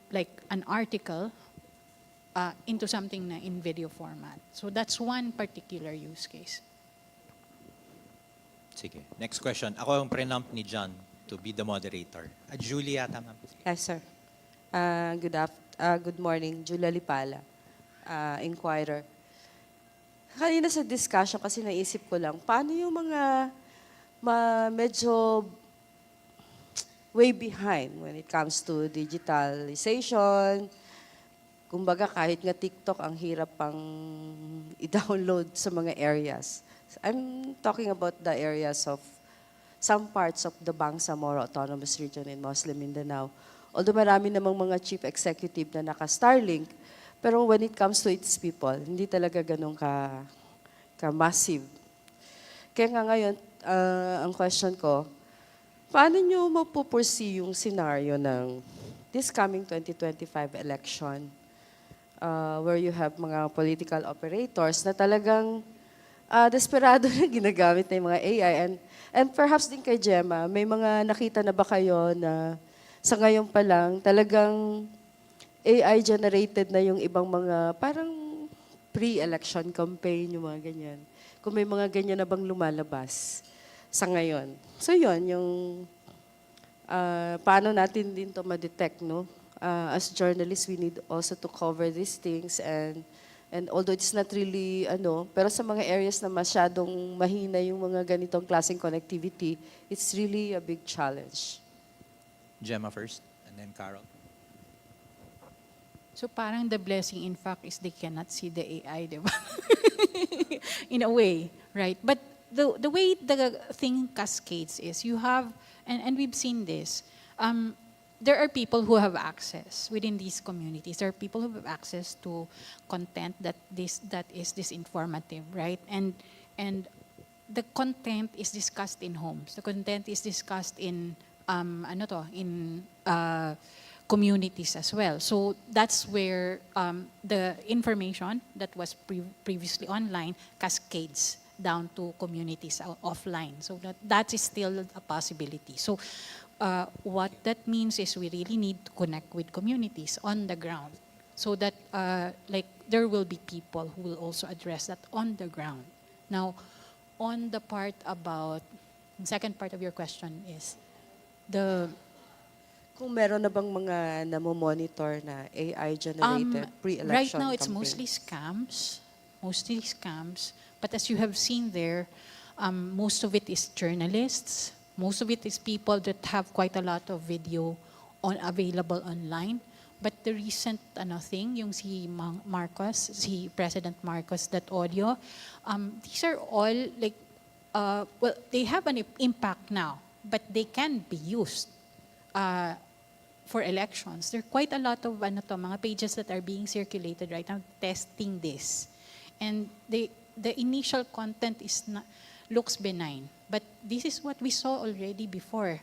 like an article into something na in video format. So that's one particular use case. Sige. Next question. Ako ang prenup ni John to be the moderator. Julia, tama? Yes, sir. Good morning. Julia Lipala, Inquirer. Kanina sa discussion kasi naisip ko lang, paano yung mga medyo way behind when it comes to digitalization? Kumbaga kahit nga TikTok, ang hirap pang i-download sa mga areas. I'm talking about the areas of some parts of the Bangsamoro Autonomous Region in Muslim Mindanao. Although marami namang mga chief executive na naka-Starlink, pero when it comes to its people, hindi talaga ganun ka-massive. Kaya nga ngayon, ang question ko, paano nyo mapupursee yung scenario ng this coming 2025 election where you have mga political operators na talagang desperado na ginagamit na yung mga AI. And perhaps din kay Gemma, may mga nakita na ba kayo na sa ngayon pa lang, talagang AI-generated na yung ibang mga parang pre-election campaign, yung mga ganyan. Kung may mga ganyan na bang lumalabas sa ngayon. So yun, yung paano natin din to ma-detect, no? As journalists, we need also to cover these things and although it's not really, pero sa mga areas na masyadong mahina yung mga ganitong klaseng connectivity, it's really a big challenge. Gemma first, and then Karol. So parang the blessing in fact is they cannot see the AI, di ba? In a way, right? But the way the thing cascades is you have, and we've seen this, there are people who have access within these communities. There are people who have access to content that is disinformative, right? And the content is discussed in homes. The content is discussed in communities as well. So that's where the information that was previously online cascades down to communities offline. So that is still a possibility. So what that means is we really need to connect with communities on the ground, so that there will be people who will also address that on the ground. Now, on the part about, the second part of your question is kung meron na bang mga namo-monitor na AI-generated pre-election right now it's campaigns? mostly scams. But as you have seen there, most of it is journalists. Most of it is people that have quite a lot of video available online. But the recent thing, yung si President Marcos, that audio, these are all well, they have an impact now, but they can be used for elections. There are quite a lot of mga pages that are being circulated right now testing this. And the initial content looks benign, but this is what we saw already before.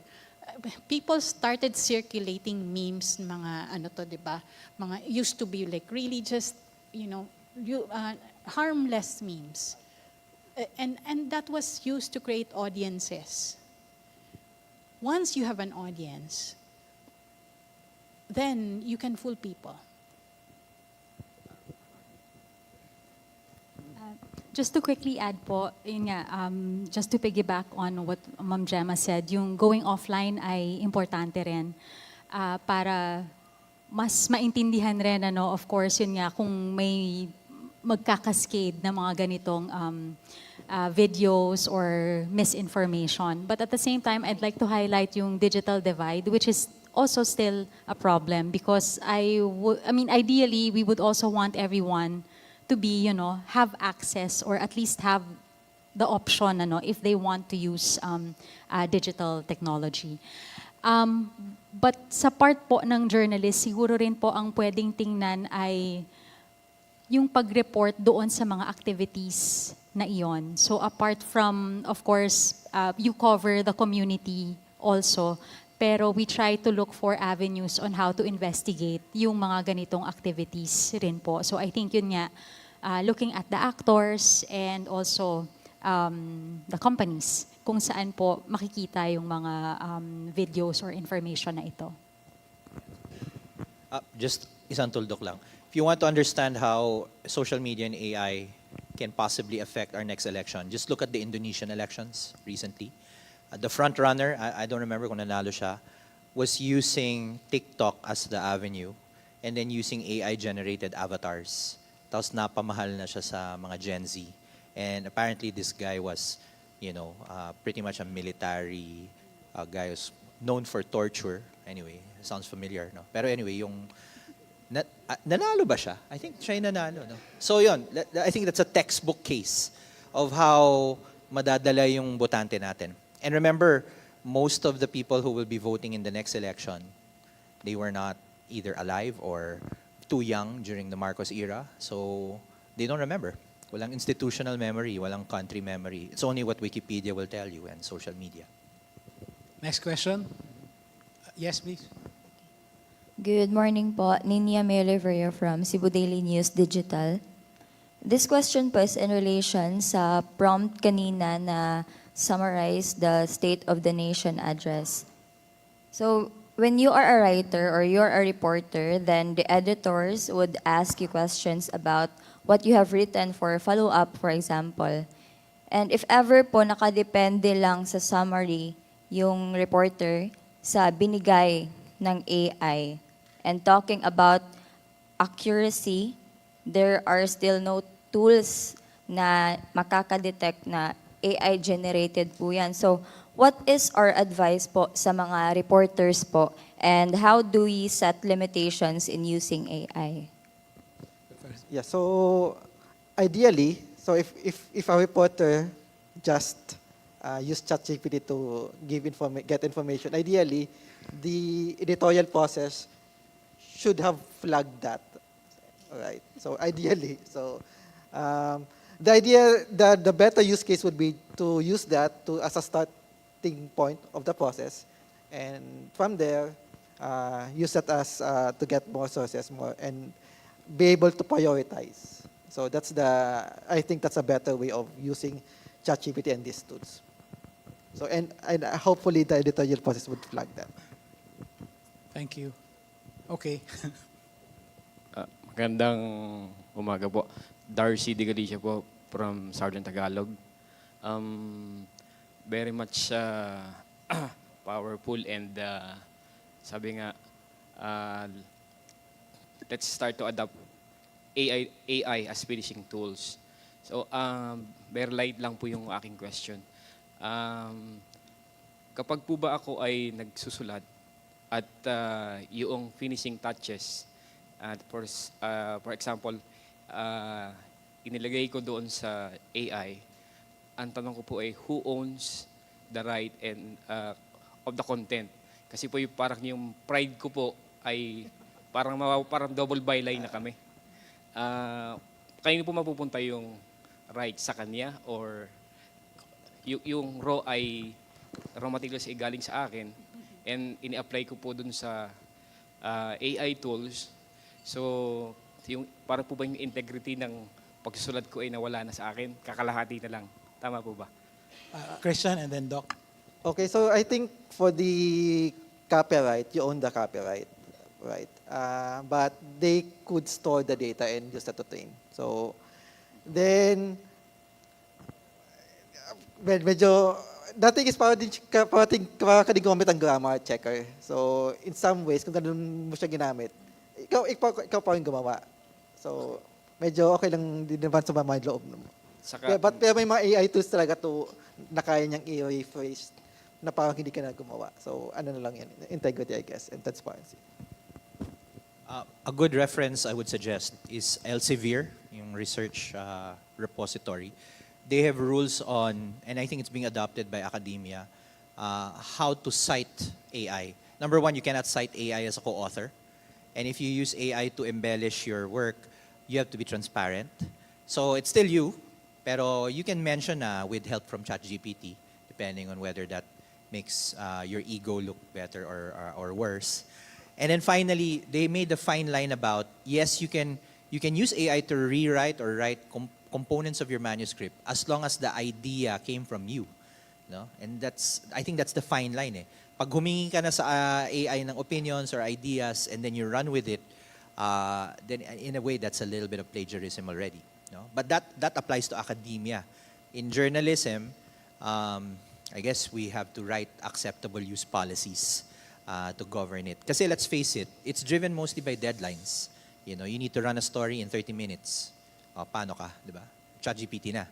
People started circulating memes, mga diba? Mga used to be really just, harmless memes. And that was used to create audiences. Once you have an audience, then you can fool people. Just to quickly add po, yun nga, just to piggyback on what Ma'am Gemma said, yung going offline ay importante rin para mas maintindihan rin, of course, yun nga, kung may magkakascade na mga ganitong videos or misinformation. But at the same time, I'd like to highlight yung digital divide, which is also still a problem, because ideally, we would also want everyone to be, have access or at least have the option, if they want to use digital technology. But sa part po ng journalist, siguro rin po ang pwedeng tingnan ay yung pag-report doon sa mga activities na iyon. So apart from, of course, you cover the community also, pero we try to look for avenues on how to investigate yung mga ganitong activities rin po. So I think yun nga, looking at the actors and also the companies, kung saan po makikita yung mga videos or information na ito. Just isang tuldok lang. If you want to understand how social media and AI can possibly affect our next election, just look at the Indonesian elections recently. The front runner, I don't remember kung nanalo siya, was using TikTok as the avenue and then using AI-generated avatars. Tapos napamahal na siya sa mga Gen Z. And apparently this guy was, pretty much a military guy who's known for torture. Anyway, sounds familiar, no? Pero anyway, nanalo ba siya? I think siya yung nanalo, no? So yun, I think that's a textbook case of how madadala yung botante natin. And remember, most of the people who will be voting in the next election, they were not either alive or too young during the Marcos era, so they don't remember. Walang institutional memory, walang country memory. It's only what Wikipedia will tell you and social media. Next question. Yes, please. Good morning po. Ninia Meliveria from Cebu Daily News Digital. This question po is in relation sa prompt kanina na summarize the State of the Nation address. So, when you are a writer or you're a reporter, then the editors would ask you questions about what you have written for follow-up, for example. And if ever po nakadepende lang sa summary yung reporter sa binigay ng AI, and talking about accuracy, there are still no tools na makakadetect na AI-generated po yan. So, what is our advice po sa mga reporters po, and how do we set limitations in using AI? Yeah, so ideally, so if a reporter just use ChatGPT to get information. Ideally, the editorial process should have flagged that. All right. So ideally, the better use case would be to use that as a starting point of the process, and from there, use that as to get more sources, and be able to prioritize. So I think that's a better way of using ChatGPT and these tools. So and hopefully the editorial process would flag that. Thank you. Okay. Magandang umaga po. Darcy De Galicia po from Southern Tagalog. Very much powerful and sabi nga, let's start to adopt AI as finishing tools. So, very light lang po yung aking question. Kapag po ba ako ay nagsusulat at yung finishing touches, for example, inilagay ko doon sa AI, ang tanong ko po ay who owns the right and of the content? Kasi po yung parang yung pride ko po ay parang double byline na kami. Kayo po mapupunta yung right sa kanya or yung raw materials ay galing sa akin and ini-apply ko po dun sa AI tools. So, para po ba yung integrity ng pagsusulat ko ay nawala na sa akin? Kakalahati na lang. Tama po ba? Christian and then Doc. Okay, so I think for the copyright, you own the copyright, right? But they could store the data and use that to train. So, then, medyo, dating is parang din gumamit ang grammar checker. So, in some ways, kung ganun mo siya ginamit, ikaw pa rin gumawa. So, medyo okay lang din naman sa mga loob mo. Pero may mga AI tools talaga na kaya niyang i-rephrase na parang hindi ka na gumawa. So, ano na lang yan, integrity, I guess, and transparency. A good reference I would suggest is Elsevier, yung research repository. They have rules on, and I think it's being adopted by academia, how to cite AI. Number one, you cannot cite AI as a co-author. And if you use AI to embellish your work, you have to be transparent. So it's still you, pero you can mention with help from ChatGPT, depending on whether that makes your ego look better or worse. And then finally, they made a fine line about, yes, you can use AI to rewrite or write components of your manuscript as long as the idea came from you. No? And I think that's the fine line. Pag humingi ka na sa AI ng opinions or ideas and then you run with it, then in a way that's a little bit of plagiarism already. No? But that applies to academia. In journalism, I guess we have to write acceptable use policies to govern it. Kasi let's face it, it's driven mostly by deadlines. You need to run a story in 30 minutes. Paano ka, di ba? ChatGPT na,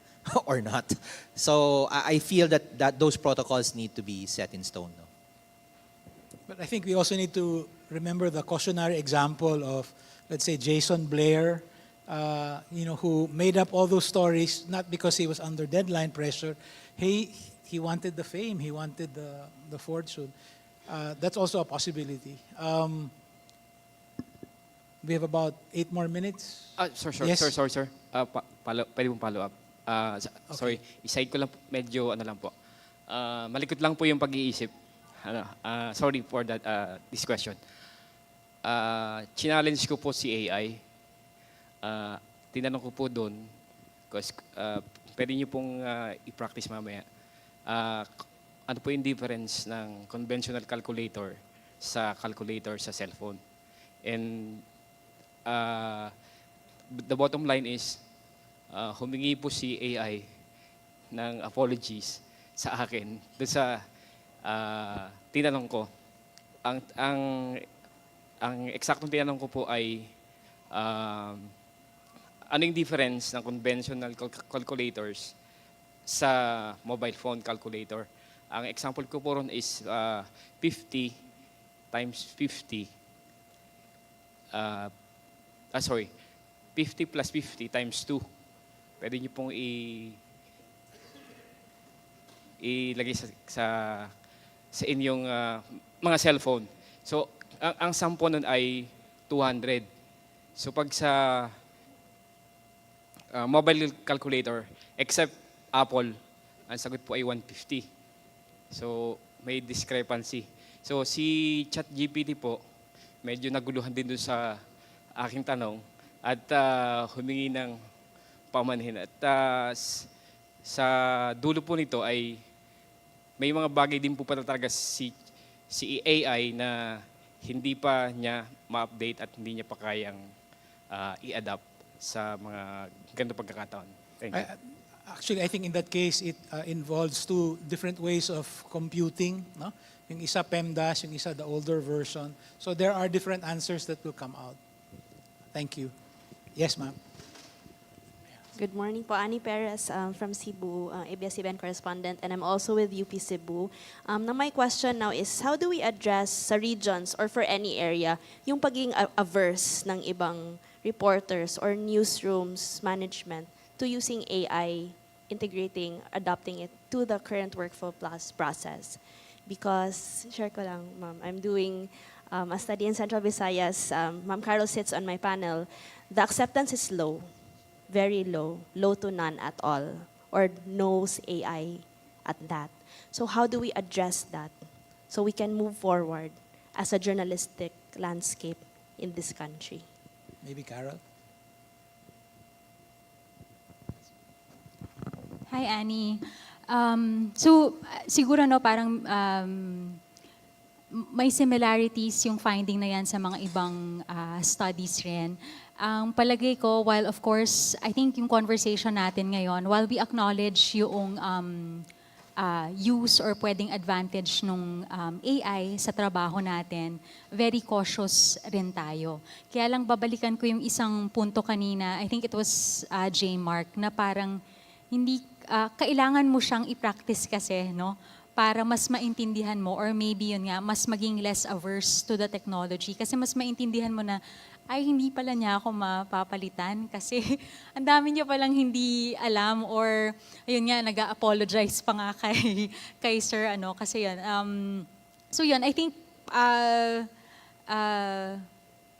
or not. So I feel that those protocols need to be set in stone. No? But I think we also need to remember the cautionary example of, let's say, Jason Blair, who made up all those stories not because he was under deadline pressure. He wanted the fame, he wanted the fortune. That's also a possibility. We have about 8 more minutes. Sorry, Yes? sir. Pwede mong follow up. Sorry, iside ko lang, medyo ano lang po. Malikot lang po yung pag-iisip. Sorry for that this question. Challenge ko po si AI. Tinanong ko po doon, because pwede niyo pong i-practice mamaya. Ano po yung difference ng conventional calculator sa calculator sa cellphone? And the bottom line is, humingi po si AI ng apologies sa akin doon sa tinanong ko. Ang eksaktong tinanong ko po ay ano yung difference ng conventional calculators sa mobile phone calculator. Ang example ko po ron is 50 times 50. 50 plus 50 times 2. Pwede niyo pong ilagay sa inyong mga cellphone. So, ang sampo nun ay 200. So, pag sa mobile calculator, except Apple, ang sagot po ay 150. So, may discrepancy. So, si ChatGPT po, medyo naguluhan din doon sa aking tanong at humingi ng pamanhin. At sa dulo po nito ay may mga bagay din po pala talaga si AI na hindi pa niya ma-update at hindi niya pa kayang i-adapt sa mga ganito pagkakataon. Thank you. Actually, I think in that case, it involves two different ways of computing. No? Yung isa PEMDAS, yung isa the older version. So there are different answers that will come out. Thank you. Yes, ma'am. Good morning po, Annie Perez from Cebu, ABS-CBN correspondent, and I'm also with UP Cebu. Now my question now is, how do we address sa regions or for any area yung pagiging averse ng ibang reporters or newsrooms management to using AI, integrating, adopting it to the current workflow plus process? Because, share ko lang, ma'am, I'm doing a study in Central Visayas. Ma'am Karol sits on my panel. The acceptance is low, very low, low to none at all, or knows AI at that. So how do we address that so we can move forward as a journalistic landscape in this country? Maybe Karol? Hi, Annie. So, siguro no, parang may similarities yung finding na yan sa mga ibang studies rin. Ang palagay ko, while of course, I think yung conversation natin ngayon, while we acknowledge yung use or pwedeng advantage ng AI sa trabaho natin, very cautious rin tayo. Kaya lang babalikan ko yung isang punto kanina, I think it was J. Mark, na parang hindi kailangan mo siyang i-practice kasi, no? Para mas maintindihan mo or maybe yun nga, mas maging less averse to the technology. Kasi mas maintindihan mo na, ay hindi pala niya ako mapapalitan kasi ang dami niya palang hindi alam or ayun nga, nag-apologize pa nga kay Sir, kasi yun. So yun, I think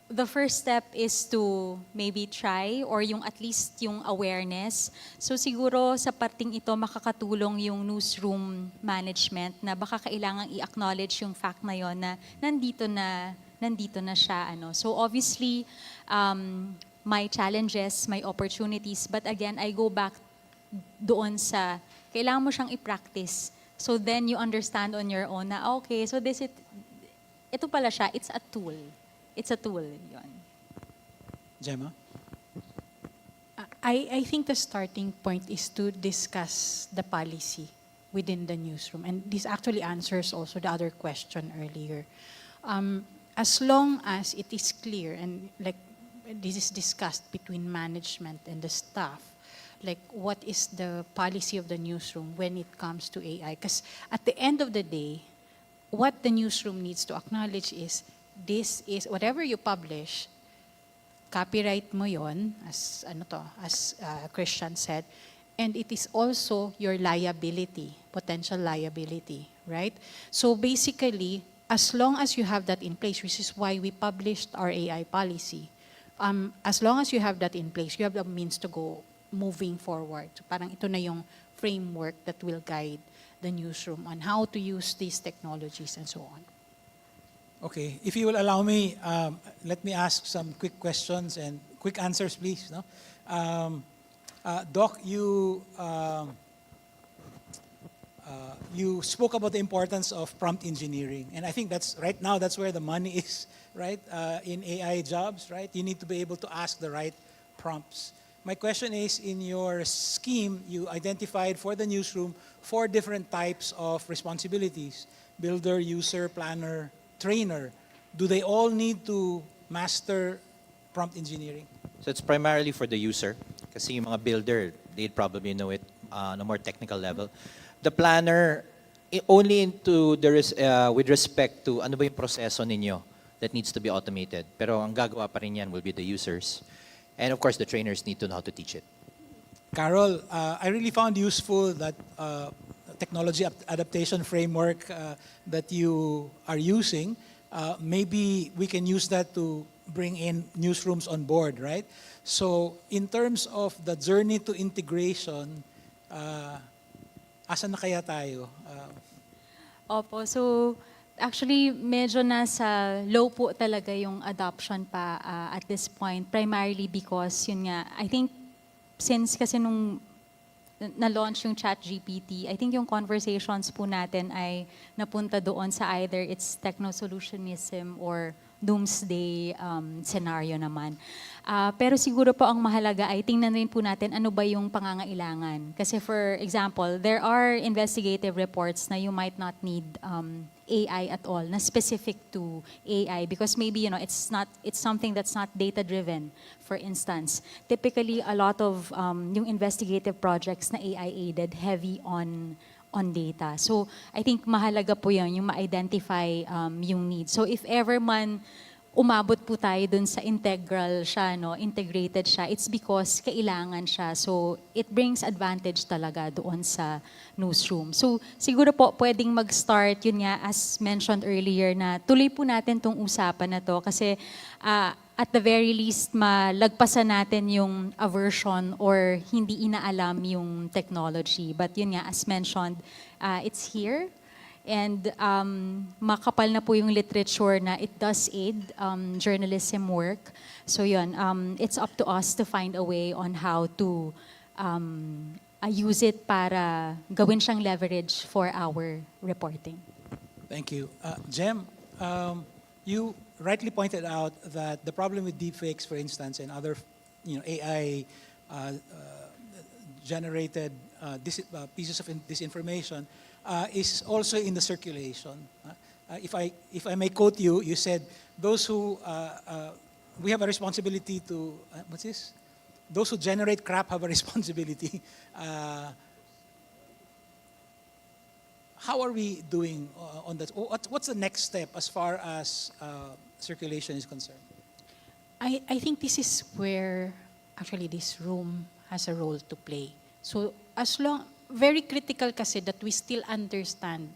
the first step is to maybe try or yung at least yung awareness. So siguro sa parting ito makakatulong yung newsroom management na baka kailangang i-acknowledge yung fact na yon na nandito na siya. So obviously, my challenges, my opportunities, but again, I go back doon sa kailangan mo siyang i-practice. So then you understand on your own na okay, so ito pala siya, it's a tool. It's a tool, yun. Gemma? I think the starting point is to discuss the policy within the newsroom. And this actually answers also the other question earlier. As long as it is clear and like this is discussed between management and the staff, like what is the policy of the newsroom when it comes to AI? Because at the end of the day, what the newsroom needs to acknowledge is this is whatever you publish, copyright mo yon as Christian said, and it is also your liability, potential liability, right? So basically, as long as you have that in place, which is why we published our AI policy, as long as you have that in place, you have the means to go moving forward. So parang ito na yung framework that will guide the newsroom on how to use these technologies and so on. Okay, if you will allow me, let me ask some quick questions and quick answers, please. No? Doc, you spoke about the importance of prompt engineering, and I think that's where the money is, right? In AI jobs, right? You need to be able to ask the right prompts. My question is, in your scheme, you identified for the newsroom 4 different types of responsibilities: builder, user, planner, trainer. Do they all need to master prompt engineering? So it's primarily for the user. Kasi yung mga builder, they'd probably know it on a more technical level. The planner, only with respect to ano ba yung proseso ninyo that needs to be automated. Pero ang gagawa pa rin yan will be the users. And of course, the trainers need to know how to teach it. Karol, I really found useful that technology adaptation framework that you are using, maybe we can use that to bring in newsrooms on board, right? So in terms of the journey to integration, asan na kaya tayo? Opo, so actually medyo nasa low po talaga yung adoption pa at this point, primarily because yun nga, I think since kasi nung na-launch yung ChatGPT, I think yung conversations po natin ay napunta doon sa either it's techno-solutionism or doomsday scenario naman. Pero siguro po ang mahalaga ay tingnan rin po natin ano ba yung pangangailangan. Kasi for example, there are investigative reports na you might not need AI at all, na specific to AI because maybe it's something that's not data driven. For instance, typically a lot of yung investigative projects na AI aided heavy on data. So I think mahalaga po yun, yung ma-identify yung need. So if ever man umabot po tayo dun sa integral siya, no, integrated siya, it's because kailangan siya. So it brings advantage talaga doon sa newsroom. So siguro po pwedeng mag-start, yun nga, as mentioned earlier, na tuloy po natin tong usapan na to kasi at the very least, malagpasan natin yung aversion or hindi inaalam yung technology. But yun nga, as mentioned, it's here. And makapal na po yung literature na it does aid journalism work. So yun, it's up to us to find a way on how to use it para gawin siyang leverage for our reporting. Thank you. Gem, you rightly pointed out that the problem with deepfakes, for instance, and other AI generated pieces of disinformation is also in the circulation. If I may quote you, you said, those who, we have a responsibility to, what's this? Those who generate crap have a responsibility. How are we doing on that? What's the next step as far as circulation is concerned? I think this is where actually this room has a role to play. So as long, very critical kasi that we still understand,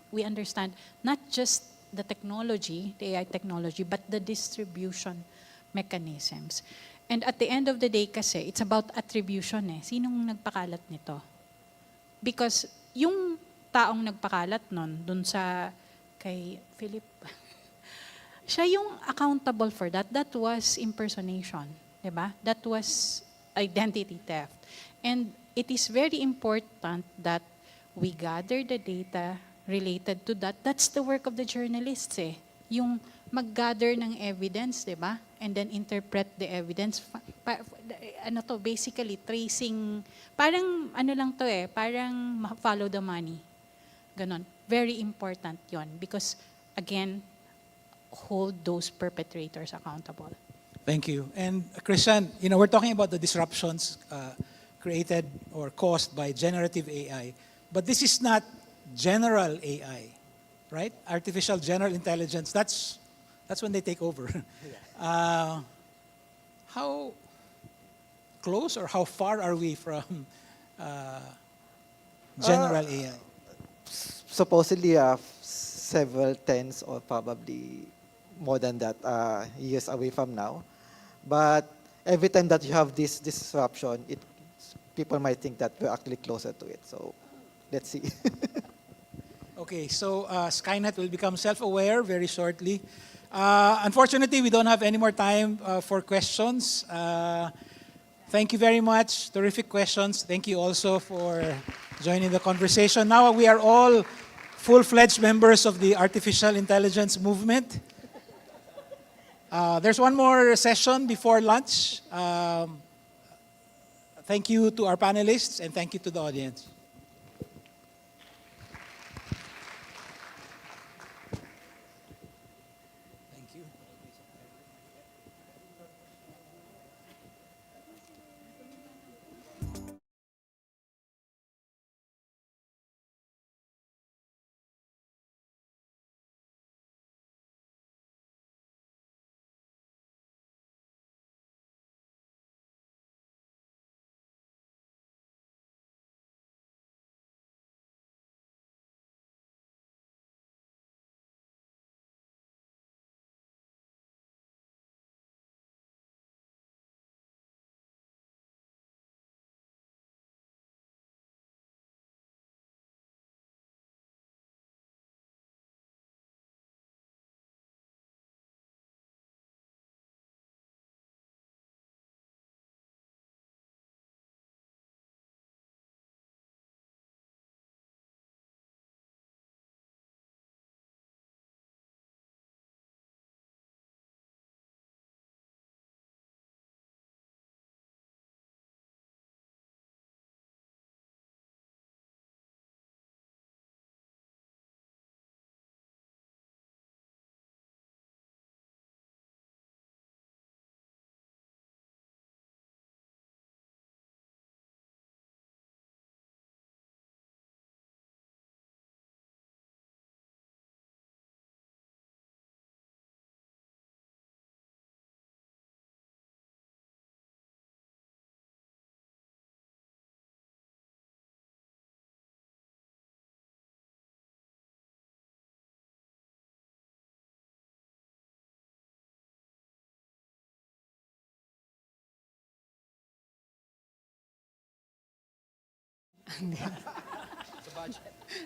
not just the technology, the AI technology, but the distribution mechanisms. And at the end of the day kasi, it's about attribution eh. Sinong nagpakalat nito? Because yung taong nagpakalat nun, dun sa kay Philip, siya yung accountable for that. That was impersonation, diba? That was identity theft. And it is very important that we gather the data related to that. That's the work of the journalists eh. Yung mag-gather ng evidence, di ba? And then interpret the evidence. Basically tracing, parang ano lang to eh, parang follow the money. Ganon. Very important yon because again, hold those perpetrators accountable. Thank you. And Christian, we're talking about the disruptions created or caused by generative AI, but this is not general AI, right? Artificial general intelligence, that's when they take over. How close or how far are we from general AI? Supposedly several tens or probably more than that years away from now. But every time that you have this disruption, people might think that we're actually closer to it. So let's see. Okay, so Skynet will become self-aware very shortly. Unfortunately, we don't have any more time for questions. Thank you very much. Terrific questions. Thank you also for joining the conversation. Now we are all full-fledged members of the artificial intelligence movement. There's one more session before lunch. Thank you to our panelists and thank you to the audience.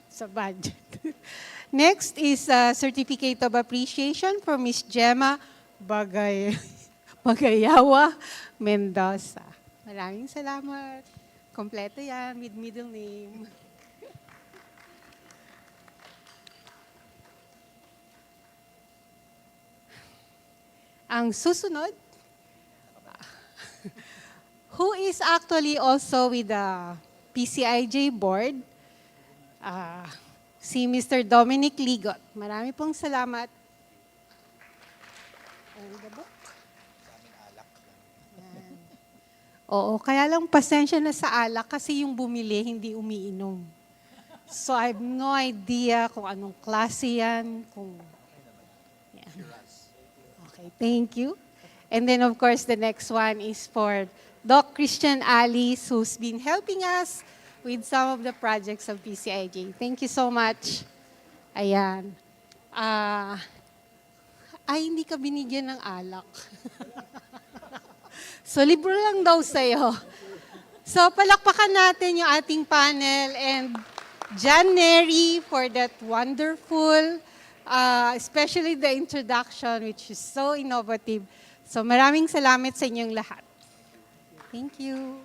Sa budget. Next is Certificate of Appreciation for Miss Gemma Bagayaua-Mendoza. Maraming salamat. Kompleto yan with middle name. Ang susunod, who is actually also with the PCIJ board, si Mr. Dominic Ligot. Marami pong salamat. And the book. Yan. Oo, kaya lang pasensya na sa alak kasi yung bumili hindi umiinom. So I have no idea kung anong klase yan, kung... Yan. Okay, thank you. And then of course the next one is for Doc Christian Alice, who's been helping us with some of the projects of PCIJ. Thank you so much. Ayan. Ay, hindi ka binigyan ng alak. So, libro lang daw sa'yo. So, palakpakan natin yung ating panel and Nery for that wonderful, especially the introduction, which is so innovative. So, maraming salamat sa inyong lahat. Thank you.